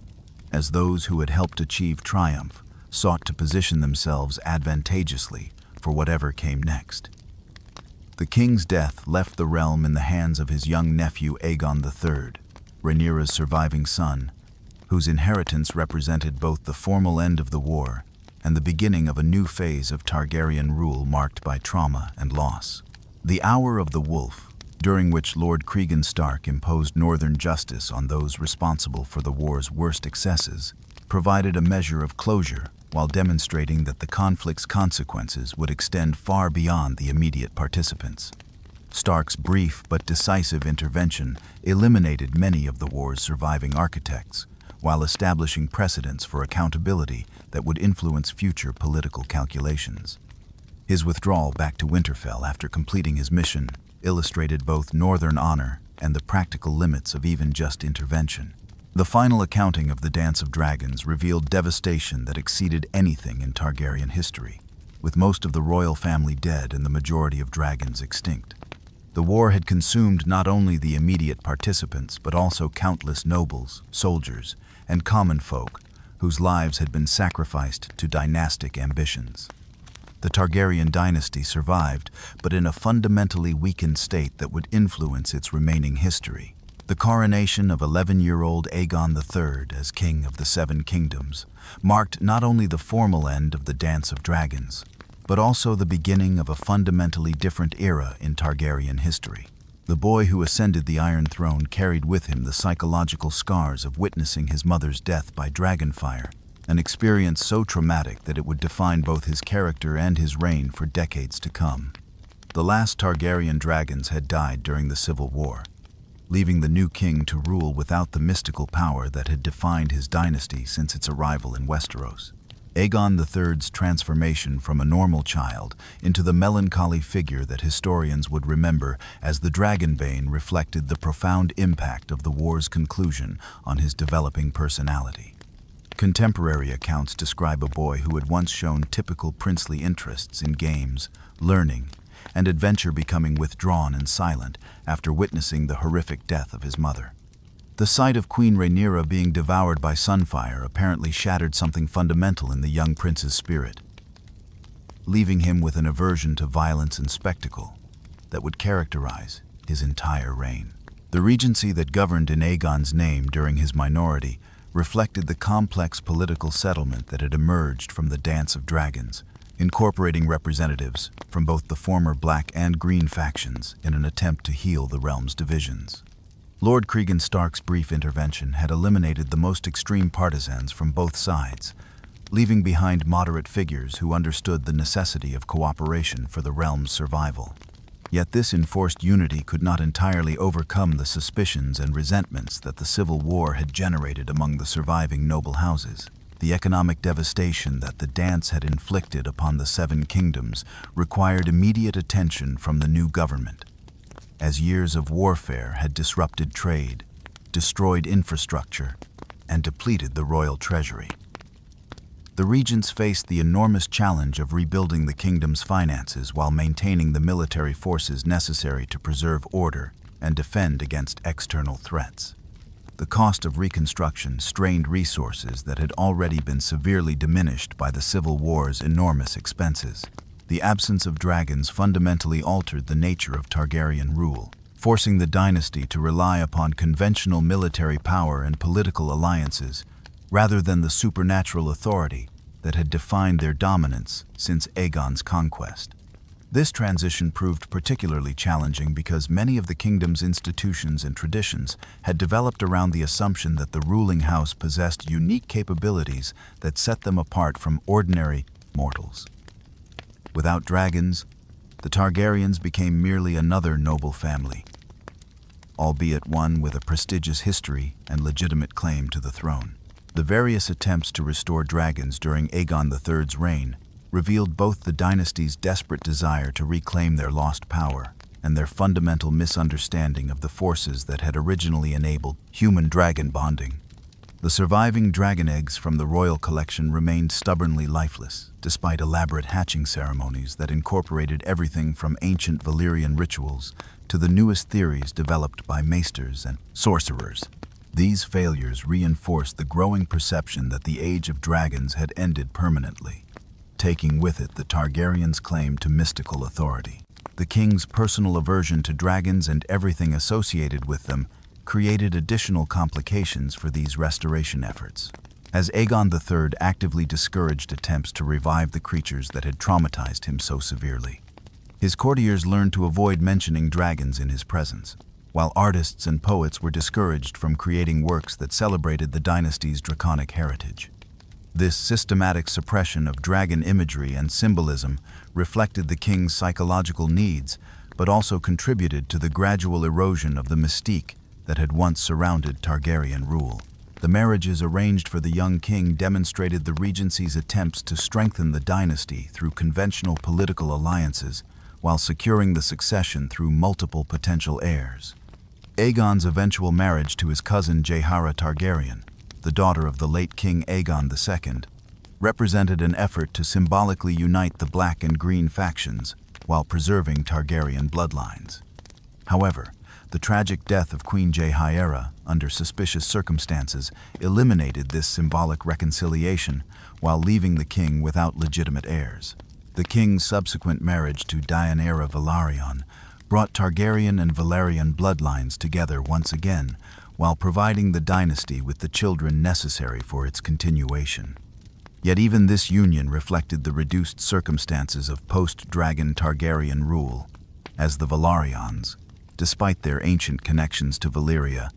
as those who had helped achieve triumph sought to position themselves advantageously for whatever came next. The king's death left the realm in the hands of his young nephew Aegon III, Rhaenyra's surviving son, whose inheritance represented both the formal end of the war and the beginning of a new phase of Targaryen rule marked by trauma and loss. The Hour of the Wolf, during which Lord Cregan Stark imposed northern justice on those responsible for the war's worst excesses, provided a measure of closure while demonstrating that the conflict's consequences would extend far beyond the immediate participants. Stark's brief but decisive intervention eliminated many of the war's surviving architects, while establishing precedents for accountability that would influence future political calculations. His withdrawal back to Winterfell after completing his mission illustrated both northern honor and the practical limits of even just intervention. The final accounting of the Dance of Dragons revealed devastation that exceeded anything in Targaryen history, with most of the royal family dead and the majority of dragons extinct. The war had consumed not only the immediate participants, but also countless nobles, soldiers, and common folk whose lives had been sacrificed to dynastic ambitions. The Targaryen dynasty survived, but in a fundamentally weakened state that would influence its remaining history. The coronation of 11-year-old Aegon III as King of the Seven Kingdoms marked not only the formal end of the Dance of Dragons, but also the beginning of a fundamentally different era in Targaryen history. The boy who ascended the Iron Throne carried with him the psychological scars of witnessing his mother's death by dragonfire, an experience so traumatic that it would define both his character and his reign for decades to come. The last Targaryen dragons had died during the Civil War, leaving the new king to rule without the mystical power that had defined his dynasty since its arrival in Westeros. Aegon III's transformation from a normal child into the melancholy figure that historians would remember as the Dragonbane reflected the profound impact of the war's conclusion on his developing personality. Contemporary accounts describe a boy who had once shown typical princely interests in games, learning, and adventure becoming withdrawn and silent after witnessing the horrific death of his mother. The sight of Queen Rhaenyra being devoured by sunfire apparently shattered something fundamental in the young prince's spirit, leaving him with an aversion to violence and spectacle that would characterize his entire reign. The regency that governed in Aegon's name during his minority reflected the complex political settlement that had emerged from the Dance of Dragons, incorporating representatives from both the former Black and Green factions in an attempt to heal the realm's divisions. Lord Cregan Stark's brief intervention had eliminated the most extreme partisans from both sides, leaving behind moderate figures who understood the necessity of cooperation for the realm's survival. Yet this enforced unity could not entirely overcome the suspicions and resentments that the Civil War had generated among the surviving noble houses. The economic devastation that the dance had inflicted upon the Seven Kingdoms required immediate attention from the new government, as years of warfare had disrupted trade, destroyed infrastructure, and depleted the royal treasury. The regents faced the enormous challenge of rebuilding the kingdom's finances while maintaining the military forces necessary to preserve order and defend against external threats. The cost of reconstruction strained resources that had already been severely diminished by the Civil War's enormous expenses. The absence of dragons fundamentally altered the nature of Targaryen rule, forcing the dynasty to rely upon conventional military power and political alliances rather than the supernatural authority that had defined their dominance since Aegon's conquest. This transition proved particularly challenging because many of the kingdom's institutions and traditions had developed around the assumption that the ruling house possessed unique capabilities that set them apart from ordinary mortals. Without dragons, the Targaryens became merely another noble family, albeit one with a prestigious history and legitimate claim to the throne. The various attempts to restore dragons during Aegon III's reign revealed both the dynasty's desperate desire to reclaim their lost power and their fundamental misunderstanding of the forces that had originally enabled human-dragon bonding. The surviving dragon eggs from the royal collection remained stubbornly lifeless, despite elaborate hatching ceremonies that incorporated everything from ancient Valyrian rituals to the newest theories developed by maesters and sorcerers. These failures reinforced the growing perception that the Age of Dragons had ended permanently, taking with it the Targaryens' claim to mystical authority. The king's personal aversion to dragons and everything associated with them created additional complications for these restoration efforts, as Aegon III actively discouraged attempts to revive the creatures that had traumatized him so severely. His courtiers learned to avoid mentioning dragons in his presence, while artists and poets were discouraged from creating works that celebrated the dynasty's draconic heritage. This systematic suppression of dragon imagery and symbolism reflected the king's psychological needs, but also contributed to the gradual erosion of the mystique that had once surrounded Targaryen rule. The marriages arranged for the young king demonstrated the regency's attempts to strengthen the dynasty through conventional political alliances, while securing the succession through multiple potential heirs. Aegon's eventual marriage to his cousin Jaehaera Targaryen, the daughter of the late King Aegon II, represented an effort to symbolically unite the Black and Green factions while preserving Targaryen bloodlines. However, the tragic death of Queen Jaehaera under suspicious circumstances eliminated this symbolic reconciliation while leaving the king without legitimate heirs. The king's subsequent marriage to Rhaenyra Velaryon brought Targaryen and Valyrian bloodlines together once again, while providing the dynasty with the children necessary for its continuation. Yet even this union reflected the reduced circumstances of post-dragon Targaryen rule, as the Velaryons, despite their ancient connections to Valyria,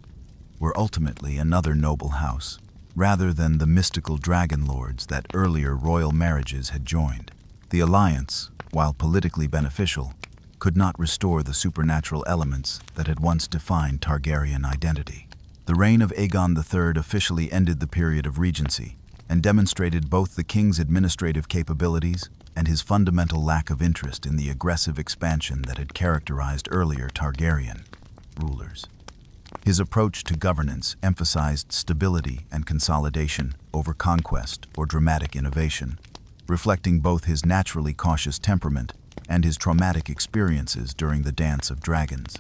were ultimately another noble house, rather than the mystical dragon lords that earlier royal marriages had joined. The alliance, while politically beneficial, could not restore the supernatural elements that had once defined Targaryen identity. The reign of Aegon III officially ended the period of regency and demonstrated both the king's administrative capabilities and his fundamental lack of interest in the aggressive expansion that had characterized earlier Targaryen rulers. His approach to governance emphasized stability and consolidation over conquest or dramatic innovation, reflecting both his naturally cautious temperament and his traumatic experiences during the Dance of Dragons.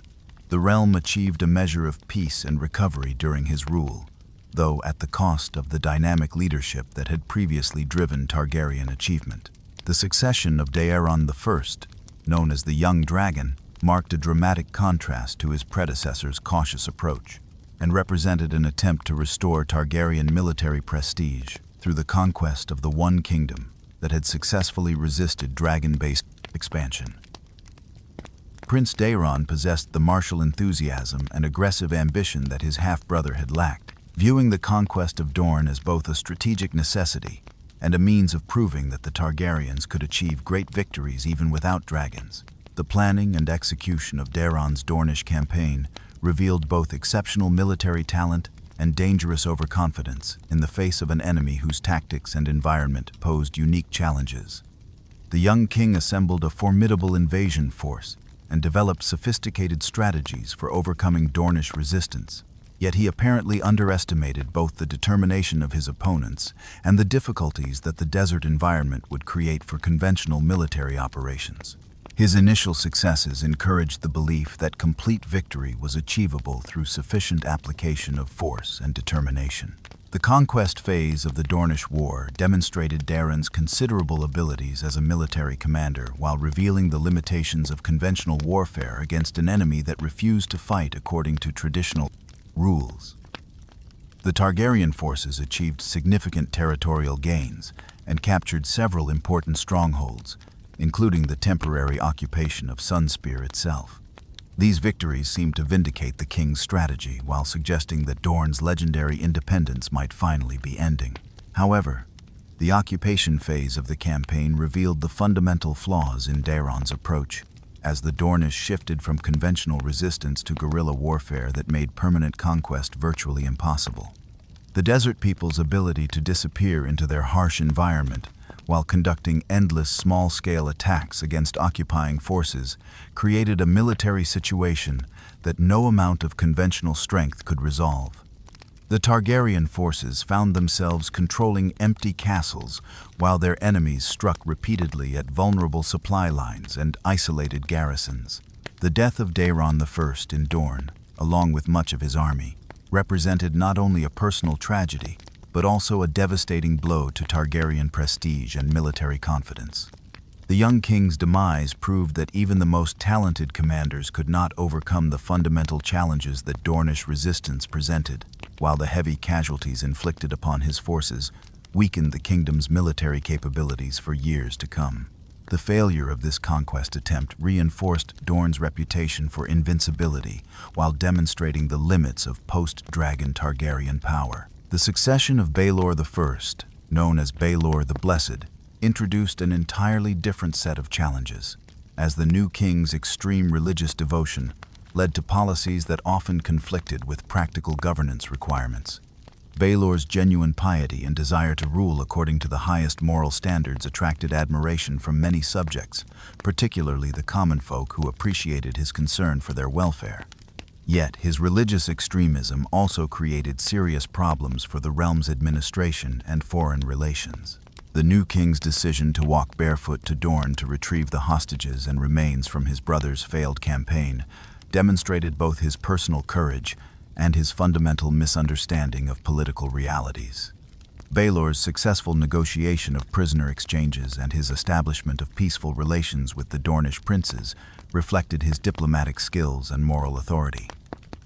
The realm achieved a measure of peace and recovery during his rule, though at the cost of the dynamic leadership that had previously driven Targaryen achievement. The succession of Daeron I, known as the Young Dragon, marked a dramatic contrast to his predecessor's cautious approach, and represented an attempt to restore Targaryen military prestige through the conquest of the one kingdom that had successfully resisted dragon-based expansion. Prince Daeron possessed the martial enthusiasm and aggressive ambition that his half-brother had lacked, viewing the conquest of Dorne as both a strategic necessity and a means of proving that the Targaryens could achieve great victories even without dragons. The planning and execution of Daeron's Dornish campaign revealed both exceptional military talent and dangerous overconfidence in the face of an enemy whose tactics and environment posed unique challenges. The young king assembled a formidable invasion force and developed sophisticated strategies for overcoming Dornish resistance. Yet he apparently underestimated both the determination of his opponents and the difficulties that the desert environment would create for conventional military operations. His initial successes encouraged the belief that complete victory was achievable through sufficient application of force and determination. The conquest phase of the Dornish War demonstrated Daeron's considerable abilities as a military commander while revealing the limitations of conventional warfare against an enemy that refused to fight according to traditional rules. The Targaryen forces achieved significant territorial gains and captured several important strongholds, including the temporary occupation of Sunspear itself. These victories seemed to vindicate the king's strategy while suggesting that Dorne's legendary independence might finally be ending. However, the occupation phase of the campaign revealed the fundamental flaws in Daeron's approach, as the Dornish shifted from conventional resistance to guerrilla warfare that made permanent conquest virtually impossible. The desert people's ability to disappear into their harsh environment while conducting endless small-scale attacks against occupying forces created a military situation that no amount of conventional strength could resolve. The Targaryen forces found themselves controlling empty castles while their enemies struck repeatedly at vulnerable supply lines and isolated garrisons. The death of Daeron I in Dorne, along with much of his army, represented not only a personal tragedy, but also a devastating blow to Targaryen prestige and military confidence. The young king's demise proved that even the most talented commanders could not overcome the fundamental challenges that Dornish resistance presented, while the heavy casualties inflicted upon his forces weakened the kingdom's military capabilities for years to come. The failure of this conquest attempt reinforced Dorne's reputation for invincibility while demonstrating the limits of post-dragon Targaryen power. The succession of Baelor I, known as Baelor the Blessed, introduced an entirely different set of challenges, as the new king's extreme religious devotion led to policies that often conflicted with practical governance requirements. Baelor's genuine piety and desire to rule according to the highest moral standards attracted admiration from many subjects, particularly the common folk who appreciated his concern for their welfare. Yet, his religious extremism also created serious problems for the realm's administration and foreign relations. The new king's decision to walk barefoot to Dorne to retrieve the hostages and remains from his brother's failed campaign demonstrated both his personal courage and his fundamental misunderstanding of political realities. Baelor's successful negotiation of prisoner exchanges and his establishment of peaceful relations with the Dornish princes reflected his diplomatic skills and moral authority.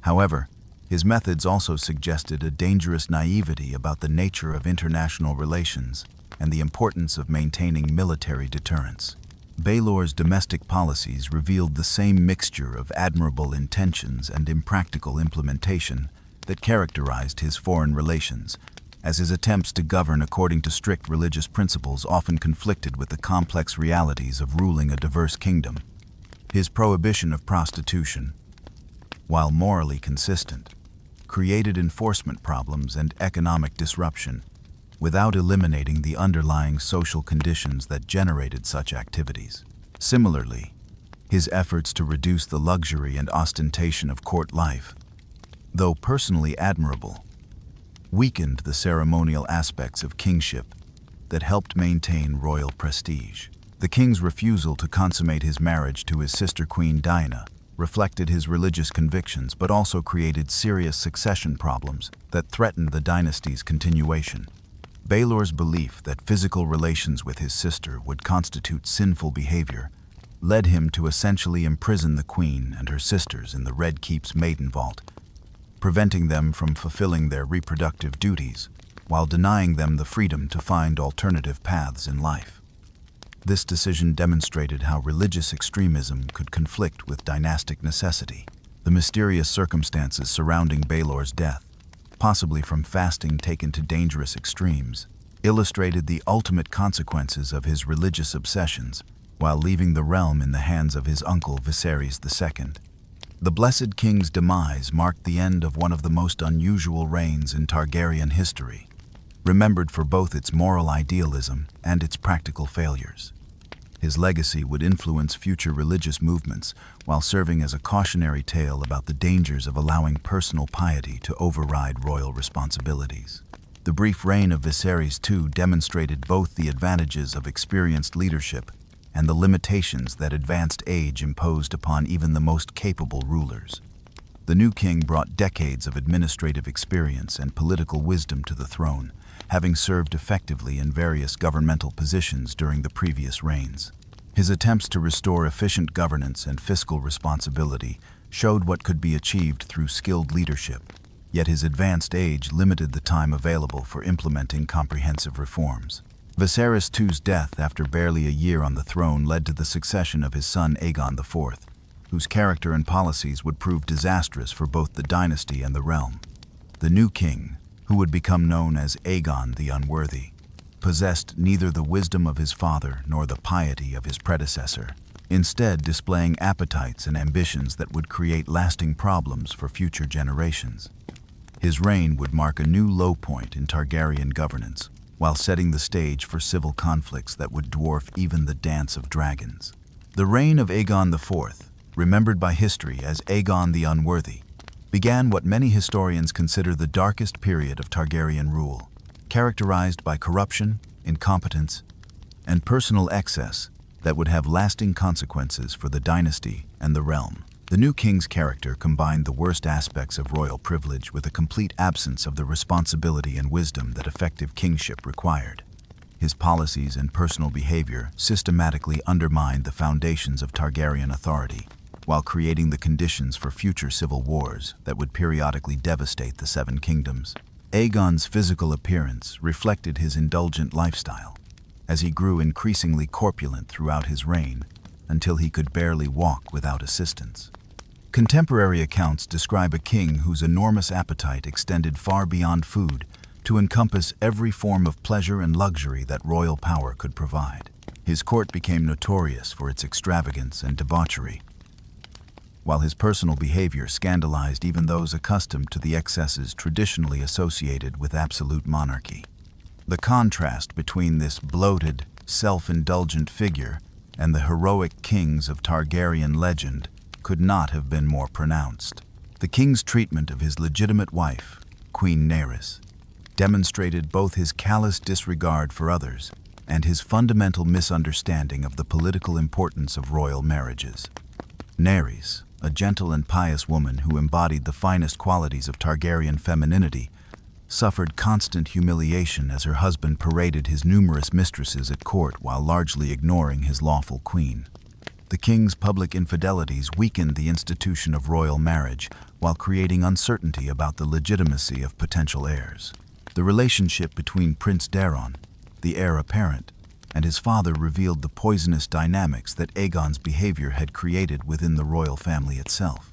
However, his methods also suggested a dangerous naivety about the nature of international relations and the importance of maintaining military deterrence. Baelor's domestic policies revealed the same mixture of admirable intentions and impractical implementation that characterized his foreign relations, as his attempts to govern according to strict religious principles often conflicted with the complex realities of ruling a diverse kingdom. His prohibition of prostitution, while morally consistent, created enforcement problems and economic disruption, without eliminating the underlying social conditions that generated such activities. Similarly, his efforts to reduce the luxury and ostentation of court life though personally admirable, weakened the ceremonial aspects of kingship that helped maintain royal prestige. The king's refusal to consummate his marriage to his sister Queen Diana reflected his religious convictions but also created serious succession problems that threatened the dynasty's continuation. Baelor's belief that physical relations with his sister would constitute sinful behavior led him to essentially imprison the queen and her sisters in the Red Keep's maiden vault, preventing them from fulfilling their reproductive duties while denying them the freedom to find alternative paths in life. This decision demonstrated how religious extremism could conflict with dynastic necessity. The mysterious circumstances surrounding Baelor's death, possibly from fasting taken to dangerous extremes, illustrated the ultimate consequences of his religious obsessions while leaving the realm in the hands of his uncle Viserys II. The Blessed King's demise marked the end of one of the most unusual reigns in Targaryen history, remembered for both its moral idealism and its practical failures. His legacy would influence future religious movements while serving as a cautionary tale about the dangers of allowing personal piety to override royal responsibilities. The brief reign of Viserys II demonstrated both the advantages of experienced leadership and the limitations that advanced age imposed upon even the most capable rulers. The new king brought decades of administrative experience and political wisdom to the throne, having served effectively in various governmental positions during the previous reigns. His attempts to restore efficient governance and fiscal responsibility showed what could be achieved through skilled leadership, yet his advanced age limited the time available for implementing comprehensive reforms. Viserys II's death after barely a year on the throne led to the succession of his son Aegon IV, whose character and policies would prove disastrous for both the dynasty and the realm. The new king, who would become known as Aegon the Unworthy, possessed neither the wisdom of his father nor the piety of his predecessor, instead displaying appetites and ambitions that would create lasting problems for future generations. His reign would mark a new low point in Targaryen governance, while setting the stage for civil conflicts that would dwarf even the Dance of Dragons. The reign of Aegon IV, remembered by history as Aegon the Unworthy, began what many historians consider the darkest period of Targaryen rule, characterized by corruption, incompetence, and personal excess that would have lasting consequences for the dynasty and the realm. The new king's character combined the worst aspects of royal privilege with a complete absence of the responsibility and wisdom that effective kingship required. His policies and personal behavior systematically undermined the foundations of Targaryen authority, while creating the conditions for future civil wars that would periodically devastate the Seven Kingdoms. Aegon's physical appearance reflected his indulgent lifestyle, as he grew increasingly corpulent throughout his reign until he could barely walk without assistance. Contemporary accounts describe a king whose enormous appetite extended far beyond food to encompass every form of pleasure and luxury that royal power could provide. His court became notorious for its extravagance and debauchery, while his personal behavior scandalized even those accustomed to the excesses traditionally associated with absolute monarchy. The contrast between this bloated, self-indulgent figure and the heroic kings of Targaryen legend could not have been more pronounced. The king's treatment of his legitimate wife, Queen Nerys, demonstrated both his callous disregard for others and his fundamental misunderstanding of the political importance of royal marriages. Nerys, a gentle and pious woman who embodied the finest qualities of Targaryen femininity, suffered constant humiliation as her husband paraded his numerous mistresses at court while largely ignoring his lawful queen. The king's public infidelities weakened the institution of royal marriage while creating uncertainty about the legitimacy of potential heirs. The relationship between Prince Daeron, the heir apparent, and his father revealed the poisonous dynamics that Aegon's behavior had created within the royal family itself.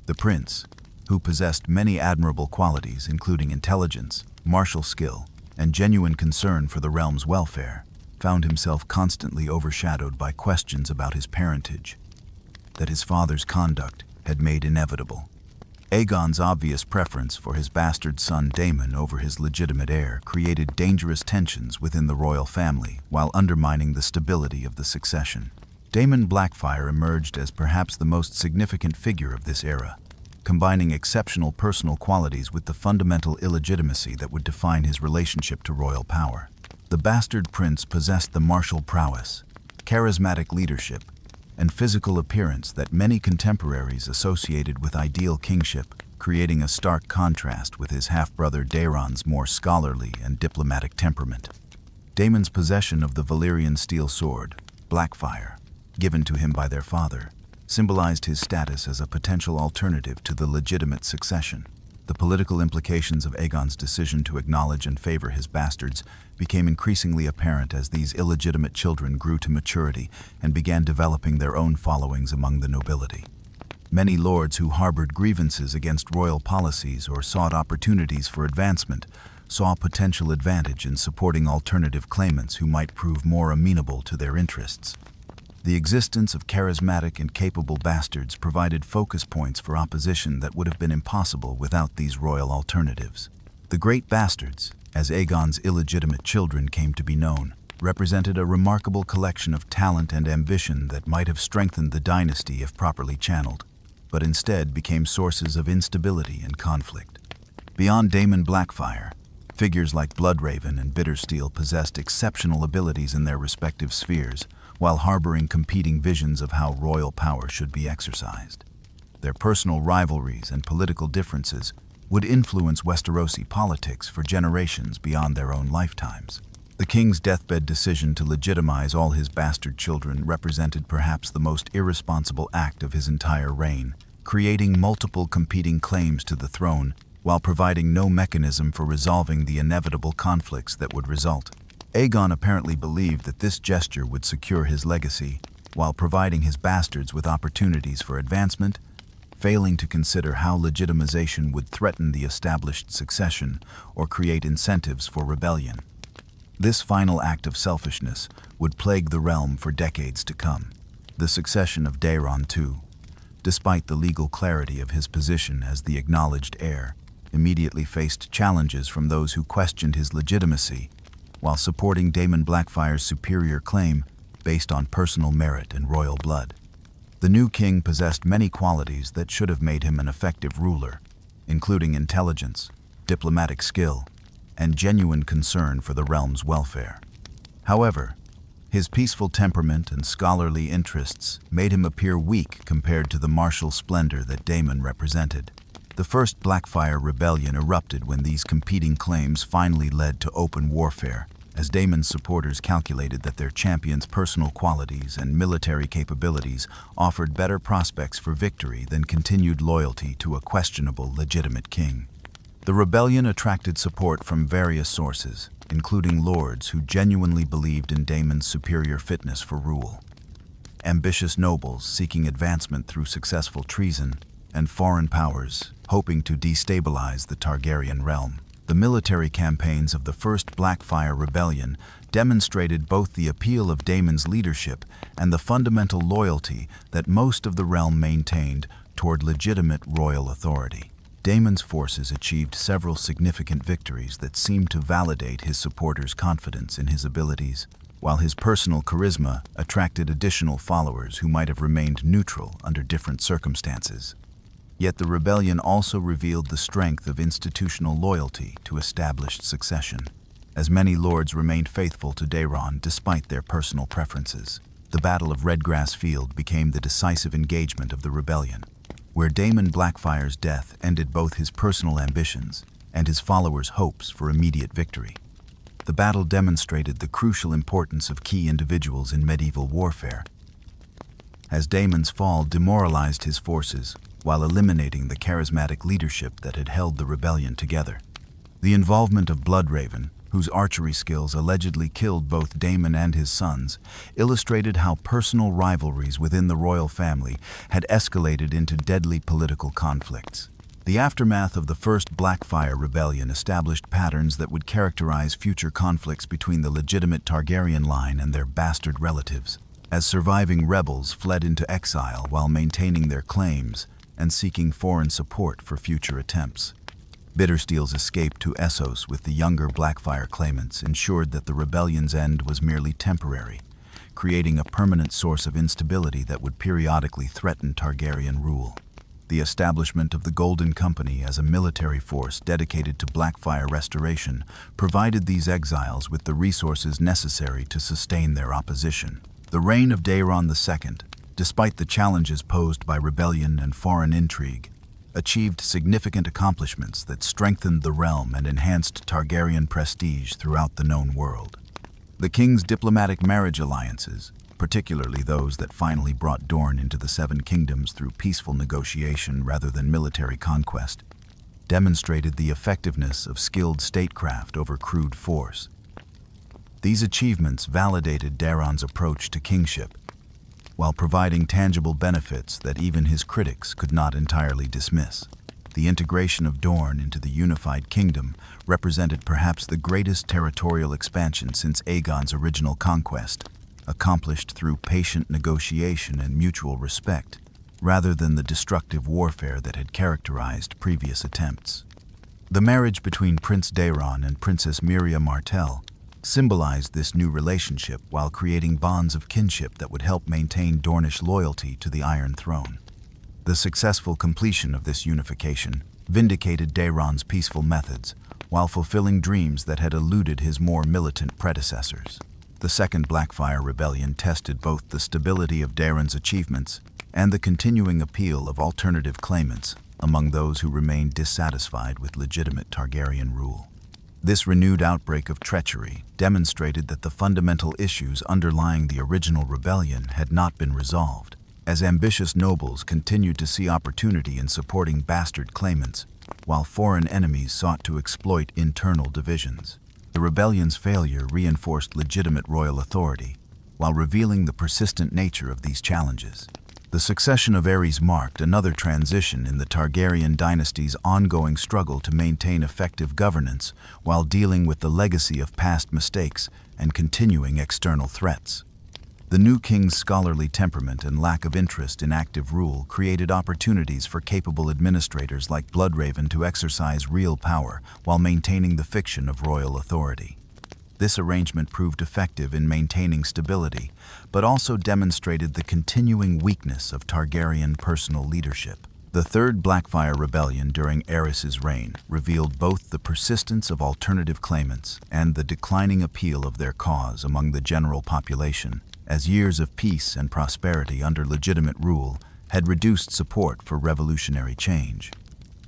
The prince, who possessed many admirable qualities including intelligence, martial skill, and genuine concern for the realm's welfare, found himself constantly overshadowed by questions about his parentage that his father's conduct had made inevitable. Aegon's obvious preference for his bastard son Daemon over his legitimate heir created dangerous tensions within the royal family while undermining the stability of the succession. Daemon Blackfyre emerged as perhaps the most significant figure of this era, combining exceptional personal qualities with the fundamental illegitimacy that would define his relationship to royal power. The bastard prince possessed the martial prowess, charismatic leadership, and physical appearance that many contemporaries associated with ideal kingship, creating a stark contrast with his half-brother Daeron's more scholarly and diplomatic temperament. Daemon's possession of the Valyrian steel sword, Blackfire, given to him by their father, symbolized his status as a potential alternative to the legitimate succession. The political implications of Aegon's decision to acknowledge and favor his bastards became increasingly apparent as these illegitimate children grew to maturity and began developing their own followings among the nobility. Many lords who harbored grievances against royal policies or sought opportunities for advancement saw potential advantage in supporting alternative claimants who might prove more amenable to their interests. The existence of charismatic and capable bastards provided focus points for opposition that would have been impossible without these royal alternatives. The Great Bastards, as Aegon's illegitimate children came to be known, represented a remarkable collection of talent and ambition that might have strengthened the dynasty if properly channeled, but instead became sources of instability and conflict. Beyond Daemon Blackfire, figures like Bloodraven and Bittersteel possessed exceptional abilities in their respective spheres, while harboring competing visions of how royal power should be exercised. Their personal rivalries and political differences would influence Westerosi politics for generations beyond their own lifetimes. The king's deathbed decision to legitimize all his bastard children represented perhaps the most irresponsible act of his entire reign, creating multiple competing claims to the throne while providing no mechanism for resolving the inevitable conflicts that would result. Aegon apparently believed that this gesture would secure his legacy, while providing his bastards with opportunities for advancement, failing to consider how legitimization would threaten the established succession or create incentives for rebellion. This final act of selfishness would plague the realm for decades to come. The succession of Daeron, too, despite the legal clarity of his position as the acknowledged heir, immediately faced challenges from those who questioned his legitimacy, while supporting Daemon Blackfire's superior claim based on personal merit and royal blood. The new king possessed many qualities that should have made him an effective ruler, including intelligence, diplomatic skill, and genuine concern for the realm's welfare. However, his peaceful temperament and scholarly interests made him appear weak compared to the martial splendor that Daemon represented. The first Blackfire rebellion erupted when these competing claims finally led to open warfare, as Daemon's supporters calculated that their champion's personal qualities and military capabilities offered better prospects for victory than continued loyalty to a questionable legitimate king. The rebellion attracted support from various sources, including lords who genuinely believed in Daemon's superior fitness for rule, ambitious nobles seeking advancement through successful treason, and foreign powers hoping to destabilize the Targaryen realm. The military campaigns of the First Blackfire Rebellion demonstrated both the appeal of Daemon's leadership and the fundamental loyalty that most of the realm maintained toward legitimate royal authority. Daemon's forces achieved several significant victories that seemed to validate his supporters' confidence in his abilities, while his personal charisma attracted additional followers who might have remained neutral under different circumstances. Yet the rebellion also revealed the strength of institutional loyalty to established succession, as many lords remained faithful to Daeron despite their personal preferences. The Battle of Redgrass Field became the decisive engagement of the rebellion, where Daemon Blackfire's death ended both his personal ambitions and his followers' hopes for immediate victory. The battle demonstrated the crucial importance of key individuals in medieval warfare, as Daemon's fall demoralized his forces while eliminating the charismatic leadership that had held the rebellion together. The involvement of Bloodraven, whose archery skills allegedly killed both Daemon and his sons, illustrated how personal rivalries within the royal family had escalated into deadly political conflicts. The aftermath of the First Blackfire Rebellion established patterns that would characterize future conflicts between the legitimate Targaryen line and their bastard relatives, as surviving rebels fled into exile while maintaining their claims and seeking foreign support for future attempts. Bittersteel's escape to Essos with the younger Blackfire claimants ensured that the rebellion's end was merely temporary, creating a permanent source of instability that would periodically threaten Targaryen rule. The establishment of the Golden Company as a military force dedicated to Blackfire restoration provided these exiles with the resources necessary to sustain their opposition. The reign of Daeron II, despite the challenges posed by rebellion and foreign intrigue, achieved significant accomplishments that strengthened the realm and enhanced Targaryen prestige throughout the known world. The king's diplomatic marriage alliances, particularly those that finally brought Dorne into the Seven Kingdoms through peaceful negotiation rather than military conquest, demonstrated the effectiveness of skilled statecraft over crude force. These achievements validated Daeron's approach to kingship, while providing tangible benefits that even his critics could not entirely dismiss. The integration of Dorne into the unified kingdom represented perhaps the greatest territorial expansion since Aegon's original conquest, accomplished through patient negotiation and mutual respect, rather than the destructive warfare that had characterized previous attempts. The marriage between Prince Daeron and Princess Miriam Martell symbolized this new relationship while creating bonds of kinship that would help maintain Dornish loyalty to the Iron Throne. The successful completion of this unification vindicated Daeron's peaceful methods while fulfilling dreams that had eluded his more militant predecessors. The Second Blackfire Rebellion tested both the stability of Daeron's achievements and the continuing appeal of alternative claimants among those who remained dissatisfied with legitimate Targaryen rule. This renewed outbreak of treachery demonstrated that the fundamental issues underlying the original rebellion had not been resolved, as ambitious nobles continued to see opportunity in supporting bastard claimants, while foreign enemies sought to exploit internal divisions. The rebellion's failure reinforced legitimate royal authority, while revealing the persistent nature of these challenges. The succession of Aerys marked another transition in the Targaryen dynasty's ongoing struggle to maintain effective governance while dealing with the legacy of past mistakes and continuing external threats. The new king's scholarly temperament and lack of interest in active rule created opportunities for capable administrators like Bloodraven to exercise real power while maintaining the fiction of royal authority. This arrangement proved effective in maintaining stability, but also demonstrated the continuing weakness of Targaryen personal leadership. The Third Blackfire Rebellion during Aerys's reign revealed both the persistence of alternative claimants and the declining appeal of their cause among the general population, as years of peace and prosperity under legitimate rule had reduced support for revolutionary change.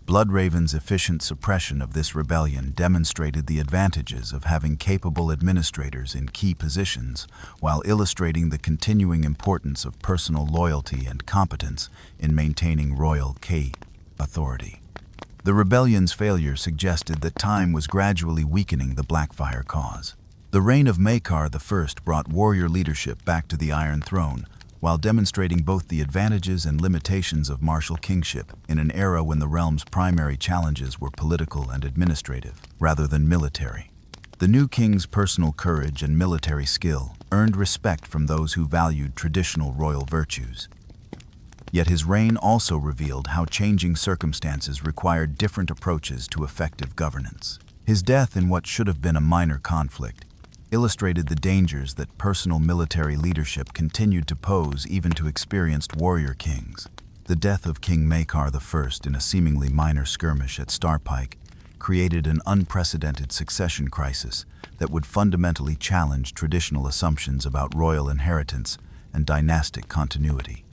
Bloodraven's efficient suppression of this rebellion demonstrated the advantages of having capable administrators in key positions, while illustrating the continuing importance of personal loyalty and competence in maintaining royal authority. The rebellion's failure suggested that time was gradually weakening the Blackfire cause. The reign of Maekar I brought warrior leadership back to the Iron Throne, while demonstrating both the advantages and limitations of martial kingship in an era when the realm's primary challenges were political and administrative, rather than military. The new king's personal courage and military skill earned respect from those who valued traditional royal virtues. Yet his reign also revealed how changing circumstances required different approaches to effective governance. His death in what should have been a minor conflict illustrated the dangers that personal military leadership continued to pose even to experienced warrior kings. The death of King Maekar I in a seemingly minor skirmish at Starpike created an unprecedented succession crisis that would fundamentally challenge traditional assumptions about royal inheritance and dynastic continuity.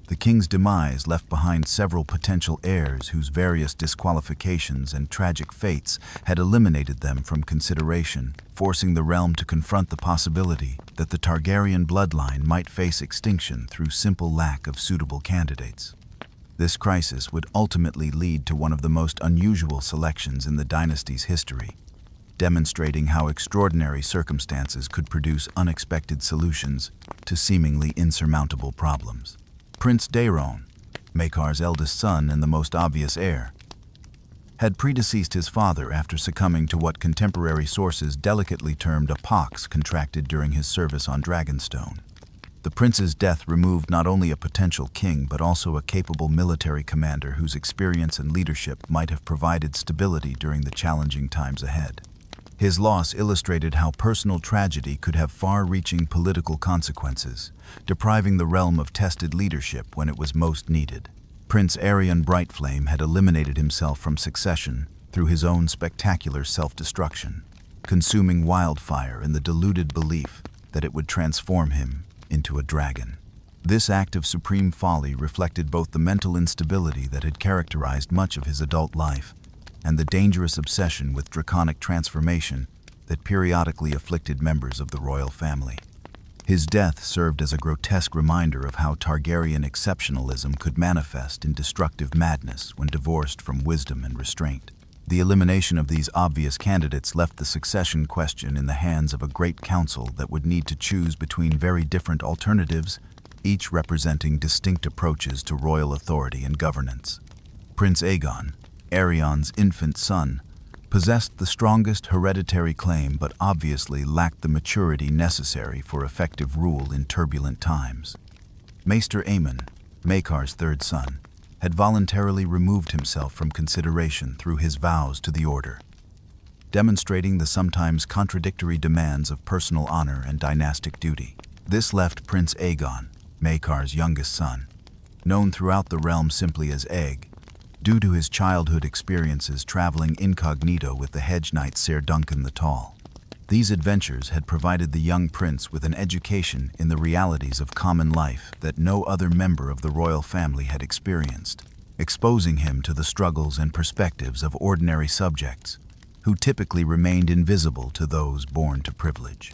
The king's demise left behind several potential heirs whose various disqualifications and tragic fates had eliminated them from consideration, forcing the realm to confront the possibility that the Targaryen bloodline might face extinction through simple lack of suitable candidates. This crisis would ultimately lead to one of the most unusual selections in the dynasty's history, demonstrating how extraordinary circumstances could produce unexpected solutions to seemingly insurmountable problems. Prince Daeron, Maekar's eldest son and the most obvious heir, had predeceased his father after succumbing to what contemporary sources delicately termed a pox contracted during his service on Dragonstone. The prince's death removed not only a potential king but also a capable military commander whose experience and leadership might have provided stability during the challenging times ahead. His loss illustrated how personal tragedy could have far-reaching political consequences, depriving the realm of tested leadership when it was most needed. Prince Aerion Brightflame had eliminated himself from succession through his own spectacular self-destruction, consuming wildfire in the deluded belief that it would transform him into a dragon. This act of supreme folly reflected both the mental instability that had characterized much of his adult life and the dangerous obsession with draconic transformation that periodically afflicted members of the royal family. His death served as a grotesque reminder of how Targaryen exceptionalism could manifest in destructive madness when divorced from wisdom and restraint. The elimination of these obvious candidates left the succession question in the hands of a great council that would need to choose between very different alternatives, each representing distinct approaches to royal authority and governance. Prince Aegon, Aerion's infant son, possessed the strongest hereditary claim but obviously lacked the maturity necessary for effective rule in turbulent times. Maester Aemon, Maekar's third son, had voluntarily removed himself from consideration through his vows to the order, demonstrating the sometimes contradictory demands of personal honor and dynastic duty. This left Prince Aegon, Maekar's youngest son, known throughout the realm simply as Aeg, due to his childhood experiences traveling incognito with the hedge knight Ser Duncan the Tall. These adventures had provided the young prince with an education in the realities of common life that no other member of the royal family had experienced, exposing him to the struggles and perspectives of ordinary subjects, who typically remained invisible to those born to privilege.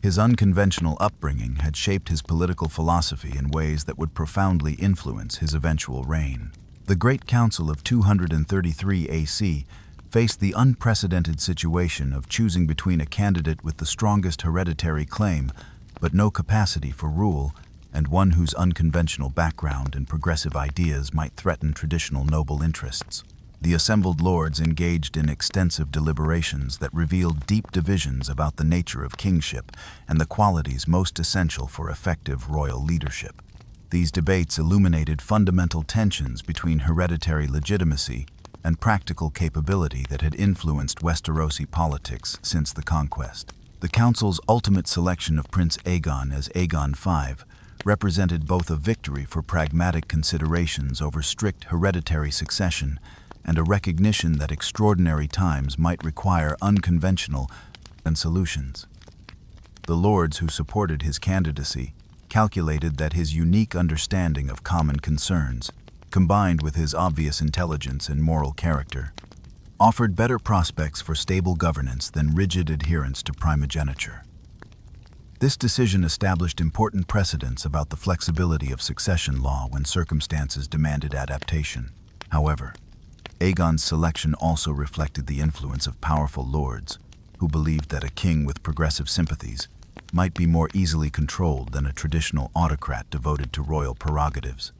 His unconventional upbringing had shaped his political philosophy in ways that would profoundly influence his eventual reign. The Great Council of 233 AC faced the unprecedented situation of choosing between a candidate with the strongest hereditary claim but no capacity for rule, and one whose unconventional background and progressive ideas might threaten traditional noble interests. The assembled lords engaged in extensive deliberations that revealed deep divisions about the nature of kingship and the qualities most essential for effective royal leadership. These debates illuminated fundamental tensions between hereditary legitimacy and practical capability that had influenced Westerosi politics since the conquest. The council's ultimate selection of Prince Aegon as Aegon V represented both a victory for pragmatic considerations over strict hereditary succession and a recognition that extraordinary times might require unconventional solutions. The lords who supported his candidacy calculated that his unique understanding of common concerns, combined with his obvious intelligence and moral character, offered better prospects for stable governance than rigid adherence to primogeniture. This decision established important precedents about the flexibility of succession law when circumstances demanded adaptation. However, Aegon's selection also reflected the influence of powerful lords who believed that a king with progressive sympathies might be more easily controlled than a traditional autocrat devoted to royal prerogatives.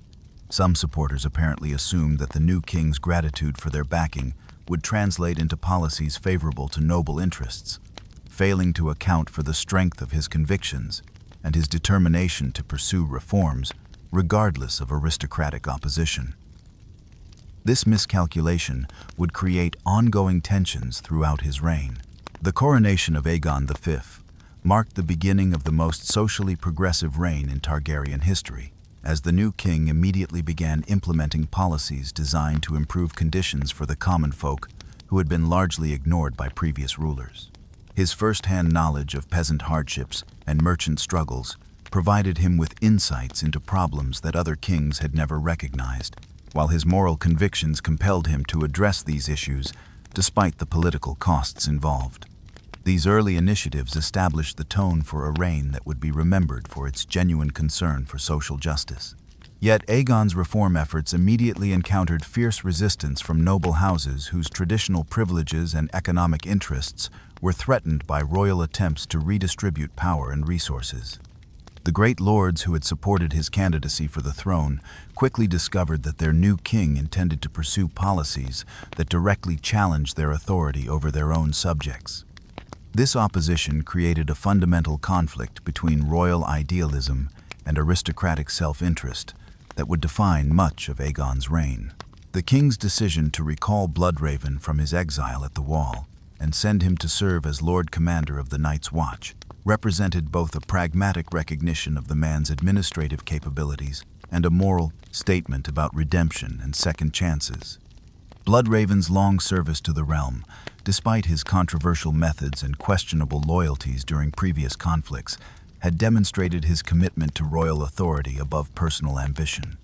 Some supporters apparently assumed that the new king's gratitude for their backing would translate into policies favorable to noble interests, failing to account for the strength of his convictions and his determination to pursue reforms regardless of aristocratic opposition. This miscalculation would create ongoing tensions throughout his reign. The coronation of Aegon V marked the beginning of the most socially progressive reign in Targaryen history, as the new king immediately began implementing policies designed to improve conditions for the common folk who had been largely ignored by previous rulers. His first-hand knowledge of peasant hardships and merchant struggles provided him with insights into problems that other kings had never recognized, while his moral convictions compelled him to address these issues despite the political costs involved. These early initiatives established the tone for a reign that would be remembered for its genuine concern for social justice. Yet Aegon's reform efforts immediately encountered fierce resistance from noble houses whose traditional privileges and economic interests were threatened by royal attempts to redistribute power and resources. The great lords who had supported his candidacy for the throne quickly discovered that their new king intended to pursue policies that directly challenged their authority over their own subjects. This opposition created a fundamental conflict between royal idealism and aristocratic self-interest that would define much of Aegon's reign. The king's decision to recall Bloodraven from his exile at the Wall and send him to serve as Lord Commander of the Night's Watch represented both a pragmatic recognition of the man's administrative capabilities and a moral statement about redemption and second chances. Bloodraven's long service to the realm, despite his controversial methods and questionable loyalties during previous conflicts, had demonstrated his commitment to royal authority above personal ambition.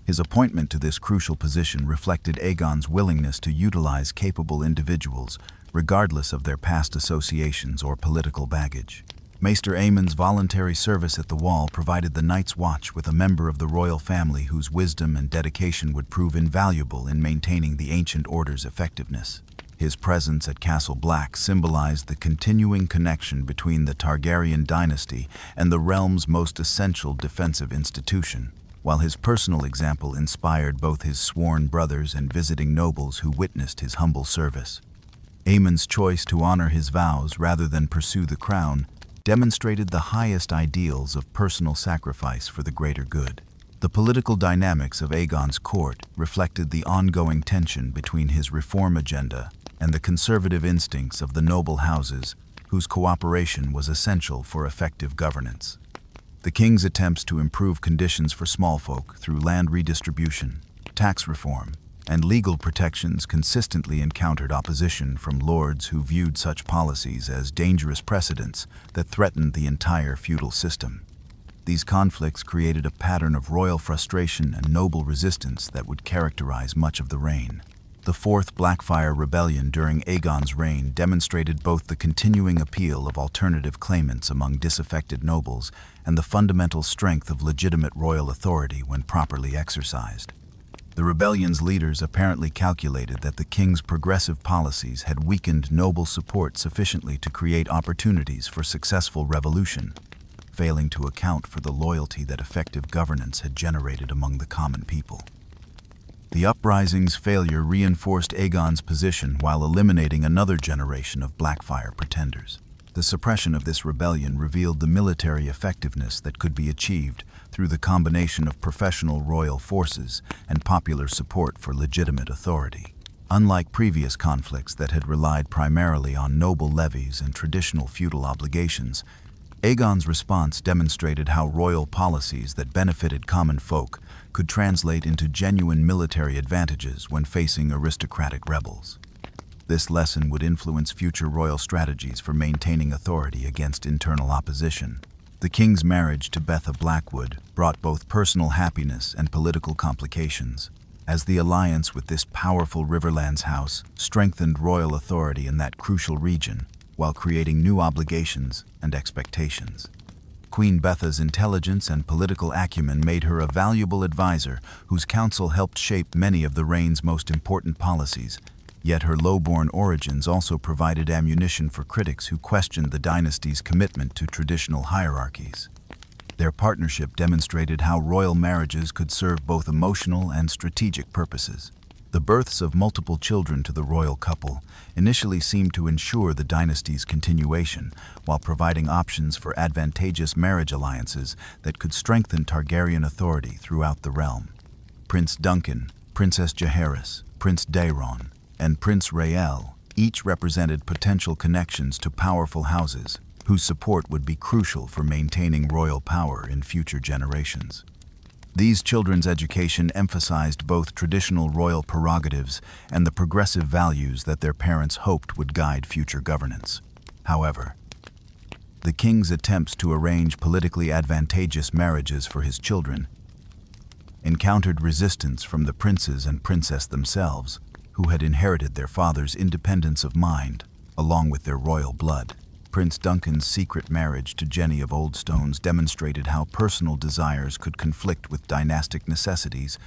His appointment to this crucial position reflected Aegon's willingness to utilize capable individuals, regardless of their past associations or political baggage. Maester Aemon's voluntary service at the Wall provided the Night's Watch with a member of the royal family whose wisdom and dedication would prove invaluable in maintaining the Ancient Order's effectiveness. His presence at Castle Black symbolized the continuing connection between the Targaryen dynasty and the realm's most essential defensive institution, while his personal example inspired both his sworn brothers and visiting nobles who witnessed his humble service. Aemon's choice to honor his vows rather than pursue the crown demonstrated the highest ideals of personal sacrifice for the greater good. The political dynamics of Aegon's court reflected the ongoing tension between his reform agenda and the conservative instincts of the noble houses, whose cooperation was essential for effective governance. The king's attempts to improve conditions for small folk through land redistribution, tax reform, and legal protections consistently encountered opposition from lords who viewed such policies as dangerous precedents that threatened the entire feudal system. These conflicts created a pattern of royal frustration and noble resistance that would characterize much of the reign. The Fourth Blackfire Rebellion during Aegon's reign demonstrated both the continuing appeal of alternative claimants among disaffected nobles and the fundamental strength of legitimate royal authority when properly exercised. The rebellion's leaders apparently calculated that the king's progressive policies had weakened noble support sufficiently to create opportunities for successful revolution, failing to account for the loyalty that effective governance had generated among the common people. The uprising's failure reinforced Aegon's position while eliminating another generation of Blackfire pretenders. The suppression of this rebellion revealed the military effectiveness that could be achieved through the combination of professional royal forces and popular support for legitimate authority. Unlike previous conflicts that had relied primarily on noble levies and traditional feudal obligations, Aegon's response demonstrated how royal policies that benefited common folk could translate into genuine military advantages when facing aristocratic rebels. This lesson would influence future royal strategies for maintaining authority against internal opposition. The king's marriage to Betha Blackwood brought both personal happiness and political complications, as the alliance with this powerful Riverlands house strengthened royal authority in that crucial region, while creating new obligations and expectations. Queen Betha's intelligence and political acumen made her a valuable advisor whose counsel helped shape many of the reign's most important policies, yet her low-born origins also provided ammunition for critics who questioned the dynasty's commitment to traditional hierarchies. Their partnership demonstrated how royal marriages could serve both emotional and strategic purposes. The births of multiple children to the royal couple initially seemed to ensure the dynasty's continuation, while providing options for advantageous marriage alliances that could strengthen Targaryen authority throughout the realm. Prince Duncan, Princess Jaehaerys, Prince Daeron, and Prince Rael each represented potential connections to powerful houses, whose support would be crucial for maintaining royal power in future generations. These children's education emphasized both traditional royal prerogatives and the progressive values that their parents hoped would guide future governance. However, the king's attempts to arrange politically advantageous marriages for his children encountered resistance from the princes and princess themselves, who had inherited their father's independence of mind, along with their royal blood. Prince Duncan's secret marriage to Jenny of Oldstones demonstrated how personal desires could conflict with dynastic necessities,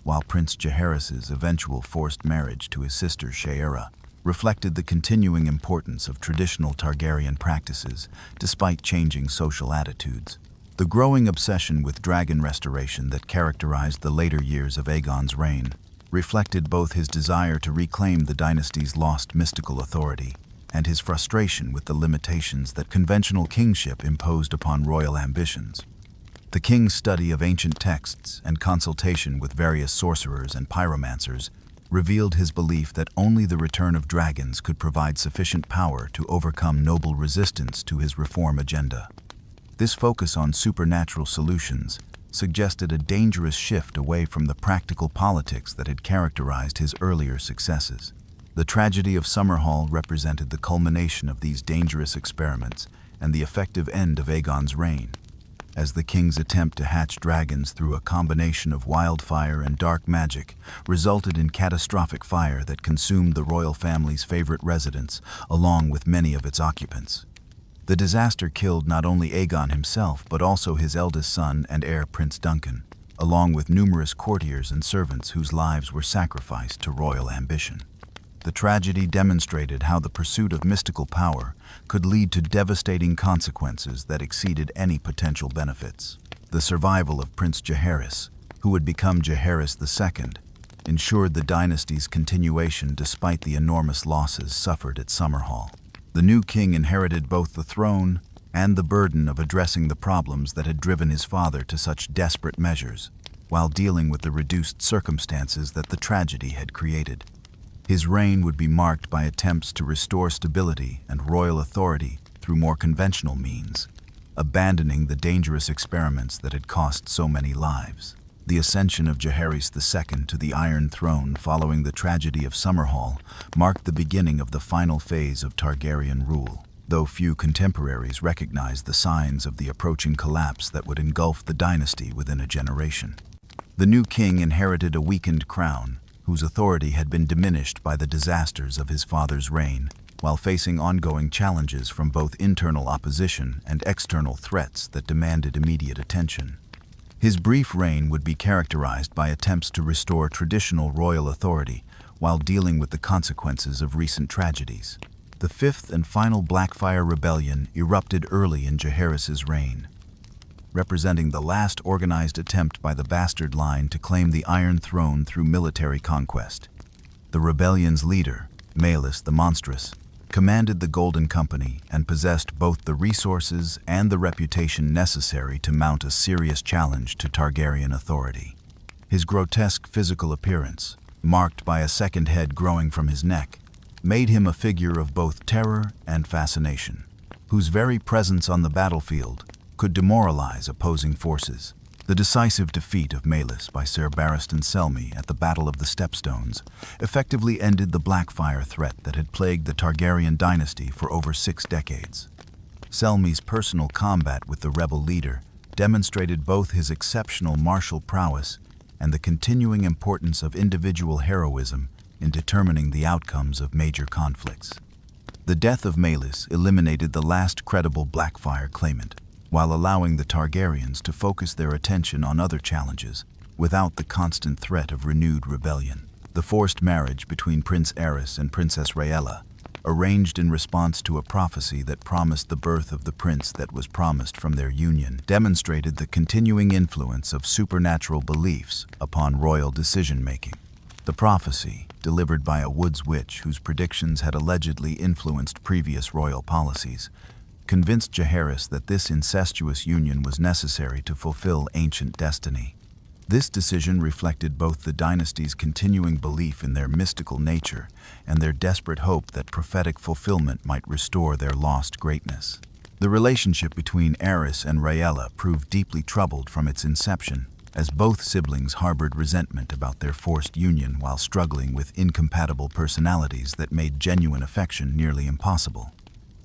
while Prince Jaehaerys' eventual forced marriage to his sister Shaera reflected the continuing importance of traditional Targaryen practices, despite changing social attitudes. The growing obsession with dragon restoration that characterized the later years of Aegon's reign reflected both his desire to reclaim the dynasty's lost mystical authority and his frustration with the limitations that conventional kingship imposed upon royal ambitions. The king's study of ancient texts and consultation with various sorcerers and pyromancers revealed his belief that only the return of dragons could provide sufficient power to overcome noble resistance to his reform agenda. This focus on supernatural solutions suggested a dangerous shift away from the practical politics that had characterized his earlier successes. The tragedy of Summerhall represented the culmination of these dangerous experiments and the effective end of Aegon's reign, as the king's attempt to hatch dragons through a combination of wildfire and dark magic resulted in catastrophic fire that consumed the royal family's favorite residence, along with many of its occupants. The disaster killed not only Aegon himself, but also his eldest son and heir, Prince Duncan, along with numerous courtiers and servants whose lives were sacrificed to royal ambition. The tragedy demonstrated how the pursuit of mystical power could lead to devastating consequences that exceeded any potential benefits. The survival of Prince Jaehaerys, who would become Jaehaerys II, ensured the dynasty's continuation despite the enormous losses suffered at Summerhall. The new king inherited both the throne and the burden of addressing the problems that had driven his father to such desperate measures, while dealing with the reduced circumstances that the tragedy had created. His reign would be marked by attempts to restore stability and royal authority through more conventional means, abandoning the dangerous experiments that had cost so many lives. The ascension of Jaehaerys II to the Iron Throne following the tragedy of Summerhall marked the beginning of the final phase of Targaryen rule, though few contemporaries recognized the signs of the approaching collapse that would engulf the dynasty within a generation. The new king inherited a weakened crown, whose authority had been diminished by the disasters of his father's reign, while facing ongoing challenges from both internal opposition and external threats that demanded immediate attention. His brief reign would be characterized by attempts to restore traditional royal authority while dealing with the consequences of recent tragedies. The fifth and final Blackfire Rebellion erupted early in Jaehaerys' reign, representing the last organized attempt by the bastard line to claim the Iron Throne through military conquest. The rebellion's leader, Maelys the Monstrous, commanded the Golden Company and possessed both the resources and the reputation necessary to mount a serious challenge to Targaryen authority. His grotesque physical appearance, marked by a second head growing from his neck, made him a figure of both terror and fascination, whose very presence on the battlefield could demoralize opposing forces. The decisive defeat of Maelys by Ser Barristan Selmy at the Battle of the Stepstones effectively ended the Blackfire threat that had plagued the Targaryen dynasty for over 6 decades. Selmy's personal combat with the rebel leader demonstrated both his exceptional martial prowess and the continuing importance of individual heroism in determining the outcomes of major conflicts. The death of Maelys eliminated the last credible Blackfire claimant, while allowing the Targaryens to focus their attention on other challenges without the constant threat of renewed rebellion. The forced marriage between Prince Aerys and Princess Rhaella, arranged in response to a prophecy that promised the birth of the prince that was promised from their union, demonstrated the continuing influence of supernatural beliefs upon royal decision-making. The prophecy, delivered by a woods witch whose predictions had allegedly influenced previous royal policies, convinced Jaehaerys that this incestuous union was necessary to fulfill ancient destiny. This decision reflected both the dynasty's continuing belief in their mystical nature and their desperate hope that prophetic fulfillment might restore their lost greatness. The relationship between Aerys and Rhaella proved deeply troubled from its inception, as both siblings harbored resentment about their forced union while struggling with incompatible personalities that made genuine affection nearly impossible.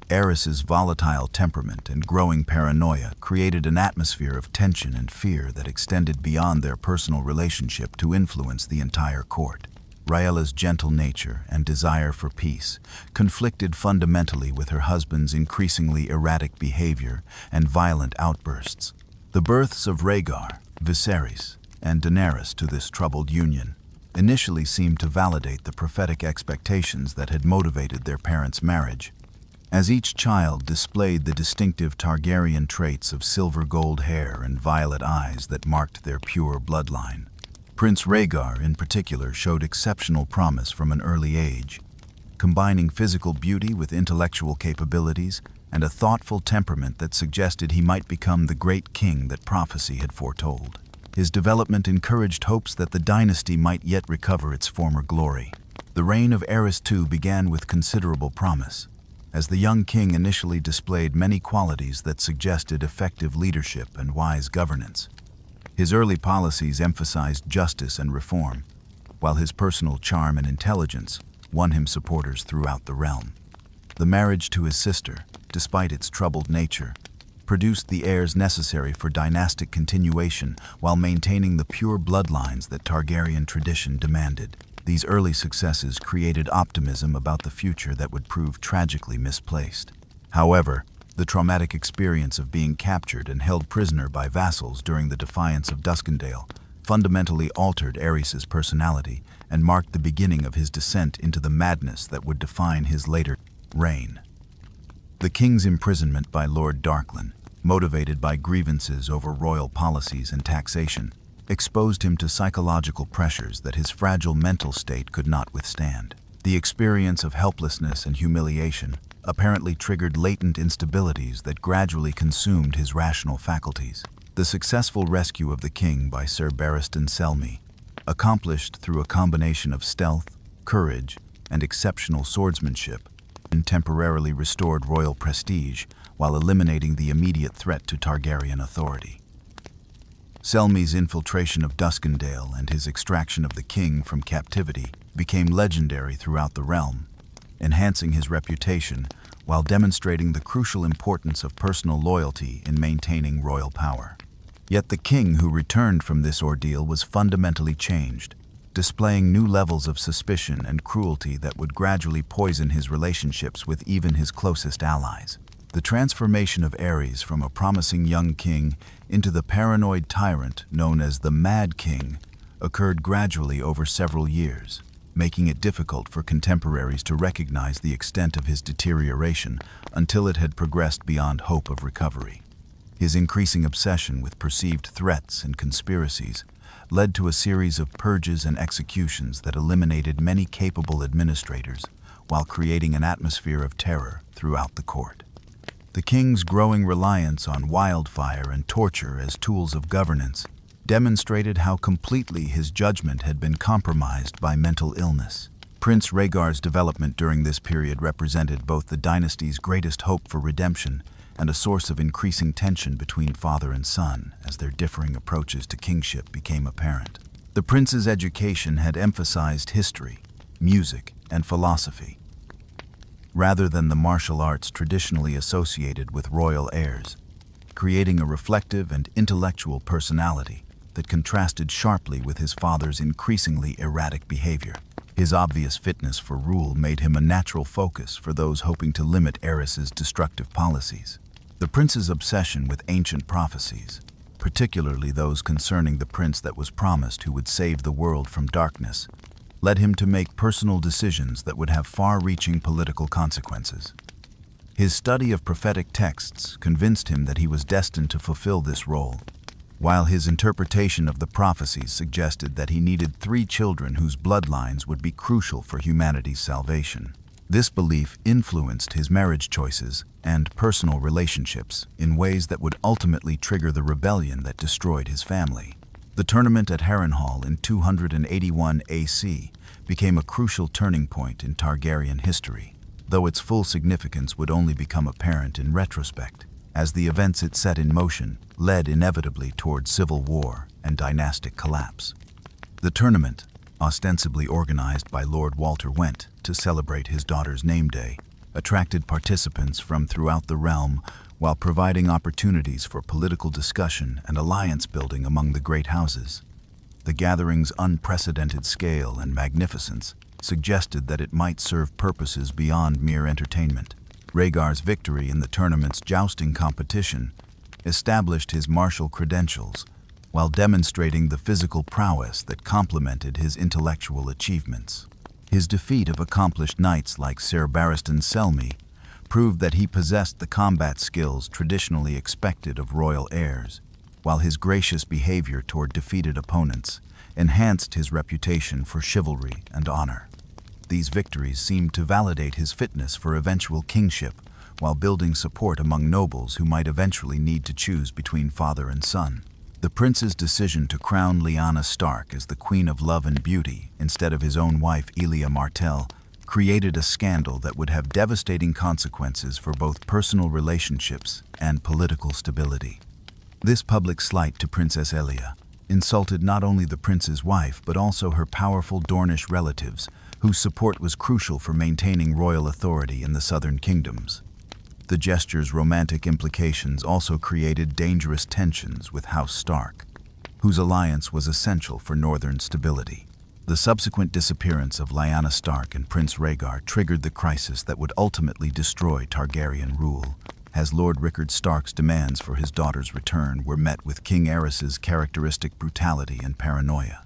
Aerys's volatile temperament and growing paranoia created an atmosphere of tension and fear that extended beyond their personal relationship to influence the entire court. Rhaella's gentle nature and desire for peace conflicted fundamentally with her husband's increasingly erratic behavior and violent outbursts. The births of Rhaegar, Viserys, and Daenerys to this troubled union initially seemed to validate the prophetic expectations that had motivated their parents' marriage. As each child displayed the distinctive Targaryen traits of silver-gold hair and violet eyes that marked their pure bloodline. Prince Rhaegar, in particular, showed exceptional promise from an early age, combining physical beauty with intellectual capabilities and a thoughtful temperament that suggested he might become the great king that prophecy had foretold. His development encouraged hopes that the dynasty might yet recover its former glory. The reign of Aerys II began with considerable promise, as the young king initially displayed many qualities that suggested effective leadership and wise governance. His early policies emphasized justice and reform, while his personal charm and intelligence won him supporters throughout the realm. The marriage to his sister, despite its troubled nature, produced the heirs necessary for dynastic continuation while maintaining the pure bloodlines that Targaryen tradition demanded. These early successes created optimism about the future that would prove tragically misplaced. However, the traumatic experience of being captured and held prisoner by vassals during the defiance of Duskendale fundamentally altered Aerys's personality and marked the beginning of his descent into the madness that would define his later reign. The king's imprisonment by Lord Darklyn, motivated by grievances over royal policies and taxation, exposed him to psychological pressures that his fragile mental state could not withstand. The experience of helplessness and humiliation apparently triggered latent instabilities that gradually consumed his rational faculties. The successful rescue of the king by Sir Barristan Selmy, accomplished through a combination of stealth, courage, and exceptional swordsmanship, temporarily restored royal prestige while eliminating the immediate threat to Targaryen authority. Selmy's infiltration of Duskendale and his extraction of the king from captivity became legendary throughout the realm, enhancing his reputation while demonstrating the crucial importance of personal loyalty in maintaining royal power. Yet the king who returned from this ordeal was fundamentally changed, displaying new levels of suspicion and cruelty that would gradually poison his relationships with even his closest allies. The transformation of Aerys from a promising young king into the paranoid tyrant known as the Mad King occurred gradually over several years, making it difficult for contemporaries to recognize the extent of his deterioration until it had progressed beyond hope of recovery. His increasing obsession with perceived threats and conspiracies led to a series of purges and executions that eliminated many capable administrators while creating an atmosphere of terror throughout the court. The king's growing reliance on wildfire and torture as tools of governance demonstrated how completely his judgment had been compromised by mental illness. Prince Rhaegar's development during this period represented both the dynasty's greatest hope for redemption and a source of increasing tension between father and son as their differing approaches to kingship became apparent. The prince's education had emphasized history, music, and philosophy, rather than the martial arts traditionally associated with royal heirs, creating a reflective and intellectual personality that contrasted sharply with his father's increasingly erratic behavior. His obvious fitness for rule made him a natural focus for those hoping to limit Aerys's destructive policies. The prince's obsession with ancient prophecies, particularly those concerning the prince that was promised who would save the world from darkness, led him to make personal decisions that would have far-reaching political consequences. His study of prophetic texts convinced him that he was destined to fulfill this role, while his interpretation of the prophecies suggested that he needed 3 children whose bloodlines would be crucial for humanity's salvation. This belief influenced his marriage choices and personal relationships in ways that would ultimately trigger the rebellion that destroyed his family. The tournament at Harrenhal in 281 AC became a crucial turning point in Targaryen history, though its full significance would only become apparent in retrospect, as the events it set in motion led inevitably toward civil war and dynastic collapse. The tournament, ostensibly organized by Lord Walter Went to celebrate his daughter's name day, attracted participants from throughout the realm while providing opportunities for political discussion and alliance building among the great houses. The gathering's unprecedented scale and magnificence suggested that it might serve purposes beyond mere entertainment. Rhaegar's victory in the tournament's jousting competition established his martial credentials while demonstrating the physical prowess that complemented his intellectual achievements. His defeat of accomplished knights like Sir Barristan Selmy proved that he possessed the combat skills traditionally expected of royal heirs, while his gracious behavior toward defeated opponents enhanced his reputation for chivalry and honor. These victories seemed to validate his fitness for eventual kingship, while building support among nobles who might eventually need to choose between father and son. The prince's decision to crown Lyanna Stark as the Queen of Love and Beauty instead of his own wife Elia Martell created a scandal that would have devastating consequences for both personal relationships and political stability. This public slight to Princess Elia insulted not only the prince's wife but also her powerful Dornish relatives, whose support was crucial for maintaining royal authority in the southern kingdoms. The gesture's romantic implications also created dangerous tensions with House Stark, whose alliance was essential for northern stability. The subsequent disappearance of Lyanna Stark and Prince Rhaegar triggered the crisis that would ultimately destroy Targaryen rule, as Lord Rickard Stark's demands for his daughter's return were met with King Aerys's characteristic brutality and paranoia.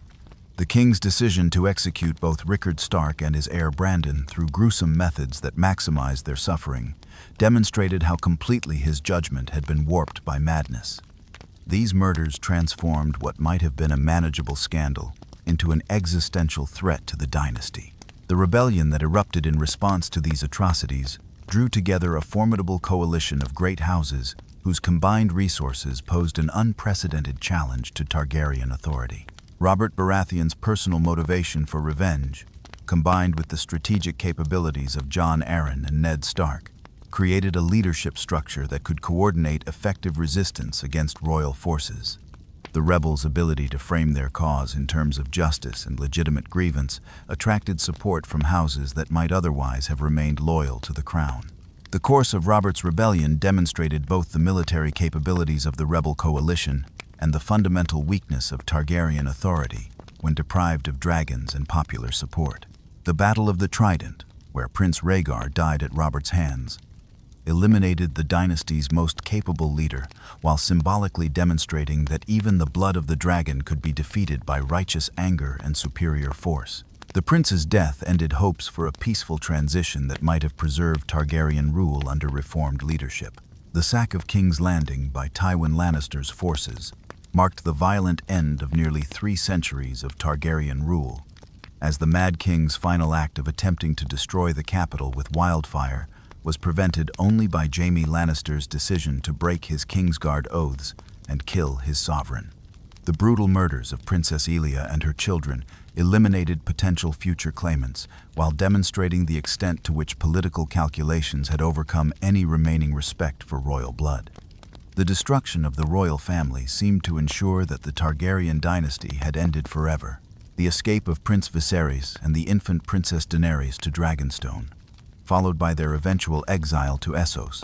The king's decision to execute both Rickard Stark and his heir Brandon through gruesome methods that maximized their suffering demonstrated how completely his judgment had been warped by madness. These murders transformed what might have been a manageable scandal into an existential threat to the dynasty. The rebellion that erupted in response to these atrocities drew together a formidable coalition of great houses whose combined resources posed an unprecedented challenge to Targaryen authority. Robert Baratheon's personal motivation for revenge, combined with the strategic capabilities of Jon Arryn and Ned Stark, created a leadership structure that could coordinate effective resistance against royal forces. The rebels' ability to frame their cause in terms of justice and legitimate grievance attracted support from houses that might otherwise have remained loyal to the crown. The course of Robert's rebellion demonstrated both the military capabilities of the rebel coalition and the fundamental weakness of Targaryen authority when deprived of dragons and popular support. The Battle of the Trident, where Prince Rhaegar died at Robert's hands, eliminated the dynasty's most capable leader, while symbolically demonstrating that even the blood of the dragon could be defeated by righteous anger and superior force. The prince's death ended hopes for a peaceful transition that might have preserved Targaryen rule under reformed leadership. The sack of King's Landing by Tywin Lannister's forces marked the violent end of nearly 3 centuries of Targaryen rule, as the Mad King's final act of attempting to destroy the capital with wildfire was prevented only by Jaime Lannister's decision to break his Kingsguard oaths and kill his sovereign. The brutal murders of Princess Elia and her children eliminated potential future claimants, while demonstrating the extent to which political calculations had overcome any remaining respect for royal blood. The destruction of the royal family seemed to ensure that the Targaryen dynasty had ended forever. The escape of Prince Viserys and the infant Princess Daenerys to Dragonstone, followed by their eventual exile to Essos,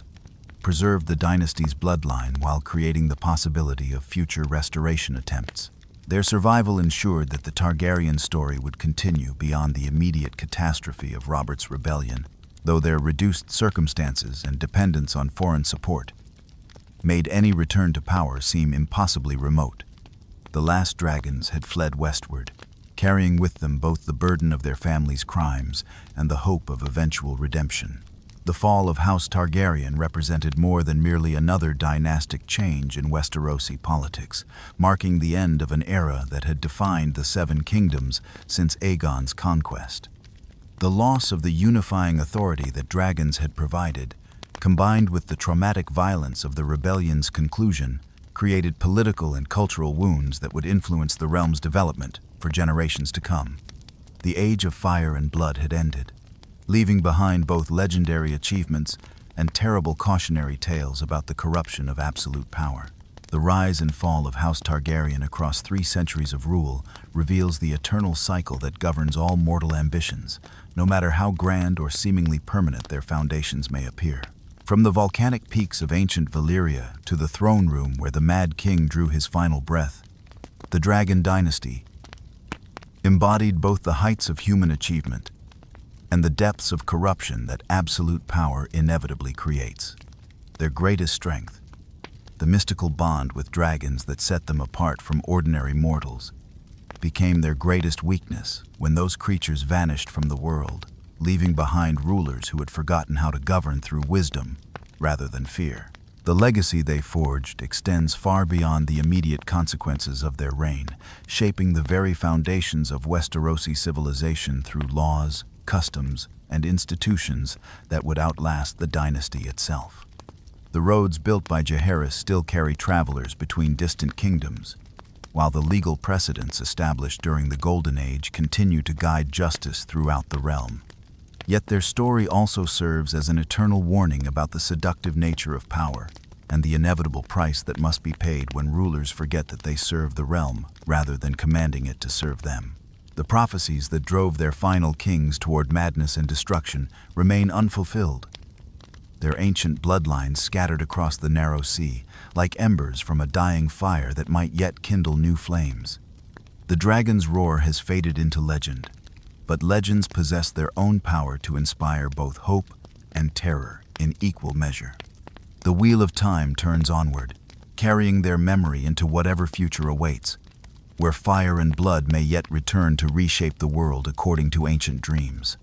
preserved the dynasty's bloodline while creating the possibility of future restoration attempts. Their survival ensured that the Targaryen story would continue beyond the immediate catastrophe of Robert's rebellion, though their reduced circumstances and dependence on foreign support made any return to power seem impossibly remote. The last dragons had fled westward, carrying with them both the burden of their family's crimes and the hope of eventual redemption. The fall of House Targaryen represented more than merely another dynastic change in Westerosi politics, marking the end of an era that had defined the 7 kingdoms since Aegon's conquest. The loss of the unifying authority that dragons had provided, combined with the traumatic violence of the rebellion's conclusion, created political and cultural wounds that would influence the realm's development for generations to come. The age of fire and blood had ended, leaving behind both legendary achievements and terrible cautionary tales about the corruption of absolute power. The rise and fall of House Targaryen across 3 centuries of rule reveals the eternal cycle that governs all mortal ambitions, no matter how grand or seemingly permanent their foundations may appear. From the volcanic peaks of ancient Valyria to the throne room where the Mad King drew his final breath, the Dragon Dynasty embodied both the heights of human achievement and the depths of corruption that absolute power inevitably creates. Their greatest strength, the mystical bond with dragons that set them apart from ordinary mortals, became their greatest weakness when those creatures vanished from the world, leaving behind rulers who had forgotten how to govern through wisdom rather than fear. The legacy they forged extends far beyond the immediate consequences of their reign, shaping the very foundations of Westerosi civilization through laws, customs, and institutions that would outlast the dynasty itself. The roads built by Jaehaerys still carry travelers between distant kingdoms, while the legal precedents established during the Golden Age continue to guide justice throughout the realm. Yet their story also serves as an eternal warning about the seductive nature of power and the inevitable price that must be paid when rulers forget that they serve the realm rather than commanding it to serve them. The prophecies that drove their final kings toward madness and destruction remain unfulfilled. Their ancient bloodlines scattered across the narrow sea, like embers from a dying fire that might yet kindle new flames. The dragon's roar has faded into legend, but legends possess their own power to inspire both hope and terror in equal measure. The wheel of time turns onward, carrying their memory into whatever future awaits, where fire and blood may yet return to reshape the world according to ancient dreams.